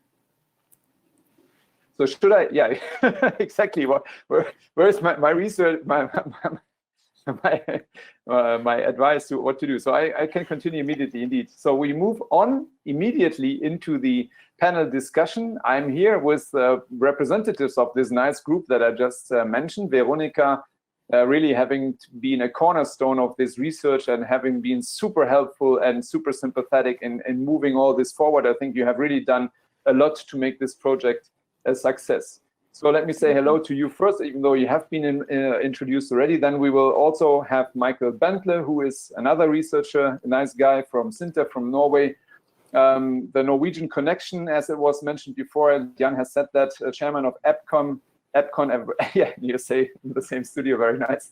So should I? Yeah, exactly. Where is my research? My advice to what to do. So I can continue immediately, indeed. So we move on immediately into the panel discussion. I'm here with representatives of this nice group that I just mentioned. Veronika, really having been a cornerstone of this research and having been super helpful and super sympathetic in moving all this forward. I think you have really done a lot to make this project a success. So let me say hello to you first, even though you have been introduced already. Then we will also have Michael Bentle, who is another researcher, a nice guy from Sinter, from Norway. The Norwegian connection, as it was mentioned before, Jan has said that, chairman of EPCON, yeah, you say in the same studio, very nice.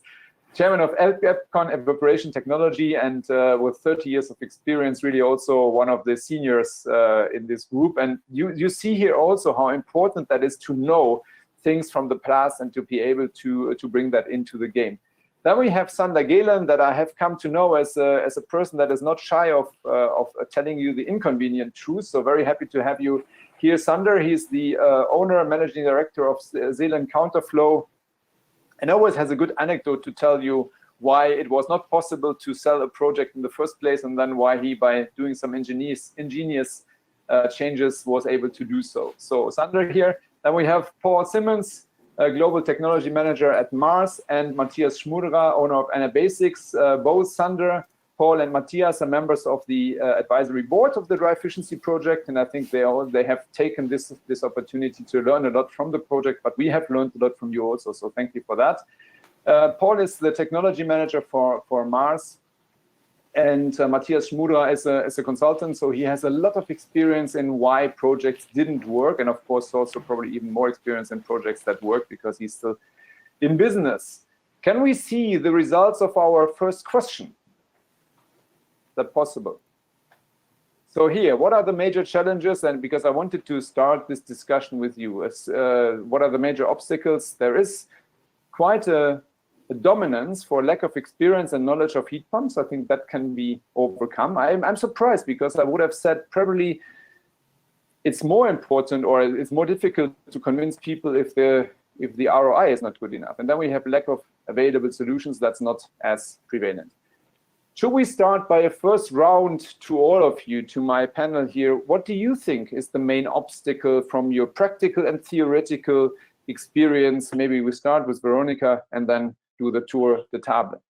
Chairman of EPCON Evaporation Technology, and with 30 years of experience, really also one of the seniors in this group. And you see here also how important that is to know things from the past and to be able to bring that into the game. Then we have Sander Gehlen, that I have come to know as a person that is not shy of telling you the inconvenient truth. So very happy to have you here, Sander. He's the owner and managing director of Zealand Counterflow, and always has a good anecdote to tell you why it was not possible to sell a project in the first place, and then why he, by doing some ingenious changes, was able to do so. So Sander here. Then we have Paul Simmons, a global technology manager at Mars, and Matthias Schmudra, owner of Anabasics. Both Sander, Paul, and Matthias are members of the advisory board of the DryFiciency project, and I think they have taken this opportunity to learn a lot from the project, but we have learned a lot from you also, so thank you for that. Paul is the technology manager for Mars, and Matthias Schmudra is a consultant, so he has a lot of experience in why projects didn't work, and of course also probably even more experience in projects that work, because he's still in business. Can we see the results of our first question? Is that possible? So here, what are the major challenges? And because I wanted to start this discussion with you, what are the major obstacles? There is quite a dominance for lack of experience and knowledge of heat pumps. I think that can be overcome. I'm surprised, because I would have said probably it's more important, or it's more difficult to convince people if the ROI is not good enough. And then we have lack of available solutions that's not as prevalent. Should we start by a first round to all of you, to my panel here? What do you think is the main obstacle from your practical and theoretical experience? Maybe we start with Veronica and then do the tour de table.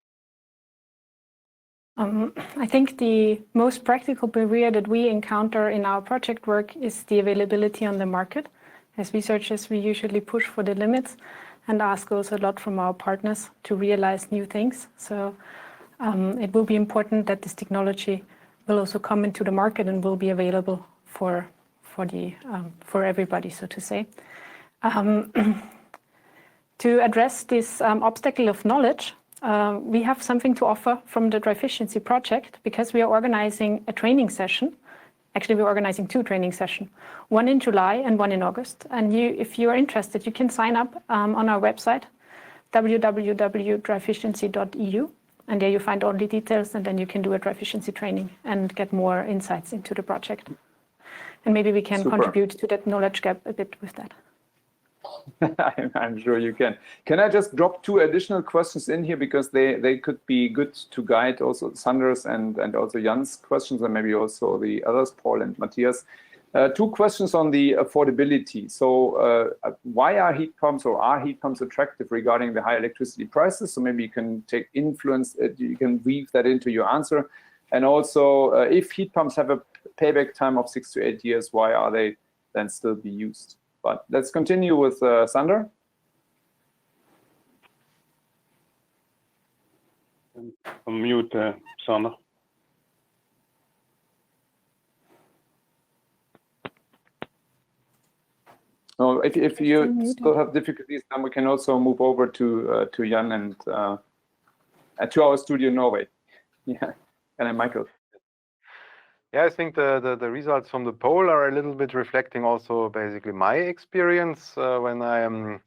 I think the most practical barrier that we encounter in our project work is the availability on the market. As researchers, we usually push for the limits and ask also a lot from our partners to realize new things. So it will be important that this technology will also come into the market and will be available for everybody, so to say. To address this obstacle of knowledge, we have something to offer from the DryFiciency project, because we are organizing a training session. Actually, we're organizing 2 training sessions, one in July and one in August. And if you are interested, you can sign up on our website, www.dryficiency.eu. And there you find all the details, and then you can do a DryFiciency training and get more insights into the project. And maybe we can contribute to that knowledge gap a bit with that. I'm sure you can. Can I just drop 2 additional questions in here, because they could be good to guide also Sander's and also Jan's questions, and maybe also the others, Paul and Matthias. 2 questions on the affordability. So why are heat pumps attractive regarding the high electricity prices? So maybe you can take influence, you can weave that into your answer. And also, if heat pumps have a payback time of 6 to 8 years, why are they then still be used? But let's continue with Sander. Unmute, Sander. No, if you still have difficulties, then we can also move over to Jan and to our studio in Norway. Yeah, and then Michael. Yeah, I think the results from the poll are a little bit reflecting also basically my experience when I am.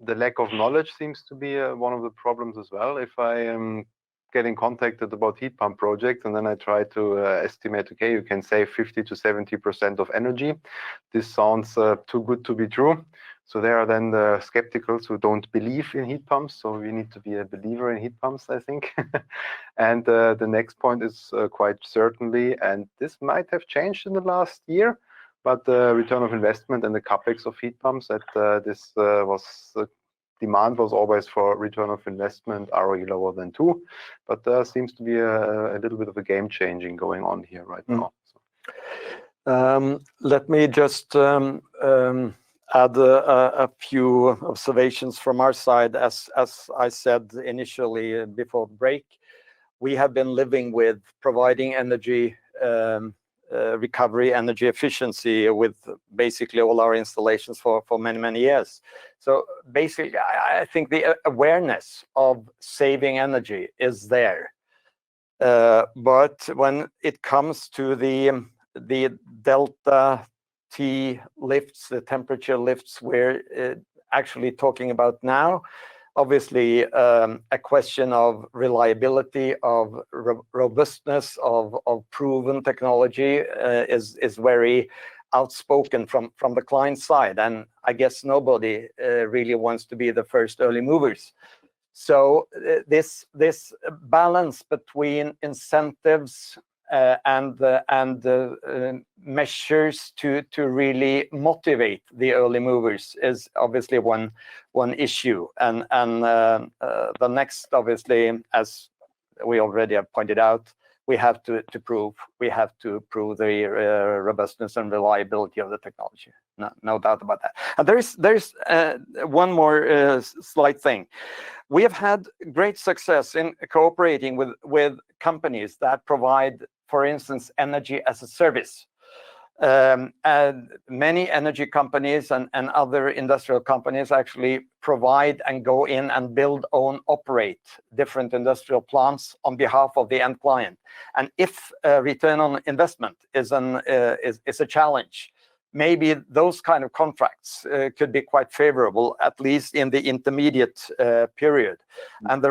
The lack of knowledge seems to be one of the problems as well. If I am getting contacted about heat pump projects and then I try to estimate, okay, you can save 50 to 70% of energy. This sounds too good to be true. So there are then the skepticals who don't believe in heat pumps. So we need to be a believer in heat pumps, I think. And the next point is quite certainly, and this might have changed in the last year, but the return of investment and the capex of heat pumps, that demand was always for return of investment ROE lower than 2, but there seems to be a little bit of a game changing going on here right now. Let me just add a few observations from our side. As I said initially before break, we have been living with providing energy recovery, energy efficiency with basically all our installations for many years. So basically, I think the awareness of saving energy is there. But when it comes to the delta T lifts, the temperature lifts we're actually talking about now, obviously a question of reliability, of robustness, of proven technology is very outspoken from the client side. And I guess nobody really wants to be the first early movers. So this balance between incentives and measures to really motivate the early movers is obviously one issue. And the next, obviously, as we already have pointed out, we have to prove the robustness and reliability of the technology. No doubt about that. And there's one more slight thing. We have had great success in cooperating with companies that provide, for instance, energy as a service. And many energy companies and other industrial companies actually provide and go in and build, own, operate different industrial plants on behalf of the end client. And if return on investment is a challenge, maybe those kind of contracts could be quite favorable, at least in the intermediate period. And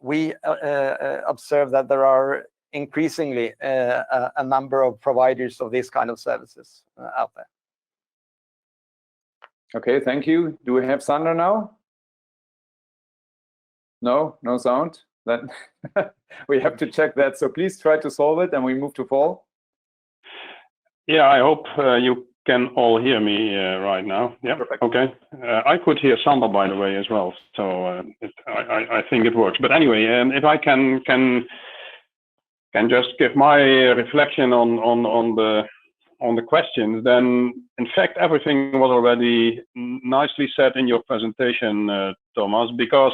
we observe that there are increasingly a number of providers of these kind of services out there. Okay, thank you. Do we have Sandra now? No sound? Then we have to check that. So please try to solve it and we move to Paul. Yeah, I hope you can all hear me right now. Yeah, perfect. Okay. I could hear Sandra, by the way, as well. So I think it works. But anyway, if I can just give my reflection on the questions, then in fact everything was already nicely said in your presentation, Thomas, because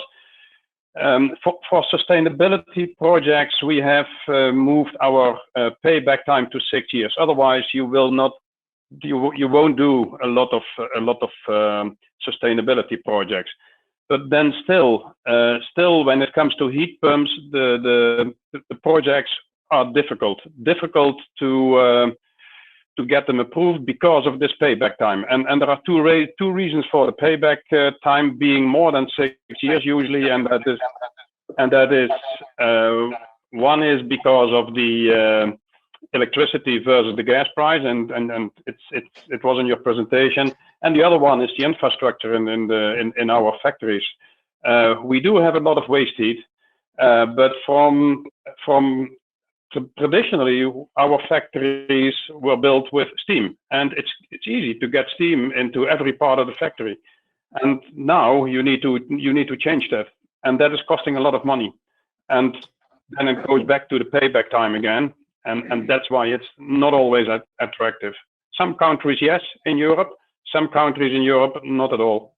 for sustainability projects we have moved our payback time to 6 years. Otherwise, you won't do a lot of sustainable projects. But then still, when it comes to heat pumps, the projects are difficult to get them approved because of this payback time. And there are two reasons for the payback time being more than 6 years usually, and that is one is because of the electricity versus the gas price, and it was in your presentation. And the other one is the infrastructure in our factories. We do have a lot of waste heat, but from traditionally our factories were built with steam, and it's easy to get steam into every part of the factory. And now you need to change that, and that is costing a lot of money. And then it goes back to the payback time again, and that's why it's not always attractive. Some countries, yes, in Europe. Some countries in Europe, not at all.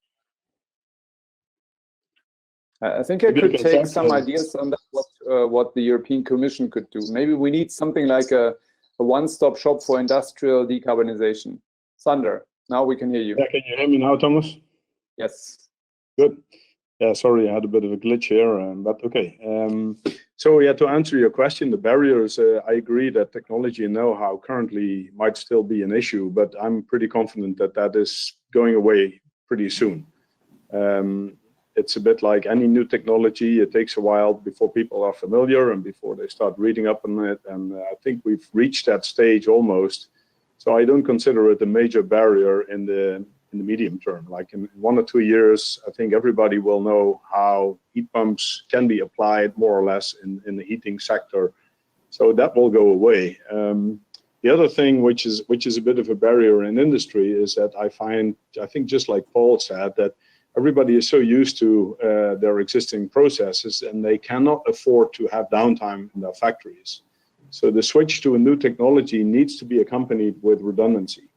I think I could take some ideas on that, what the European Commission could do. Maybe we need something like a one-stop shop for industrial decarbonization. Sander, now we can hear you. Yeah, can you hear me now, Thomas? Yes. Good. Yeah, sorry, I had a bit of a glitch here, but okay. So yeah, to answer your question, the barriers, I agree that technology and know-how currently might still be an issue, but I'm pretty confident that that is going away pretty soon. It's a bit like any new technology. It takes a while before people are familiar and before they start reading up on it. And I think we've reached that stage almost. So I don't consider it a major barrier in the medium term. Like in 1 or 2 years, I think everybody will know how heat pumps can be applied more or less in the heating sector. So that will go away. The other thing which is a bit of a barrier in industry is that I think just like Paul said, that everybody is so used to their existing processes and they cannot afford to have downtime in their factories. So the switch to a new technology needs to be accompanied with redundancy.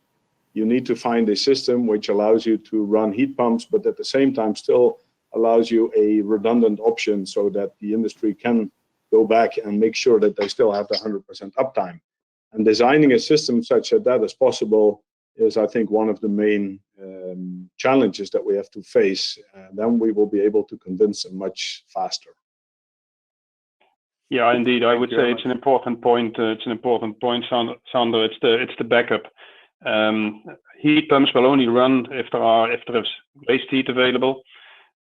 You need to find a system which allows you to run heat pumps, but at the same time still allows you a redundant option so that the industry can go back and make sure that they still have the 100% uptime. And designing a system such that is possible is, I think, one of the main challenges that we have to face. Then we will be able to convince them much faster. Yeah, indeed, I would say it's an important point. It's an important point, Sander. It's the backup. Heat pumps will only run if there is waste heat available.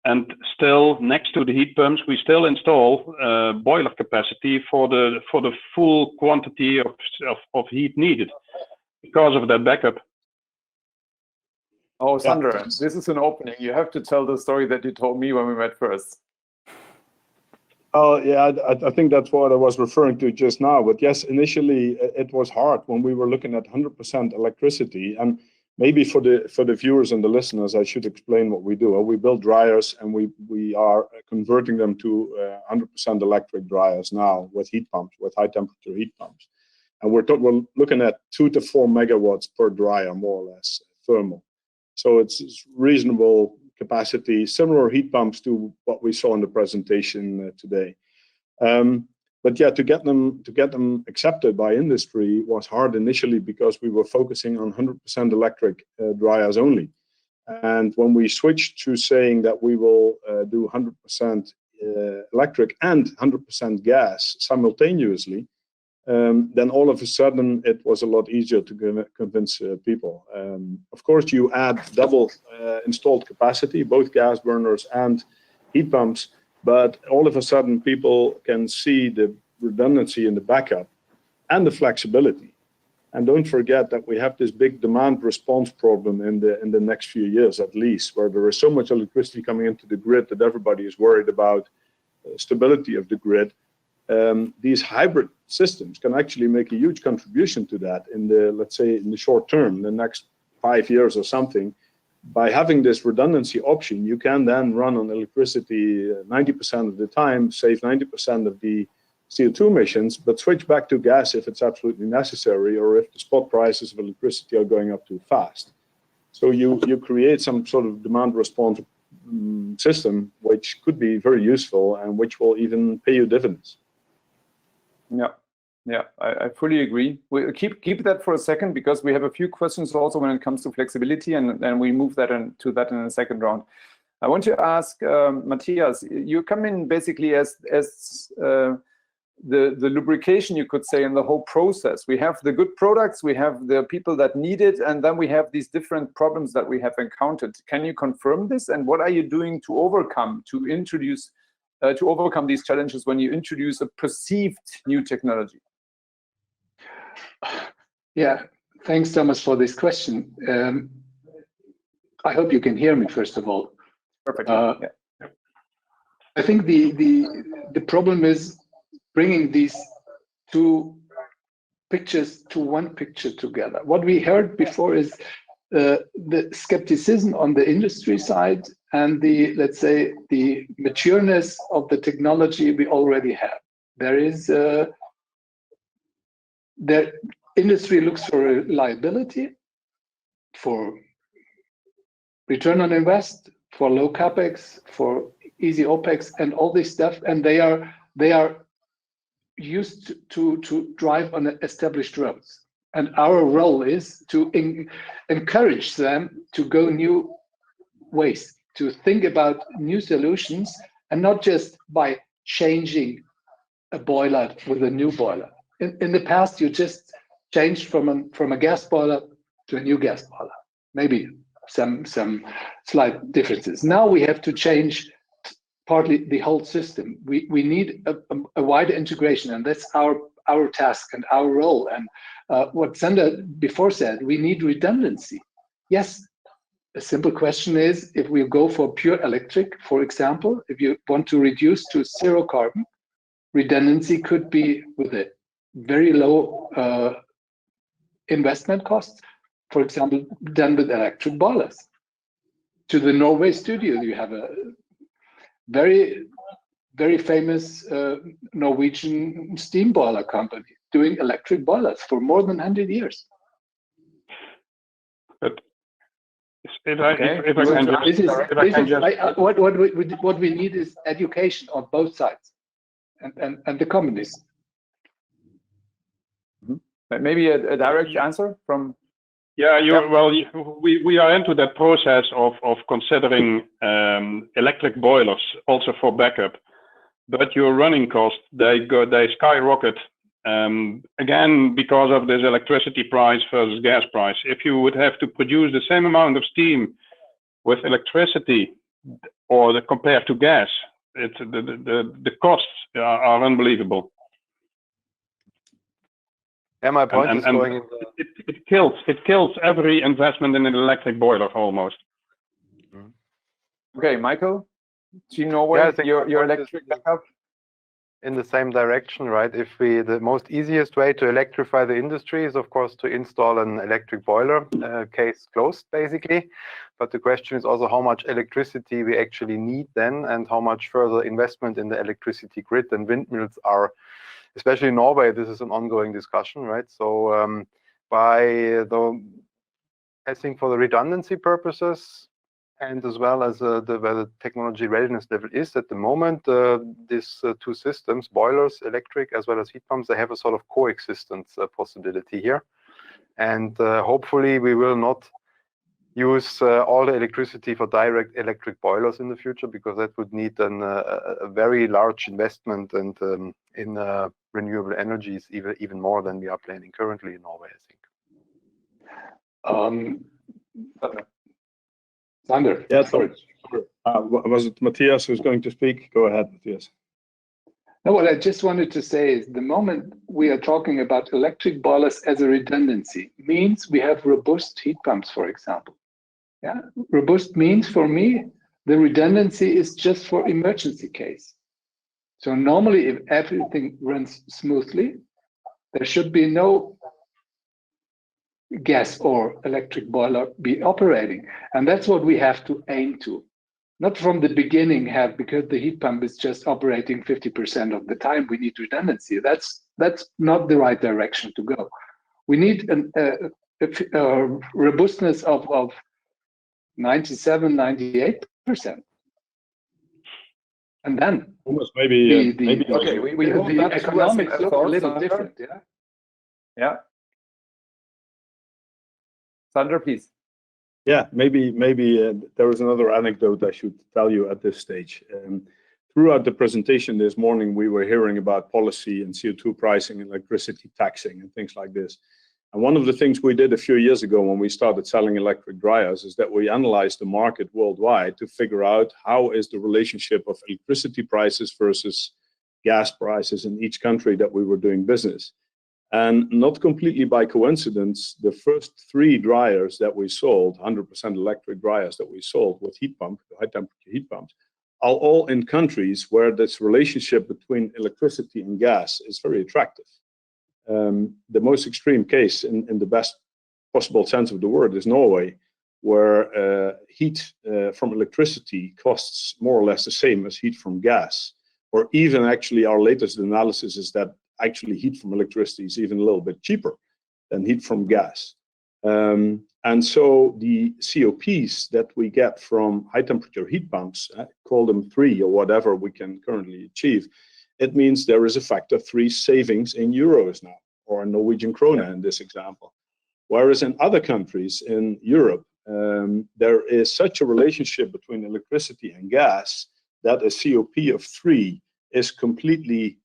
And still, next to the heat pumps, we still install boiler capacity for the full quantity of heat needed because of that backup. Oh, Sandra, this is an opening. You have to tell the story that you told me when we met first. Oh, yeah, I think that's what I was referring to just now. But yes, initially it was hard when we were looking at 100% electricity. And maybe for the viewers and the listeners, I should explain what we do. We build dryers and we are converting them to 100% electric dryers now with heat pumps, with high temperature heat pumps. And we're looking at 2 to 4 megawatts per dryer, more or less, thermal. So it's reasonable capacity, similar heat pumps to what we saw in the presentation today. But yeah, to get them accepted by industry was hard initially because we were focusing on 100% electric dryers only. And when we switched to saying that we will do 100% electric and 100% gas simultaneously, then all of a sudden it was a lot easier to convince people. Of course, you add double installed capacity, both gas burners and heat pumps, but all of a sudden people can see the redundancy in the backup and the flexibility. And don't forget that we have this big demand response problem in the next few years at least, where there is so much electricity coming into the grid that everybody is worried about stability of the grid. These hybrid systems can actually make a huge contribution to that in the, let's say, in the short term, the next 5 years or something. By having this redundancy option, you can then run on electricity 90% of the time, save 90% of the CO2 emissions, but switch back to gas if it's absolutely necessary or if the spot prices of electricity are going up too fast. So you create some sort of demand response system which could be very useful and which will even pay you dividends. Yeah, I fully agree. We'll keep that for a second because we have a few questions also when it comes to flexibility, and then we move that into that in the second round. I want to ask Matthias, you come in basically as the lubrication, you could say, in the whole process. We have the good products, we have the people that need it, and then we have these different problems that we have encountered. Can you confirm this? And what are you doing to overcome these challenges when you introduce a perceived new technology? Yeah, thanks, Thomas, for this question. I hope you can hear me, first of all. Perfect. I think the problem is bringing these two pictures to one picture together. What we heard before is the skepticism on the industry side and the, let's say, the matureness of the technology we already have. There is the industry looks for reliability, for return on invest, for low capex, for easy opex, and all this stuff, and they are used to drive on established roads. And our role is to encourage them to go new ways, to think about new solutions, and not just by changing a boiler with a new boiler. In the past, you just changed from a gas boiler to a new gas boiler, maybe some slight differences. Now we have to change partly the whole system. We need a wider integration, and that's our task and our role. And what Sander before said, we need redundancy. Yes, a simple question is, if we go for pure electric, for example, if you want to reduce to zero carbon, redundancy could be with a very low investment costs, for example, done with electric boilers. To the Norway studio, you have a very, very famous Norwegian steam boiler company doing electric boilers for more than 100 years. But if I can just... What we need is education on both sides and the companies. Maybe a direct answer from... Yeah, well, we are into that process of considering electric boilers also for backup, but your running costs, they skyrocket again because of this electricity price versus gas price. If you would have to produce the same amount of steam with electricity or compared to gas, the costs are unbelievable. Yeah, my point is going in the... It kills every investment in an electric boiler almost. Okay, Michael, Team Norway, yeah, I think your electric backup? In the same direction, right? The most easiest way to electrify the industry is, of course, to install an electric boiler, case closed, basically. But the question is also how much electricity we actually need then, and how much further investment in the electricity grid. And windmills are, especially in Norway, this is an ongoing discussion, right? So I think for the redundancy purposes, and as well as where the technology readiness level is at the moment. These two systems, boilers, electric, as well as heat pumps, they have a sort of coexistence possibility here. And hopefully we will not use all the electricity for direct electric boilers in the future, because that would need a very large investment and in renewable energies, even more than we are planning currently in Norway, I think. Sander. Yeah, sorry. Was it Matthias who's going to speak? Go ahead, Matthias. No, what I just wanted to say is the moment we are talking about electric boilers as a redundancy means we have robust heat pumps, for example. Yeah, robust means for me, the redundancy is just for emergency case. So normally if everything runs smoothly, there should be no gas or electric boiler be operating. And that's what we have to aim to. Not from the beginning have, because the heat pump is just operating 50% of the time, we need redundancy. That's not the right direction to go. We need a robustness of 97, 98%. And then almost maybe okay, the economics look a little different, yeah? Yeah. Sander, please. Yeah, maybe there is another anecdote I should tell you at this stage. Throughout the presentation this morning, we were hearing about policy and CO2 pricing, electricity taxing, and things like this. And one of the things we did a few years ago when we started selling electric dryers is that we analyzed the market worldwide to figure out how is the relationship of electricity prices versus gas prices in each country that we were doing business. And not completely by coincidence, the first 3 dryers that we sold, 100% electric dryers that we sold with heat pump, high temperature heat pumps, are all in countries where this relationship between electricity and gas is very attractive. The most extreme case in the best possible sense of the word is Norway, where heat from electricity costs more or less the same as heat from gas, or even actually our latest analysis is that actually heat from electricity is even a little bit cheaper than heat from gas. And so the COPs that we get from high temperature heat pumps, call them 3 or whatever we can currently achieve, it means there is a factor 3 savings in euros now, or Norwegian krona in this example. Whereas in other countries in Europe, there is such a relationship between electricity and gas that a COP of 3 is completely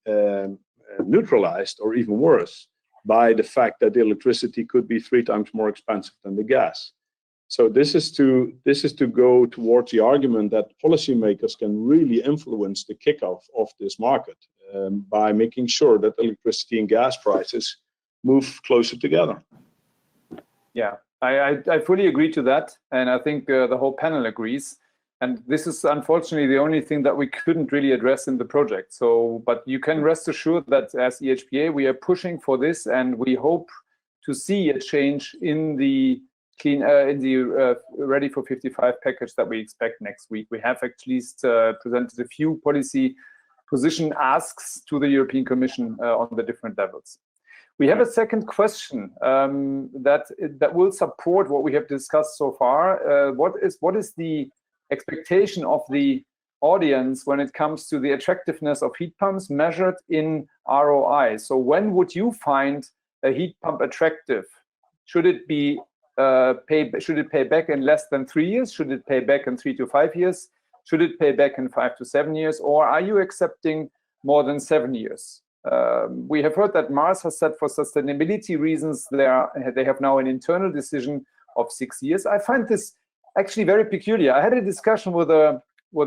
neutralized, or even worse, by the fact that the electricity could be 3 times more expensive than the gas. So this is to go towards the argument that policymakers can really influence the kickoff of this market by making sure that electricity and gas prices move closer together. Yeah, I fully agree to that, and I think the whole panel agrees. And this is unfortunately the only thing that we couldn't really address in the project. So, but you can rest assured that as EHPA, we are pushing for this, and we hope to see a change in the Ready for 55 package that we expect next week. We have at least presented a few policy position asks to the European Commission on the different levels. We have a second question that will support what we have discussed so far. What is the expectation of the audience when it comes to the attractiveness of heat pumps measured in ROI? So when would you find a heat pump attractive? Should it be should it pay back in less than 3 years? Should it pay back in 3 to 5 years? Should it pay back in 5 to 7 years? Or are you accepting more than 7 years? We have heard that Mars has said for sustainability reasons they have now an internal decision of 6 years. I find this actually very peculiar. I had a discussion with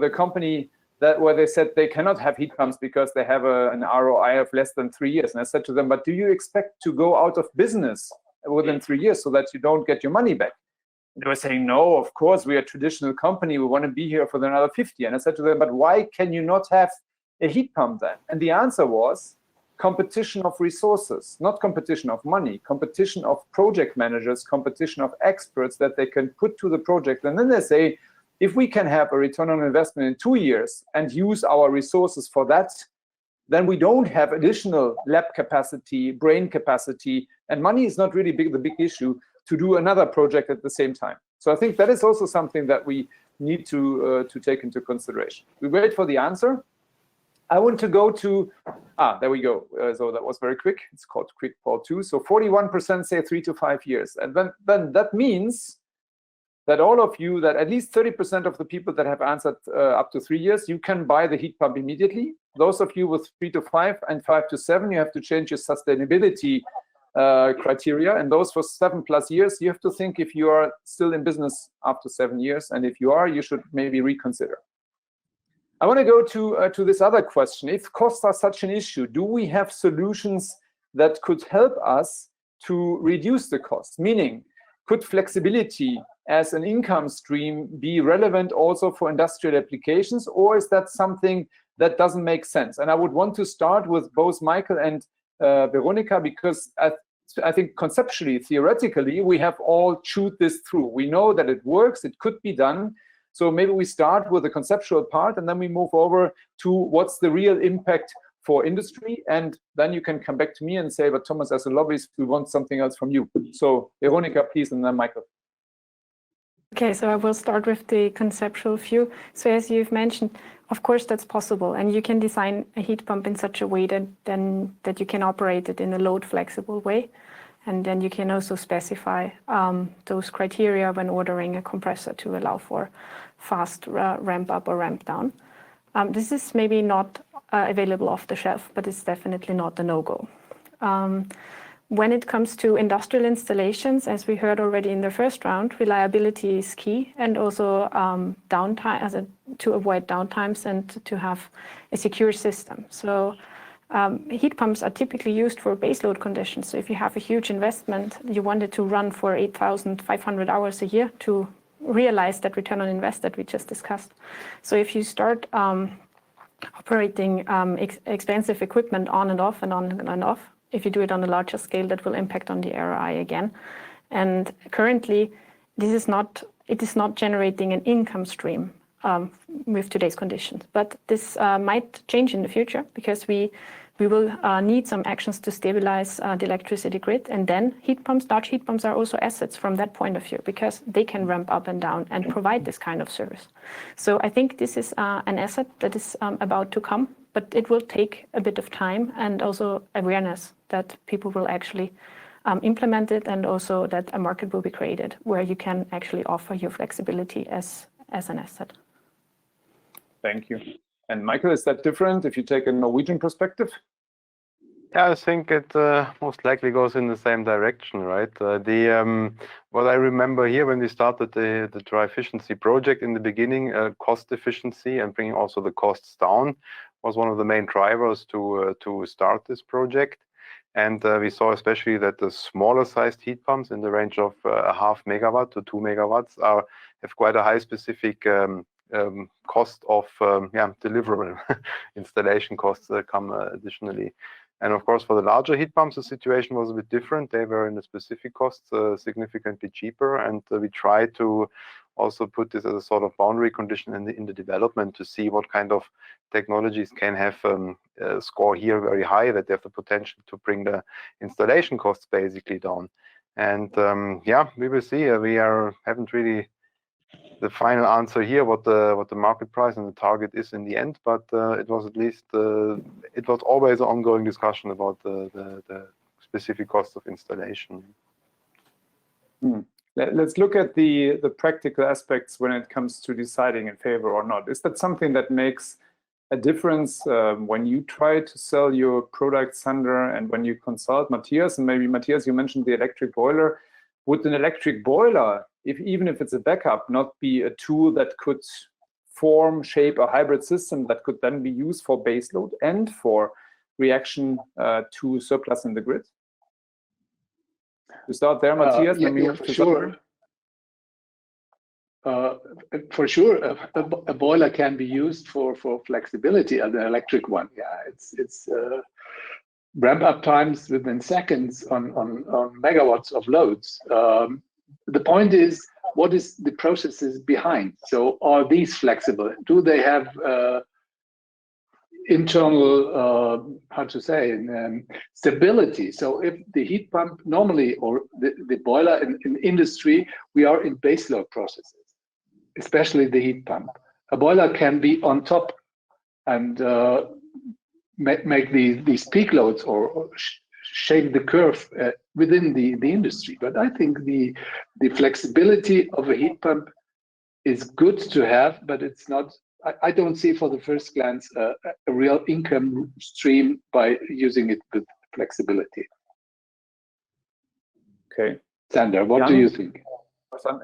a company where they said they cannot have heat pumps because they have an ROI of less than 3 years. And I said to them, but do you expect to go out of business within 3 years so that you don't get your money back? And they were saying, no, of course, we are a traditional company. We want to be here for another 50. And I said to them, but why can you not have a heat pump then? And the answer was competition of resources, not competition of money, competition of project managers, competition of experts that they can put to the project. And then they say, if we can have a return on investment in 2 years and use our resources for that, then we don't have additional lab capacity, brain capacity, and money is not really the big issue to do another project at the same time. So I think that is also something that we need to take into consideration. We wait for the answer. I want to go to, there we go. So that was very quick. It's called quick poll 2. So 41% say 3 to 5 years. And then that means that all of you, that at least 30% of the people that have answered up to 3 years, you can buy the heat pump immediately. Those of you with 3 to 5 and 5 to 7, you have to change your sustainability criteria. And those for 7+ years, you have to think if you are still in business after 7 years. And if you are, you should maybe reconsider. I want to go to this other question. If costs are such an issue, do we have solutions that could help us to reduce the costs? Meaning, could flexibility as an income stream be relevant also for industrial applications, or is that something that doesn't make sense? And I would want to start with both Michael and Veronica, because I think conceptually, theoretically, we have all chewed this through. We know that it works, it could be done. So maybe we start with the conceptual part and then we move over to what's the real impact for industry. And then you can come back to me and say, but Thomas, as a lobbyist, we want something else from you. So Veronica, please, and then Michael. Okay, so I will start with the conceptual view. So as you've mentioned, of course, that's possible. And you can design a heat pump in such a way that you can operate it in a load flexible way. And then you can also specify those criteria when ordering a compressor to allow for fast ramp up or ramp down. This is maybe not available off the shelf, but it's definitely not a no-go. When it comes to industrial installations, as we heard already in the first round, reliability is key, and also downtime, to avoid downtimes and to have a secure system. So heat pumps are typically used for baseload conditions. So if you have a huge investment, you want it to run for 8,500 hours a year to realize that return on invest that we just discussed. So if you start operating expensive equipment on and off and on and off, if you do it on a larger scale, that will impact on the ROI again. And currently, it is not generating an income stream with today's conditions. But this might change in the future, because we will need some actions to stabilize the electricity grid. And then heat pumps, large heat pumps, are also assets from that point of view, because they can ramp up and down and provide this kind of service. So I think this is an asset that is about to come, but it will take a bit of time and also awareness that people will actually implement it, and also that a market will be created where you can actually offer your flexibility as an asset. Thank you. And Michael, is that different if you take a Norwegian perspective? Yeah, I think it most likely goes in the same direction, right? What I remember here when we started the DryFiciency project in the beginning, cost efficiency and bringing also the costs down was one of the main drivers to start this project. And we saw especially that the smaller sized heat pumps in the range of 0.5 megawatt to 2 megawatts have quite a high specific cost of deliverable installation costs that come additionally. And of course, for the larger heat pumps, the situation was a bit different. They were in the specific costs significantly cheaper, and we tried to also put this as a sort of boundary condition in the development to see what kind of technologies can have score here very high, that they have the potential to bring the installation costs basically down. And we will see. We haven't really the final answer here what the market price and the target is in the end, but it was at least it was always an ongoing discussion about the specific cost of installation. Let's look at the practical aspects when it comes to deciding in favor or not. Is that something that makes a difference when you try to sell your product, Sander, and when you consult Matthias? And maybe Matthias, you mentioned the electric boiler. Would an electric boiler, even if it's a backup, not be a tool that could shape a hybrid system that could then be used for baseload and for reaction to surplus in the grid? To start there, Matthias. For sure, a boiler can be used for flexibility, an electric one. Yeah, it's ramp up times within seconds on megawatts of loads. The point is, what is the processes behind? So are these flexible? Do they have internal, stability? So if the heat pump normally, or the boiler in industry, we are in baseload processes. especially the heat pump. A boiler can be on top and make these peak loads or shape the curve within the industry. But I think the flexibility of a heat pump is good to have, but it's not. I don't see for the first glance a real income stream by using it with flexibility. Okay, Sander, what do you think?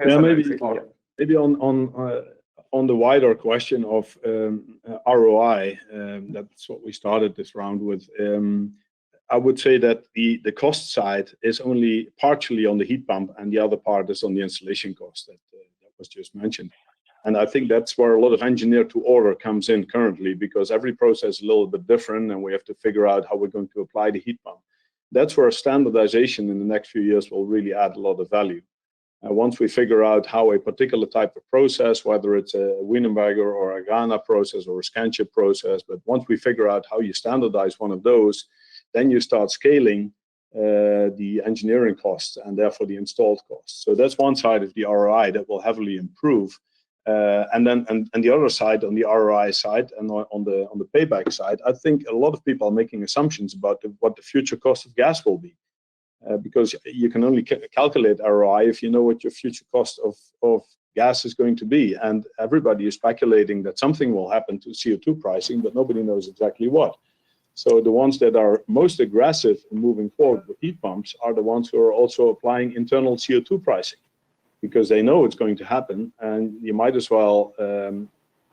Yeah, maybe on the wider question of ROI, that's what we started this round with. I would say that the cost side is only partially on the heat pump, and the other part is on the installation cost that was just mentioned. And I think that's where a lot of engineer to order comes in currently, because every process is a little bit different, and we have to figure out how we're going to apply the heat pump. That's where standardization in the next few years will really add a lot of value. Once we figure out how a particular type of process, whether it's a Wienerberger or a AGRANA process or a Scanship process, but once we figure out how you standardize one of those, then you start scaling the engineering costs and therefore the installed costs. So that's one side of the ROI that will heavily improve. And the other side, on the ROI side and on the payback side, I think a lot of people are making assumptions about what the future cost of gas will be. Because you can only calculate ROI if you know what your future cost of gas is going to be. And everybody is speculating that something will happen to CO2 pricing, but nobody knows exactly what. So the ones that are most aggressive in moving forward with heat pumps are the ones who are also applying internal CO2 pricing, because they know it's going to happen. And you might as well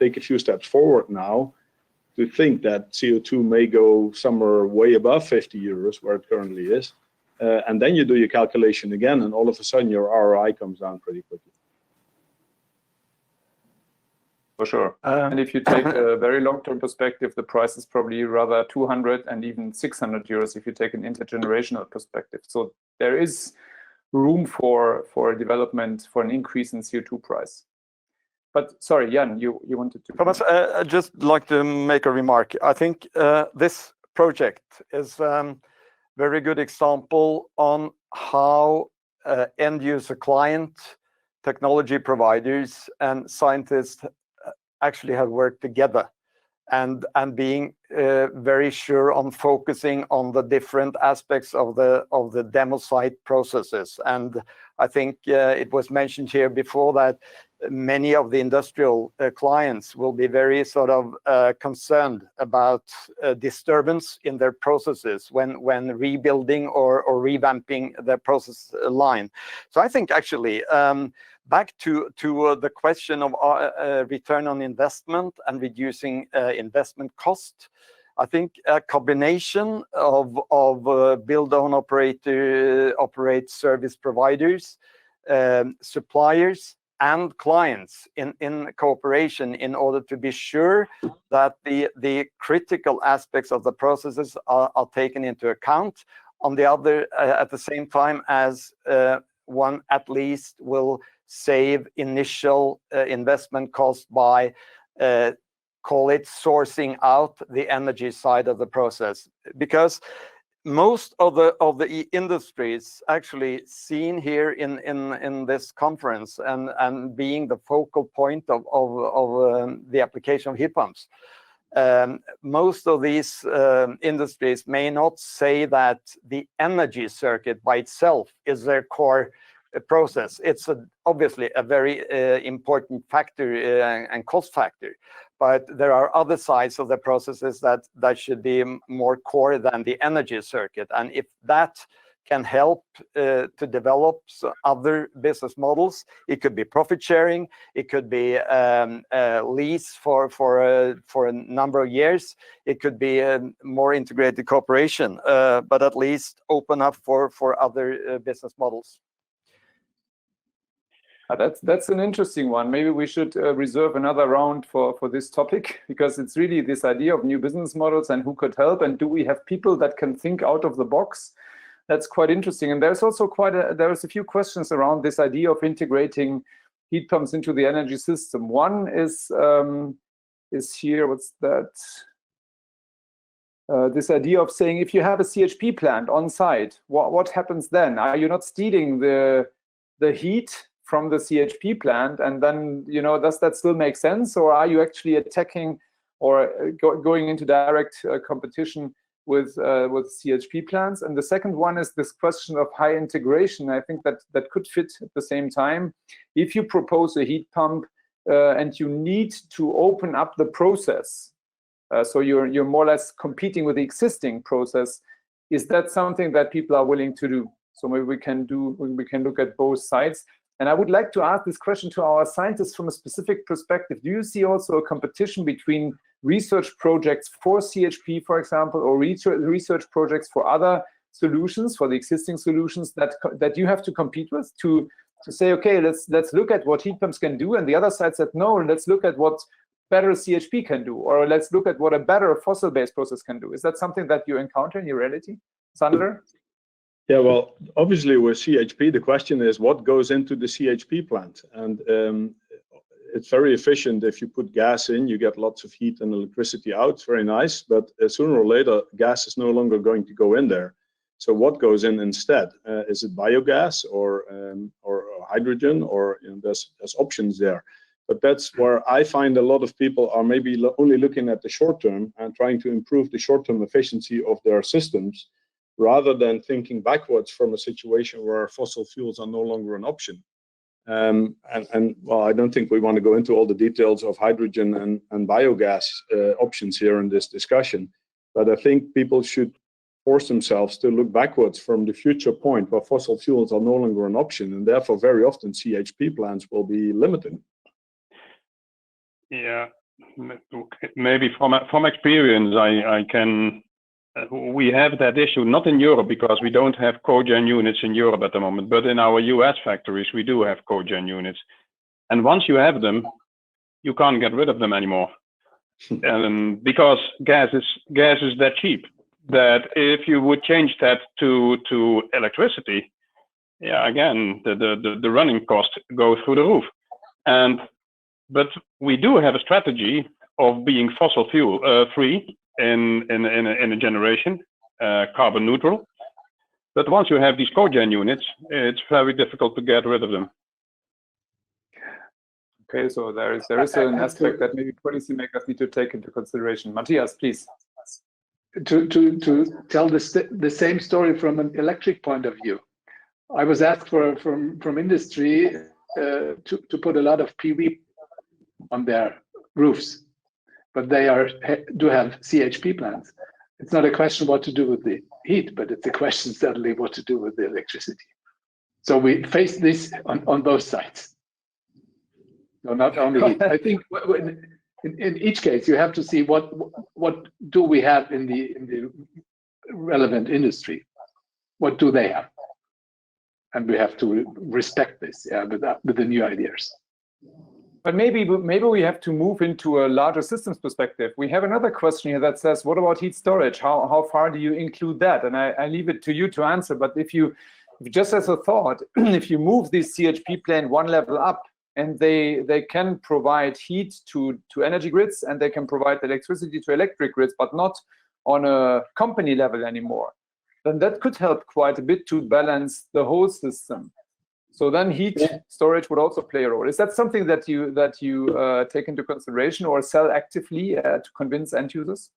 take a few steps forward now to think that CO2 may go somewhere way above 50 euros, where it currently is. And then you do your calculation again, and all of a sudden your ROI comes down pretty quickly. For sure. And if you take a very long-term perspective, the price is probably rather 200 and even 600 euros if you take an intergenerational perspective. So there is room for development, for an increase in CO2 price. But sorry, Jan, you wanted to... Thomas, I'd just like to make a remark. I think this project is very good example on how end user client, technology providers and scientists actually have worked together and being very sure on focusing on the different aspects of the demo site processes. And I think it was mentioned here before that many of the industrial clients will be very sort of concerned about disturbance in their processes when rebuilding or revamping their process line. So I think actually back to the question of return on investment and reducing investment cost, I think a combination of build, own, operate service providers, suppliers, and clients in cooperation in order to be sure that the critical aspects of the processes are taken into account. On the other, at the same time as one at least will save initial investment cost by call it sourcing out the energy side of the process, because most of the industries actually seen here in this conference and being the focal point of the application of heat pumps, most of these industries may not say that the energy circuit by itself is their core process. It's obviously a very important factor and cost factor, but there are other sides of the processes that should be more core than the energy circuit. And if that can help to develop other business models, it could be profit sharing, it could be lease for a number of years, it could be a more integrated cooperation, but at least open up for other business models. That's an interesting one. Maybe we should reserve another round for this topic, because it's really this idea of new business models and who could help, and do we have people that can think out of the box? That's quite interesting. And there's also there's a few questions around this idea of integrating heat pumps into the energy system. One is here, what's that? This idea of saying, if you have a CHP plant on site, what happens then? Are you not stealing the heat from the CHP plant, and then, you know, does that still make sense, or are you actually attacking or going into direct competition with CHP plants? And the second one is this question of high integration. I think that could fit at the same time. If you propose a heat pump and you need to open up the process, so you're more or less competing with the existing process, is that something that people are willing to do? So maybe we can look at both sides. And I would like to ask this question to our scientists from a specific perspective. Do you see also a competition between research projects for CHP, for example, or research projects for other solutions, for the existing solutions that you have to compete with, to say, okay, let's look at what heat pumps can do, and the other side said, no, let's look at what better CHP can do, or let's look at what a better fossil-based process can do? Is that something that you encounter in your reality, Sander? Yeah, well, obviously with CHP, the question is what goes into the CHP plant, and it's very efficient. If you put gas in, you get lots of heat and electricity out. It's very nice, but sooner or later, gas is no longer going to go in there. So what goes in instead? Is it biogas or hydrogen, or, you know, there's options there. But that's where I find a lot of people are maybe only looking at the short term and trying to improve the short-term efficiency of their systems, rather than thinking backwards from a situation where fossil fuels are no longer an option. And well, I don't think we want to go into all the details of hydrogen and biogas options here in this discussion, but I think people should force themselves to look backwards from the future point where fossil fuels are no longer an option, and therefore very often CHP plants will be limited. Yeah, maybe from experience, I can. We have that issue, not in Europe, because we don't have cogen units in Europe at the moment, but in our US factories, we do have cogen units. And once you have them, you can't get rid of them anymore. Because gas is that cheap, that if you would change that to electricity, yeah, again, the running costs go through the roof. But we do have a strategy of being fossil fuel free in a generation, carbon neutral. But once you have these cogen units, it's very difficult to get rid of them. Okay, so there is an aspect that maybe policymakers need to take into consideration. Matthias, please. To tell the same story from an electric point of view, I was asked from industry to put a lot of PV on their roofs, but they do have CHP plants. It's not a question what to do with the heat, but it's a question certainly what to do with the electricity. So we face this on both sides. No, not only heat. I think in each case you have to see what do we have in the relevant industry. What do they have? And we have to respect this, yeah, with the new ideas. But maybe we have to move into a larger systems perspective. We have another question here that says, what about heat storage? How far do you include that? And I leave it to you to answer. But if just as a thought, if you move this CHP plant one level up, and they can provide heat to energy grids, and they can provide electricity to electric grids, but not on a company level anymore, then that could help quite a bit to balance the whole system. So then heat storage would also play a role. Is that something that you take into consideration or sell actively to convince end users?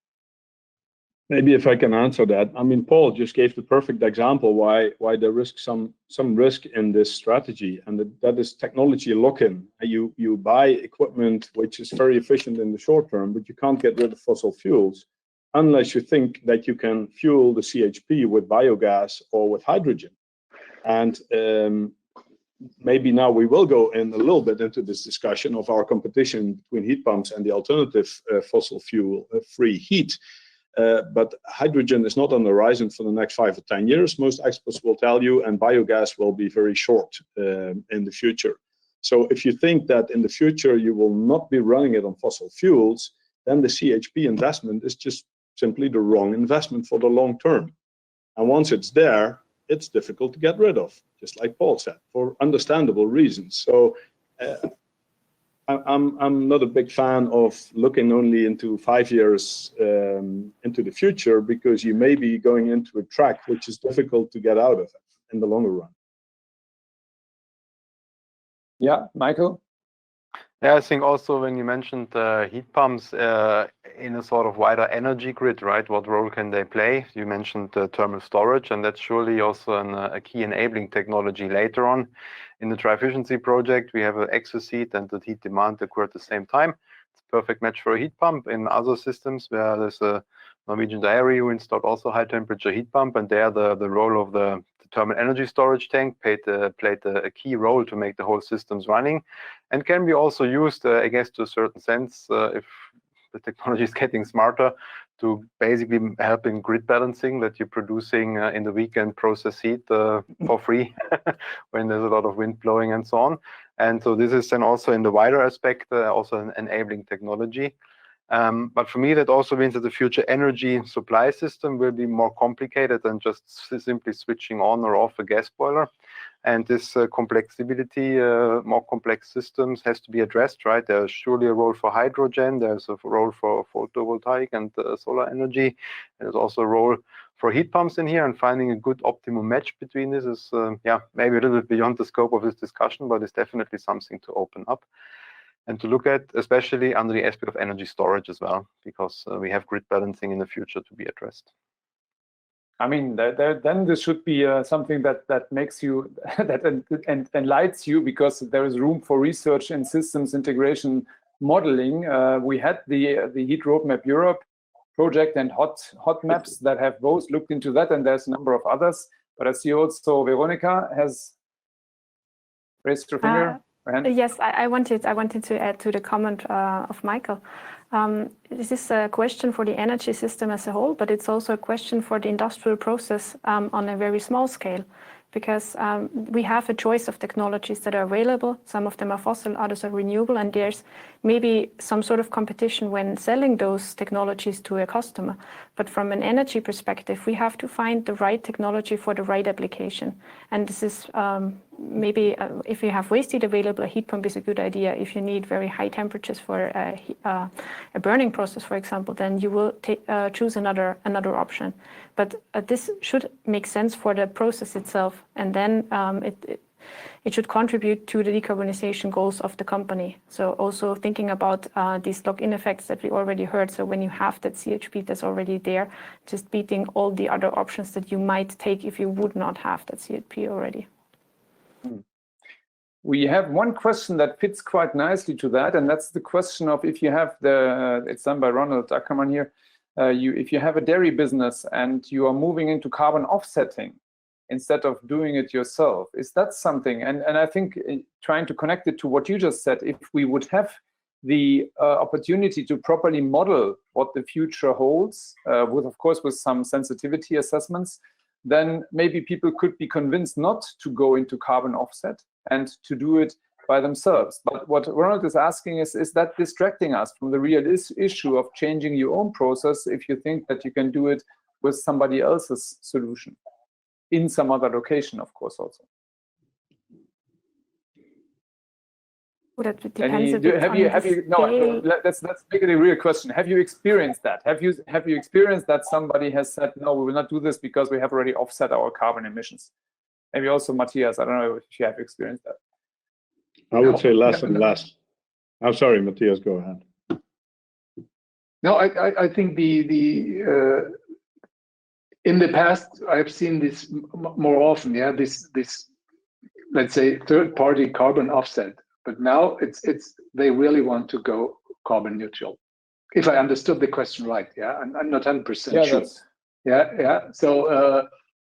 Maybe if I can answer that. I mean, Paul just gave the perfect example why there is some risk in this strategy, and that is technology lock-in. You buy equipment which is very efficient in the short term, but you can't get rid of fossil fuels unless you think that you can fuel the CHP with biogas or with hydrogen. And maybe now we will go in a little bit into this discussion of our competition between heat pumps and the alternative fossil fuel free heat. But hydrogen is not on the horizon for the next 5 or 10 years, most experts will tell you, and biogas will be very short in the future. So if you think that in the future you will not be running it on fossil fuels, then the CHP investment is just simply the wrong investment for the long term. And once it's there, it's difficult to get rid of, just like Paul said, for understandable reasons. So I'm not a big fan of looking only into 5 years into the future, because you may be going into a track which is difficult to get out of in the longer run. Yeah, Michael? Yeah, I think also when you mentioned heat pumps in a sort of wider energy grid, right? What role can they play? You mentioned thermal storage, and that's surely also a key enabling technology later on. In the DryFiciency project, we have an excess heat and the heat demand occur at the same time. It's a perfect match for a heat pump. In other systems where there's a Norwegian dairy who installed also high temperature heat pump, and there the role of the thermal energy storage tank played a key role to make the whole systems running, and can be also used, I guess, to a certain sense, if the technology is getting smarter, to basically help in grid balancing, that you're producing in the weekend process heat for free when there's a lot of wind blowing and so on. And so this is then also in the wider aspect, also an enabling technology. But for me, that also means that the future energy supply system will be more complicated than just simply switching on or off a gas boiler. And this complexity, more complex systems has to be addressed, right? There's surely a role for hydrogen. There's a role for photovoltaic and solar energy. There's also a role for heat pumps in here, and finding a good optimum match between this is, yeah, maybe a little bit beyond the scope of this discussion, but it's definitely something to open up and to look at, especially under the aspect of energy storage as well, because we have grid balancing in the future to be addressed. I mean, then this should be something that makes you, that enlightens you, because there is room for research in systems integration modeling. We had the Heat Roadmap Europe project and hot maps that have both looked into that, and there's a number of others. But I see also Veronica has raised her finger. Yes, I wanted to add to the comment of Michael. This is a question for the energy system as a whole, but it's also a question for the industrial process on a very small scale, because we have a choice of technologies that are available. Some of them are fossil, others are renewable, and there's maybe some sort of competition when selling those technologies to a customer. But from an energy perspective, we have to find the right technology for the right application. And this is maybe if you have waste heat available, a heat pump is a good idea. If you need very high temperatures for a burning process, for example, then you will choose another option. But this should make sense for the process itself, and then it should contribute to the decarbonization goals of the company. So also thinking about these lock-in effects that we already heard. So when you have that CHP that's already there, just beating all the other options that you might take if you would not have that CHP already. We have one question that fits quite nicely to that, and that's the question of if you have it's done by Ronald Ackerman here, if you have a dairy business and you are moving into carbon offsetting instead of doing it yourself, is that something? And I think trying to connect it to what you just said, if we would have the opportunity to properly model what the future holds, of course with some sensitivity assessments, then maybe people could be convinced not to go into carbon offset and to do it by themselves. But what Ronald is asking is that distracting us from the real issue of changing your own process if you think that you can do it with somebody else's solution in some other location, of course, also. That depends a bit on let's make it a real question. Have you experienced that? Have you experienced that somebody has said, no, we will not do this because we have already offset our carbon emissions? Maybe also Matthias, I don't know if you have experienced that. I would say less and less. I'm sorry, Matthias, go ahead. No, I think in the past I've seen this more often. Yeah, this let's say third-party carbon offset. But now they really want to go carbon neutral. If I understood the question right, yeah, I'm not 100% sure. Yeah. So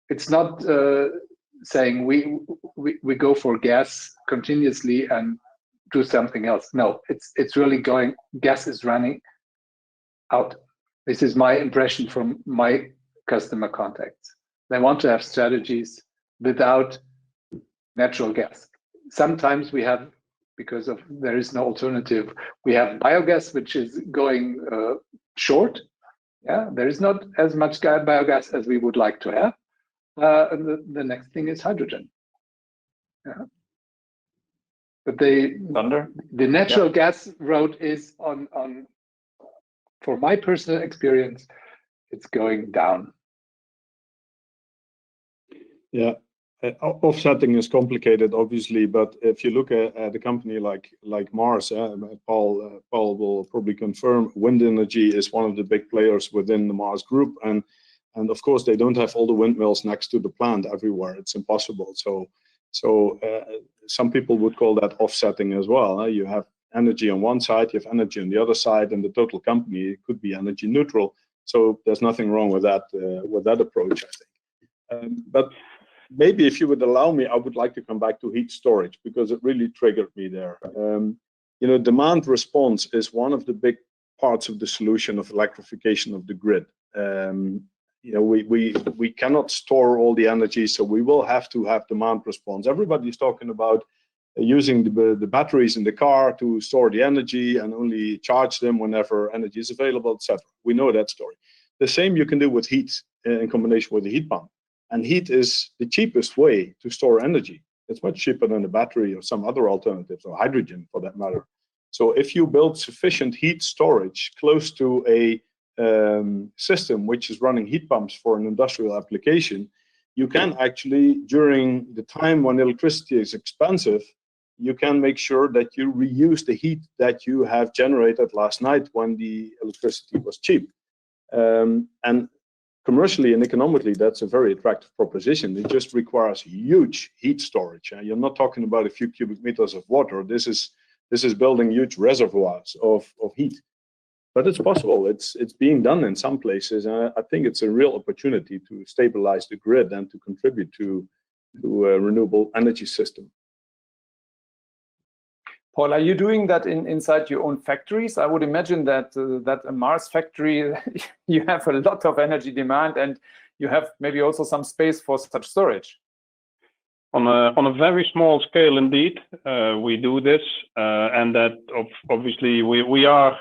it's not saying we go for gas continuously and do something else. No, it's really going. Gas is running out. This is my impression from my customer contacts. They want to have strategies without natural gas. Sometimes we have, because there is no alternative, we have biogas, which is going short. Yeah, there is not as much biogas as we would like to have. And the next thing is hydrogen. Yeah. But the natural gas road is on, for my personal experience, it's going down. Yeah, Offsetting is complicated, obviously, but if you look at a company like Mars, Paul will probably confirm, wind energy is one of the big players within the Mars group, and of course they don't have all the windmills next to the plant everywhere. It's impossible. So some people would call that offsetting as well. You have energy on one side, you have energy on the other side, and the total company could be energy neutral. So there's nothing wrong with that approach, I think. But maybe if you would allow me, I would like to come back to heat storage because it really triggered me there. Demand response is one of the big parts of the solution of electrification of the grid. We cannot store all the energy, so we will have to have demand response. Everybody's talking about using the batteries in the car to store the energy and only charge them whenever energy is available, etc. We know that story. The same you can do with heat in combination with the heat pump. And heat is the cheapest way to store energy. It's much cheaper than a battery or some other alternatives, or hydrogen for that matter. So if you build sufficient heat storage close to a system which is running heat pumps for an industrial application, you can actually, during the time when electricity is expensive, you can make sure that you reuse the heat that you have generated last night when the electricity was cheap. And commercially and economically, that's a very attractive proposition. It just requires huge heat storage. You're not talking about a few cubic meters of water. This is building huge reservoirs of heat. But it's possible. It's being done in some places. And I think it's a real opportunity to stabilize the grid and to contribute to a renewable energy system. Paul, are you doing that inside your own factories? I would imagine that a Mars factory, you have a lot of energy demand and you have maybe also some space for such storage. On a very small scale, indeed, we do this, and that obviously we are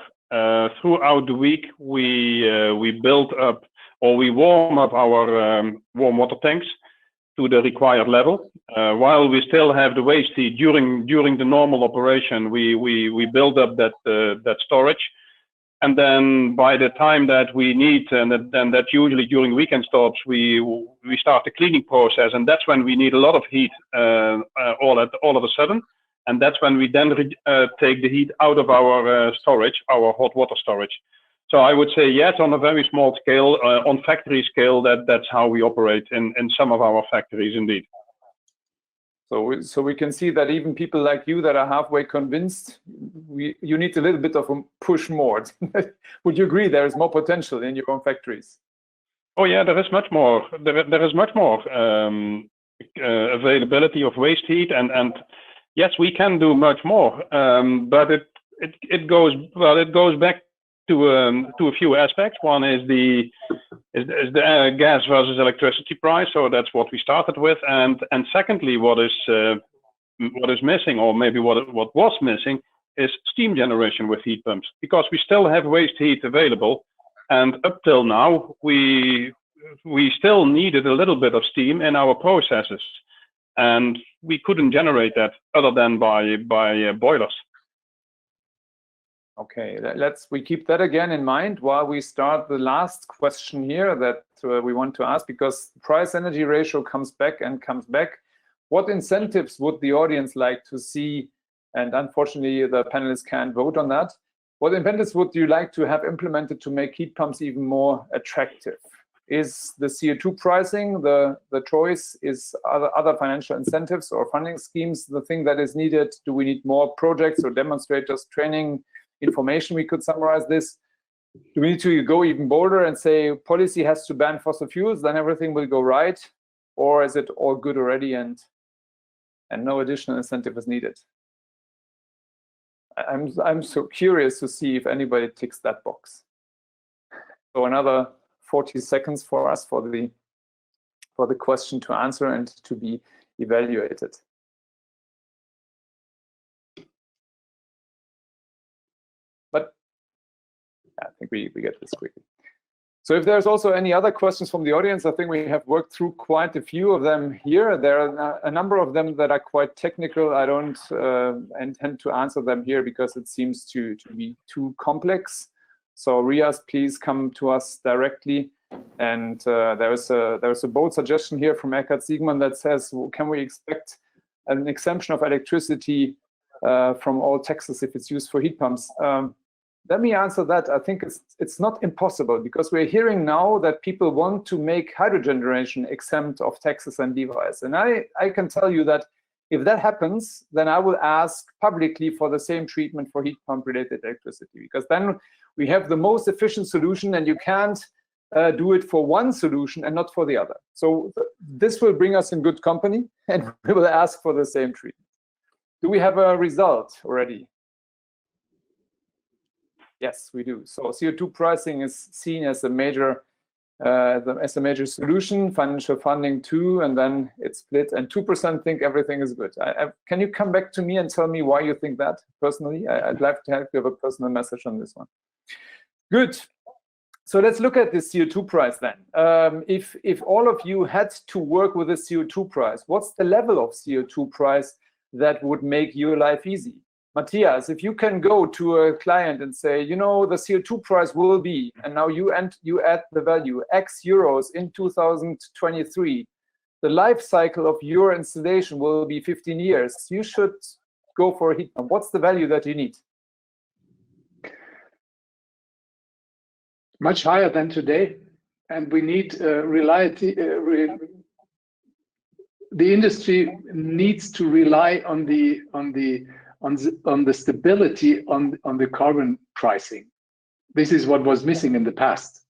throughout the week we build up or we warm up our warm water tanks to the required level. While we still have the waste heat during the normal operation, we build up that storage, and then by the time that we need, and that usually during weekend stops, we start the cleaning process, and that's when we need a lot of heat all of a sudden, and that's when we then take the heat out of our storage, our hot water storage. So I would say yes, on a very small scale, on factory scale, that's how we operate in some of our factories, indeed. So we can see that even people like you that are halfway convinced, you need a little bit of a push more. Would you agree there is more potential in your own factories? Oh yeah, there is much more. There is much more availability of waste heat, and yes, we can do much more. But it goes back to a few aspects. One is the gas versus electricity price. So that's what we started with, and secondly, what is missing, or maybe what was missing, is steam generation with heat pumps, because we still have waste heat available, and up till now we still needed a little bit of steam in our processes, and we couldn't generate that other than by boilers. Okay, we keep that again in mind while we start the last question here that we want to ask, because the price energy ratio comes back. What incentives would the audience like to see? And unfortunately, the panelists can't vote on that. What incentives would you like to have implemented to make heat pumps even more attractive? Is the CO2 pricing the choice? Is other financial incentives or funding schemes the thing that is needed? Do we need more projects or demonstrators, training, information? We could summarize this. Do we need to go even bolder and say policy has to ban fossil fuels, then everything will go right? Or is it all good already and no additional incentive is needed? I'm so curious to see if anybody ticks that box. So another 40 seconds for us for the question to answer and to be evaluated. But I think we get this quickly. So if there's also any other questions from the audience, I think we have worked through quite a few of them here. There are a number of them that are quite technical. I don't intend to answer them here because it seems to be too complex. So Riaz, please come to us directly. And there is a bold suggestion here from Eckhard Siegmann that says, well, can we expect an exemption of electricity from all taxes if it's used for heat pumps? Let me answer that. I think it's not impossible, because we're hearing now that people want to make hydrogen generation exempt of taxes and levies. And I can tell you that if that happens, then I will ask publicly for the same treatment for heat pump related electricity, because then we have the most efficient solution, and you can't do it for one solution and not for the other. So this will bring us in good company, and we will ask for the same treatment. Do we have a result already? Yes, we do. So CO2 pricing is seen as a major solution, financial funding too, and then it's split. And 2% think everything is good. Can you come back to me and tell me why you think that personally? I'd like to have a personal message on this one. Good. So let's look at the CO2 price then. If all of you had to work with a CO2 price, what's the level of CO2 price that would make your life easy? Matthias, if you can go to a client and say, you know, the CO2 price will be, and now you add the value X euros in 2023, the life cycle of your installation will be 15 years. You should go for a heat pump. What's the value that you need? Much higher than today, and we need reliability. The industry needs to rely on the stability on the carbon pricing. This is what was missing in the past.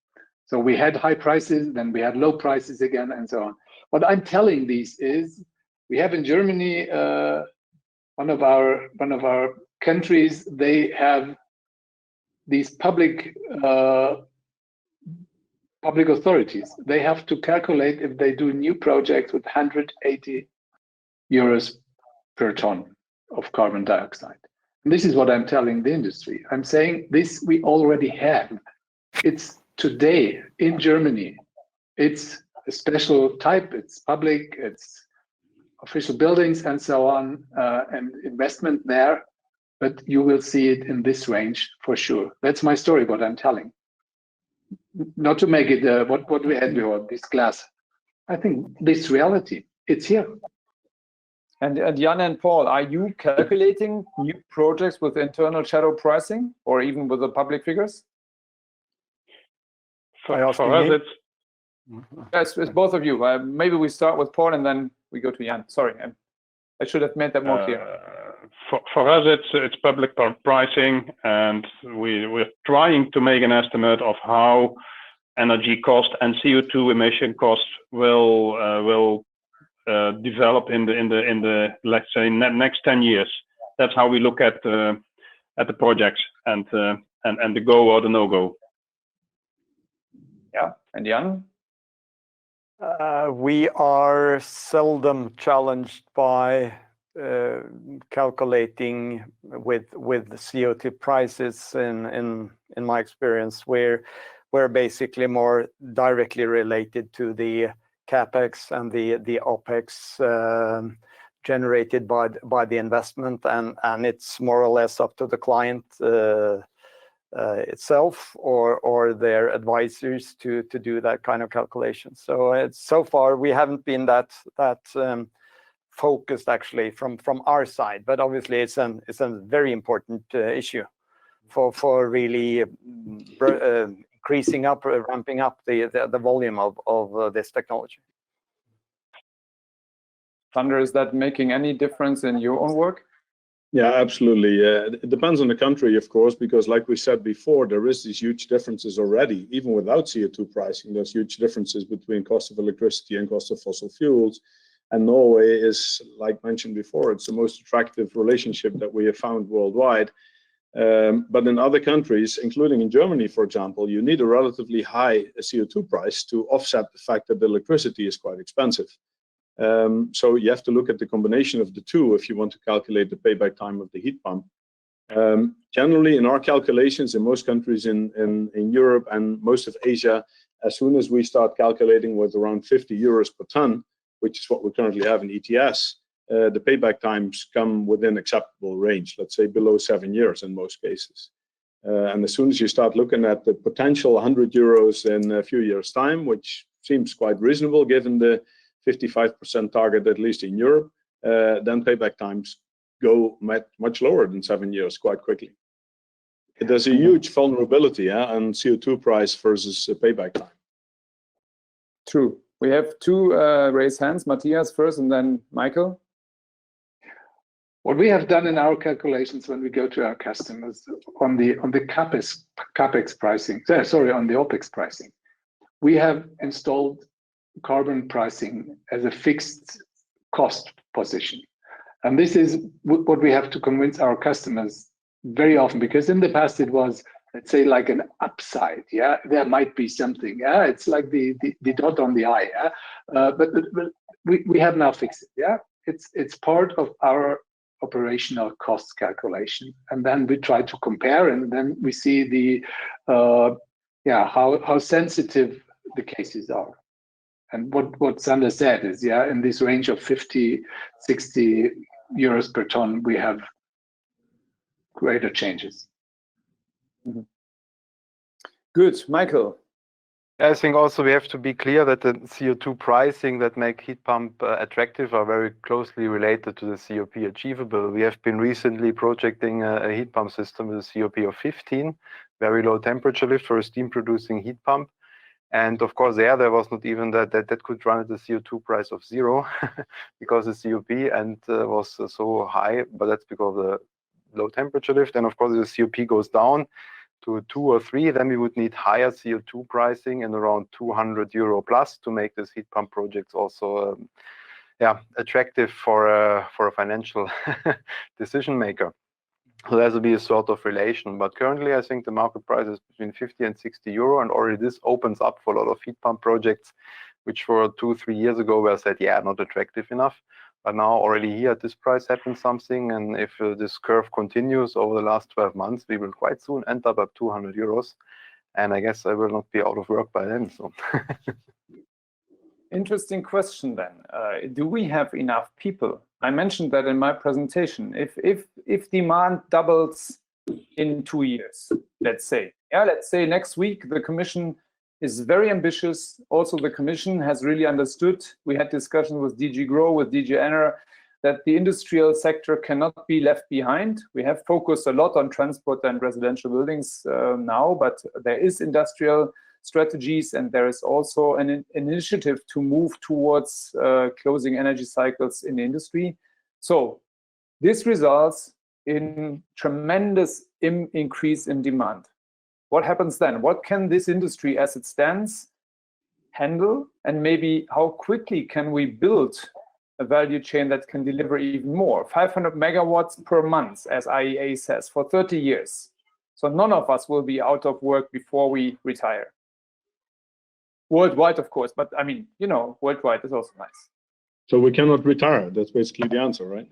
So we had high prices, then we had low prices again, and so on. What I'm telling these is, we have in Germany one of our countries. They have these public authorities. They have to calculate if they do new projects with 180 euros per ton of carbon dioxide. And this is what I'm telling the industry. I'm saying this we already have. It's today in Germany. It's a special type, it's public, it's official buildings and so on, and investment there, but you will see it in this range for sure. That's my story, what I'm telling. Not to make it what we had before, this glass. I think this reality, it's here. And Jan and Paul, are you calculating new projects with internal shadow pricing, or even with the public figures? For us, it's both of you. Maybe we start with Paul and then we go to Jan. Sorry, I should have made that more clear. For us, it's public pricing, and we're trying to make an estimate of how energy cost and CO2 emission costs will develop in the let's say next 10 years. That's how we look at the projects and the go or the no go. Yeah, and Jan? We are seldom challenged by calculating with the CO2 prices in my experience. We're basically more directly related to the capex and the opex generated by the investment, and it's more or less up to the client itself or their advisors to do that kind of calculation. So so far we haven't been that focused actually from our side, but obviously it's a very important issue for really ramping up the volume of this technology. Thunder, is that making any difference in your own work? Yeah, absolutely. It depends on the country, of course, because like we said before, there is these huge differences already. Even without CO2 pricing, there's huge differences between cost of electricity and cost of fossil fuels. And Norway is, like mentioned before, it's the most attractive relationship that we have found worldwide. But in other countries, including in Germany, for example, you need a relatively high CO2 price to offset the fact that the electricity is quite expensive. So you have to look at the combination of the two if you want to calculate the payback time of the heat pump. Generally, in our calculations, in most countries in Europe and most of Asia, as soon as we start calculating with around 50 euros per ton, which is what we currently have in ETS, the payback times come within acceptable range, let's say below 7 years in most cases. And as soon as you start looking at the potential 100 euros in a few years' time, which seems quite reasonable given the 55% target, at least in Europe, then payback times go much lower than 7 years quite quickly. There's a huge vulnerability on CO2 price versus payback time. True. We have two raised hands, Matthias first and then Michael. What we have done in our calculations when we go to our customers on the capex pricing, on the OPEX pricing, we have installed carbon pricing as a fixed cost position. And this is what we have to convince our customers very often, because in the past it was, let's say, like an upside. Yeah, there might be something. Yeah, it's like the dot on the I. Yeah, but we have now fixed it. Yeah, it's part of our operational cost calculation, and then we try to compare, and then we see the how sensitive the cases are. And what Sander said is, in this range of 50, 60 euros per ton, we have greater changes. Mm-hmm. Good, Michael. I think also we have to be clear that the CO2 pricing that make heat pump attractive are very closely related to the COP achievable. We have been recently projecting a heat pump system with a COP of 15, very low temperature lift for a steam producing heat pump. And of course, there was not even that could run at the CO2 price of 0 because the COP and was so high, but that's because of the low temperature lift. And of course, if the COP goes down to 2 or 3, then we would need higher CO2 pricing and around 200 euro plus to make this heat pump projects also attractive for a financial decision maker. So there will be a sort of relation, but currently I think the market price is between 50 and 60 euro, and already this opens up for a lot of heat pump projects, which for 2-3 years ago were said, not attractive enough. But now already here at this price happens something, and if this curve continues over the last 12 months, we will quite soon end up at 200 euros. And I guess I will not be out of work by then. So. Interesting question then. Do we have enough people? I mentioned that in my presentation. If demand doubles in 2 years, let's say next week the Commission is very ambitious. Also, the Commission has really understood. We had discussions with DG Grow, with DG Ener, that the industrial sector cannot be left behind. We have focused a lot on transport and residential buildings now, but there is industrial strategies, and there is also an initiative to move towards closing energy cycles in the industry. So this results in tremendous increase in demand. What happens then? What can this industry as it stands handle? And maybe how quickly can we build a value chain that can deliver even more? 500 megawatts per month, as IEA says, for 30 years. So none of us will be out of work before we retire. Worldwide, of course, but I mean, worldwide is also nice. So we cannot retire. That's basically the answer, right?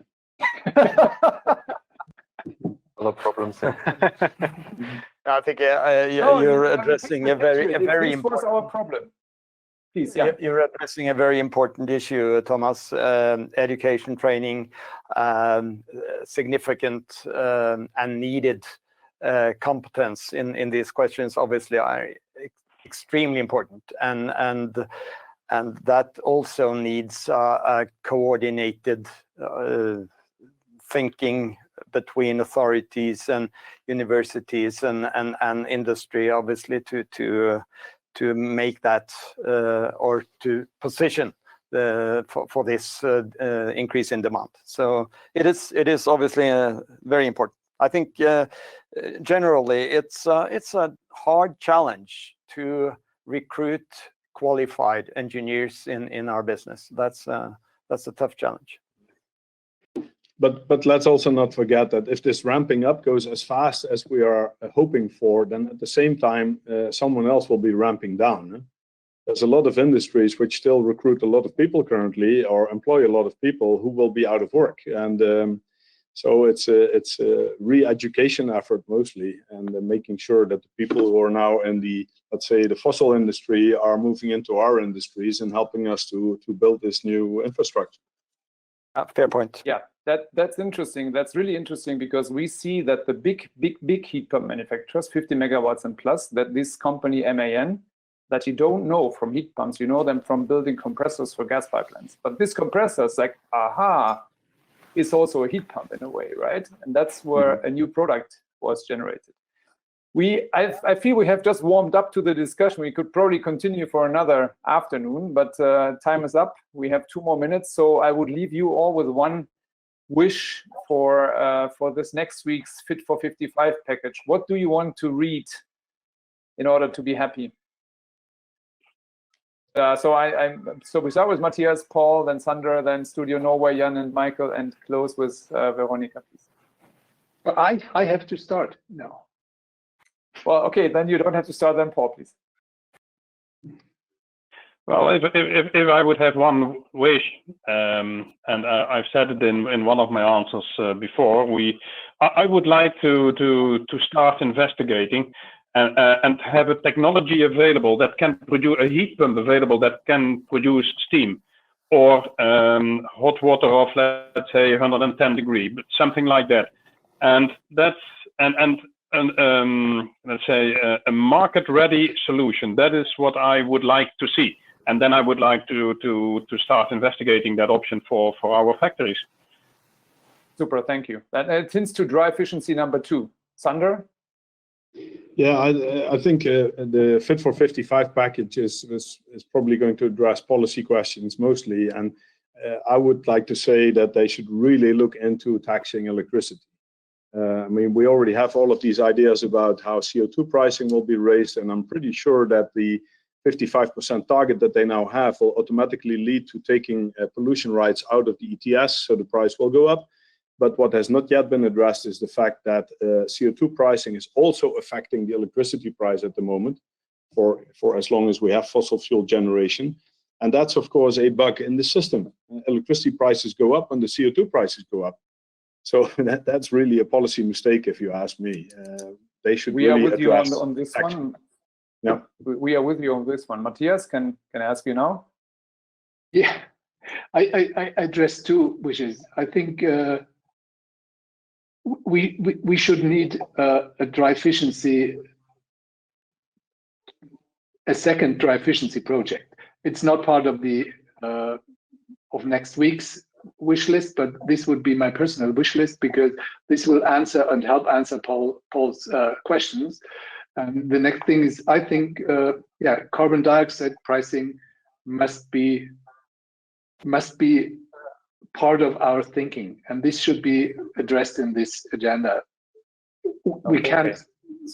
A lot of problems. I think you're addressing a very important. This was our problem. Please, You're addressing a very important issue, Thomas. Education, training, significant and needed competence in these questions obviously are extremely important, and that also needs a coordinated thinking between authorities and universities and industry, obviously, to make that or to position for this increase in demand. So it is obviously very important. I think generally it's a hard challenge to recruit qualified engineers in our business. That's a tough challenge. But let's also not forget that if this ramping up goes as fast as we are hoping for, then at the same time someone else will be ramping down. There's a lot of industries which still recruit a lot of people currently, or employ a lot of people who will be out of work, and so it's a re-education effort mostly, and making sure that the people who are now in the, let's say, the fossil industry are moving into our industries and helping us to build this new infrastructure. Fair point. Yeah, That's interesting. That's really interesting because we see that the big heat pump manufacturers, 50 megawatts and plus, that this company MAN, that you don't know from heat pumps, you know them from building compressors for gas pipelines. But this compressor is like, aha, is also a heat pump in a way, right? And that's where a new product was generated. I feel we have just warmed up to the discussion. We could probably continue for another afternoon, but time is up. We have 2 more minutes, so I would leave you all with one wish for this next week's Fit for 55 package. What do you want to read in order to be happy? So we start with Matthias, Paul, then Sandra, then Studio Norway, Jan and Michael, and close with Veronica, please. I have to start now. Well, okay, then you don't have to start. Then Paul, please. Well, if I would have one wish, and I've said it in one of my answers before, I would like to start investigating and have a technology available that can produce a heat pump available that can produce steam or hot water of, let's say, 110 degrees, but something like that, and that's let's say a market-ready solution. That is what I would like to see. And then I would like to start investigating that option for our factories. Super, thank you. That hints to DryFiciency number 2. Sander? Yeah, I think the Fit for 55 package is probably going to address policy questions mostly. And I would like to say that they should really look into taxing electricity. I mean, we already have all of these ideas about how CO2 pricing will be raised, and I'm pretty sure that the 55% target that they now have will automatically lead to taking pollution rights out of the ETS, so the price will go up. But what has not yet been addressed is the fact that CO2 pricing is also affecting the electricity price at the moment for as long as we have fossil fuel generation. And that's, of course, a bug in the system. Electricity prices go up and the CO2 prices go up. So that's really a policy mistake, if you ask me. They should really address. We are with you on this one. Yeah, we are with you on this one. Matthias, can I ask you now? Yeah, I address 2 wishes. I think we should need a second DryFiciency project. It's not part of the of next week's wish list, but this would be my personal wish list because this will answer and help answer Paul's questions. And the next thing is, I think, carbon dioxide pricing must be part of our thinking, and this should be addressed in this agenda. We can't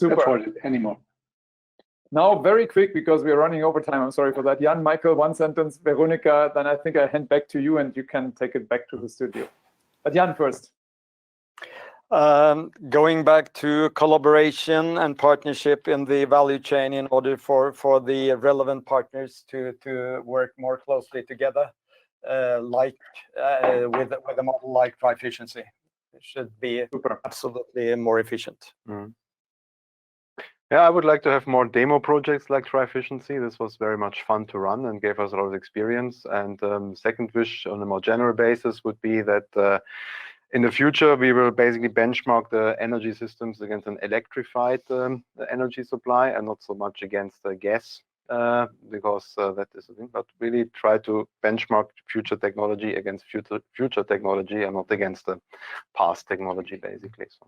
afford it anymore. Now, very quick, because we're running over time. I'm sorry for that. Jan, Michael, one sentence. Veronica, then I think I hand back to you, and you can take it back to the studio. But Jan first. Going back to collaboration and partnership in the value chain in order for the relevant partners to work more closely together, with a model like DryFiciency. It should be absolutely more efficient. Yeah, I would like to have more demo projects like DryFiciency. This was very much fun to run and gave us a lot of experience. And second wish on a more general basis would be that in the future, we will basically benchmark the energy systems against an electrified energy supply and not so much against gas, because that is the thing, but really try to benchmark future technology against future technology and not against the past technology, basically. So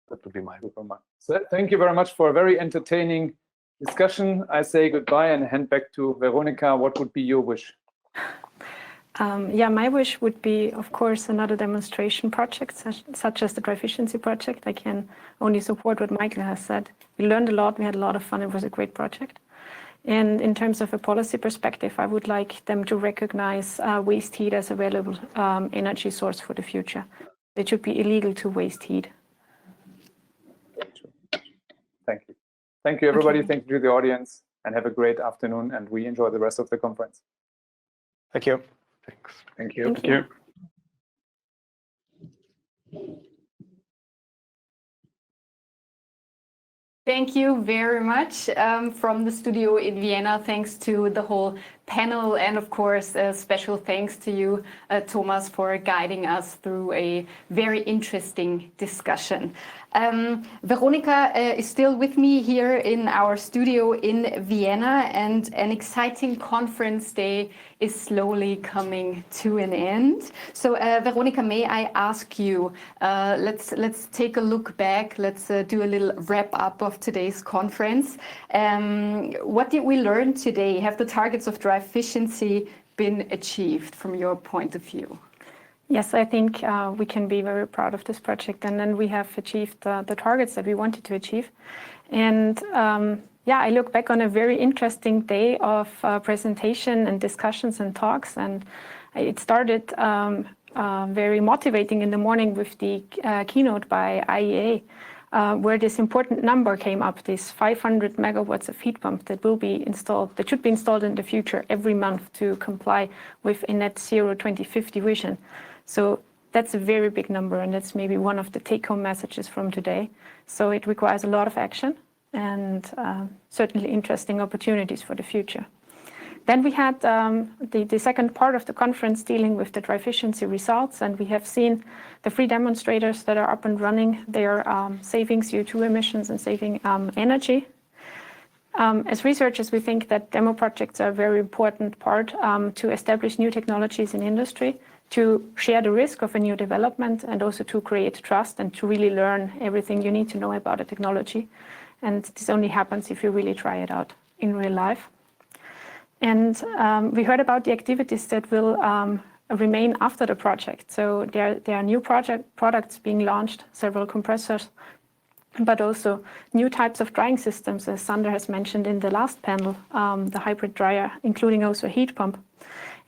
that would be my remark. So thank you very much for a very entertaining discussion. I say goodbye and hand back to Veronica. What would be your wish? My wish would be, of course, another demonstration project, such as the DryFiciency project. I can only support what Michael has said. We learned a lot. We had a lot of fun. It was a great project. And in terms of a policy perspective, I would like them to recognize waste heat as a valuable energy source for the future. It should be illegal to waste heat. Thank you. Thank you, everybody. Thank you to the audience, and have a great afternoon, and we enjoy the rest of the conference. Thank you. Thanks. Thank you. Thank you. Thank you very much from the studio in Vienna. Thanks to the whole panel. And of course, special thanks to you, Thomas, for guiding us through a very interesting discussion. Veronika is still with me here in our studio in Vienna, and an exciting conference day is slowly coming to an end. So Veronika, may I ask you, let's take a look back, let's do a little wrap up of today's conference. What did we learn today? Have the targets of DryFiciency been achieved from your point of view? Yes, I think we can be very proud of this project, and then we have achieved the targets that we wanted to achieve. And yeah, I look back on a very interesting day of presentation and discussions and talks, and it started very motivating in the morning with the keynote by IEA, where this important number came up, this 500 megawatts of heat pump that will be installed, that should be installed in the future every month to comply with a net zero 2050 vision. So that's a very big number, and that's maybe one of the take-home messages from today. So it requires a lot of action and certainly interesting opportunities for the future. Then we had the second part of the conference dealing with the DryFiciency results, and we have seen the 3 demonstrators that are up and running. They are saving CO2 emissions and saving energy. As researchers, we think that demo projects are a very important part to establish new technologies in industry, to share the risk of a new development, and also to create trust and to really learn everything you need to know about a technology. And this only happens if you really try it out in real life. And we heard about the activities that will remain after the project. So there are new products being launched, several compressors, but also new types of drying systems, as Sander has mentioned in the last panel, the hybrid dryer, including also a heat pump.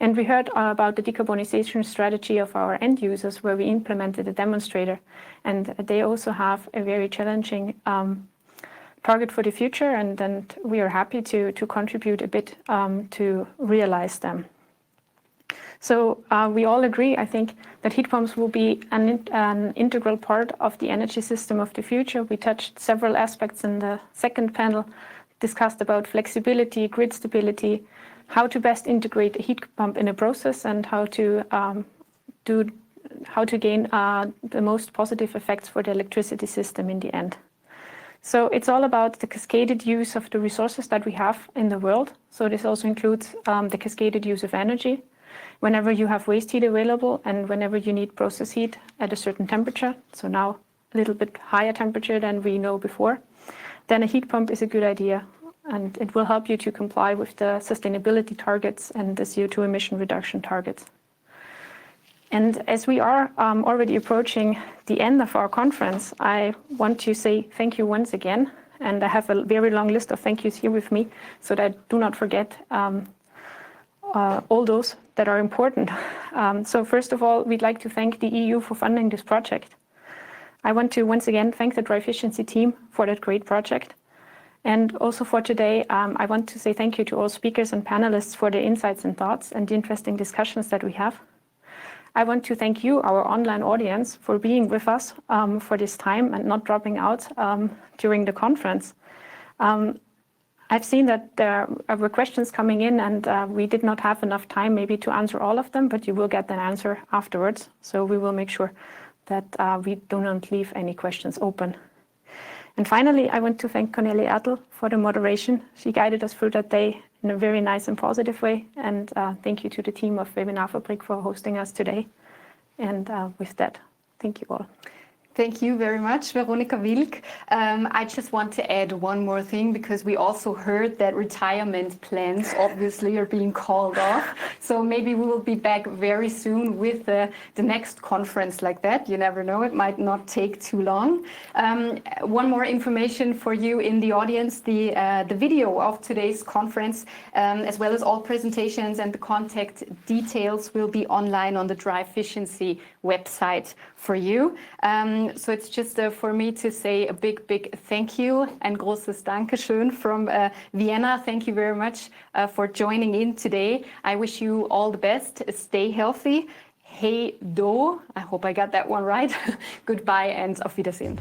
And we heard about the decarbonization strategy of our end users, where we implemented a demonstrator, and they also have a very challenging target for the future, and we are happy to contribute a bit to realize them. So we all agree, I think, that heat pumps will be an integral part of the energy system of the future. We touched several aspects in the second panel, discussed about flexibility, grid stability, how to best integrate a heat pump in a process, and how to gain the most positive effects for the electricity system in the end. So it's all about the cascaded use of the resources that we have in the world. So this also includes the cascaded use of energy. Whenever you have waste heat available and whenever you need process heat at a certain temperature, so now a little bit higher temperature than we know before, then a heat pump is a good idea, and it will help you to comply with the sustainability targets and the CO2 emission reduction targets. And as we are already approaching the end of our conference, I want to say thank you once again. And I have a very long list of thank yous here with me, so that I do not forget all those that are important. So first of all, we'd like to thank the EU for funding this project. I want to once again thank the DryFiciency team for that great project. And also for today, I want to say thank you to all speakers and panelists for their insights and thoughts and the interesting discussions that we have. I want to thank you, our online audience, for being with us for this time and not dropping out during the conference. I've seen that there were questions coming in, and we did not have enough time maybe to answer all of them, but you will get an answer afterwards. So we will make sure that we do not leave any questions open. And finally, I want to thank Cornelia Ertl for the moderation. She guided us through that day in a very nice and positive way. And thank you to the team of Webinar Fabrik for hosting us today. And with that, thank you all. Thank you very much, Veronika Wilk. I just want to add one more thing, because we also heard that retirement plans obviously are being called off. So maybe we will be back very soon with the next conference like that. You never know, it might not take too long. One more information for you in the audience, the video of today's conference, as well as all presentations and the contact details, will be online on the DryFiciency website for you. So it's just for me to say a big thank you and großes Dankeschön from Vienna. Thank you very much for joining in today. I wish you all the best. Stay healthy. Hey do. I hope I got that one right. Goodbye and auf Wiedersehen.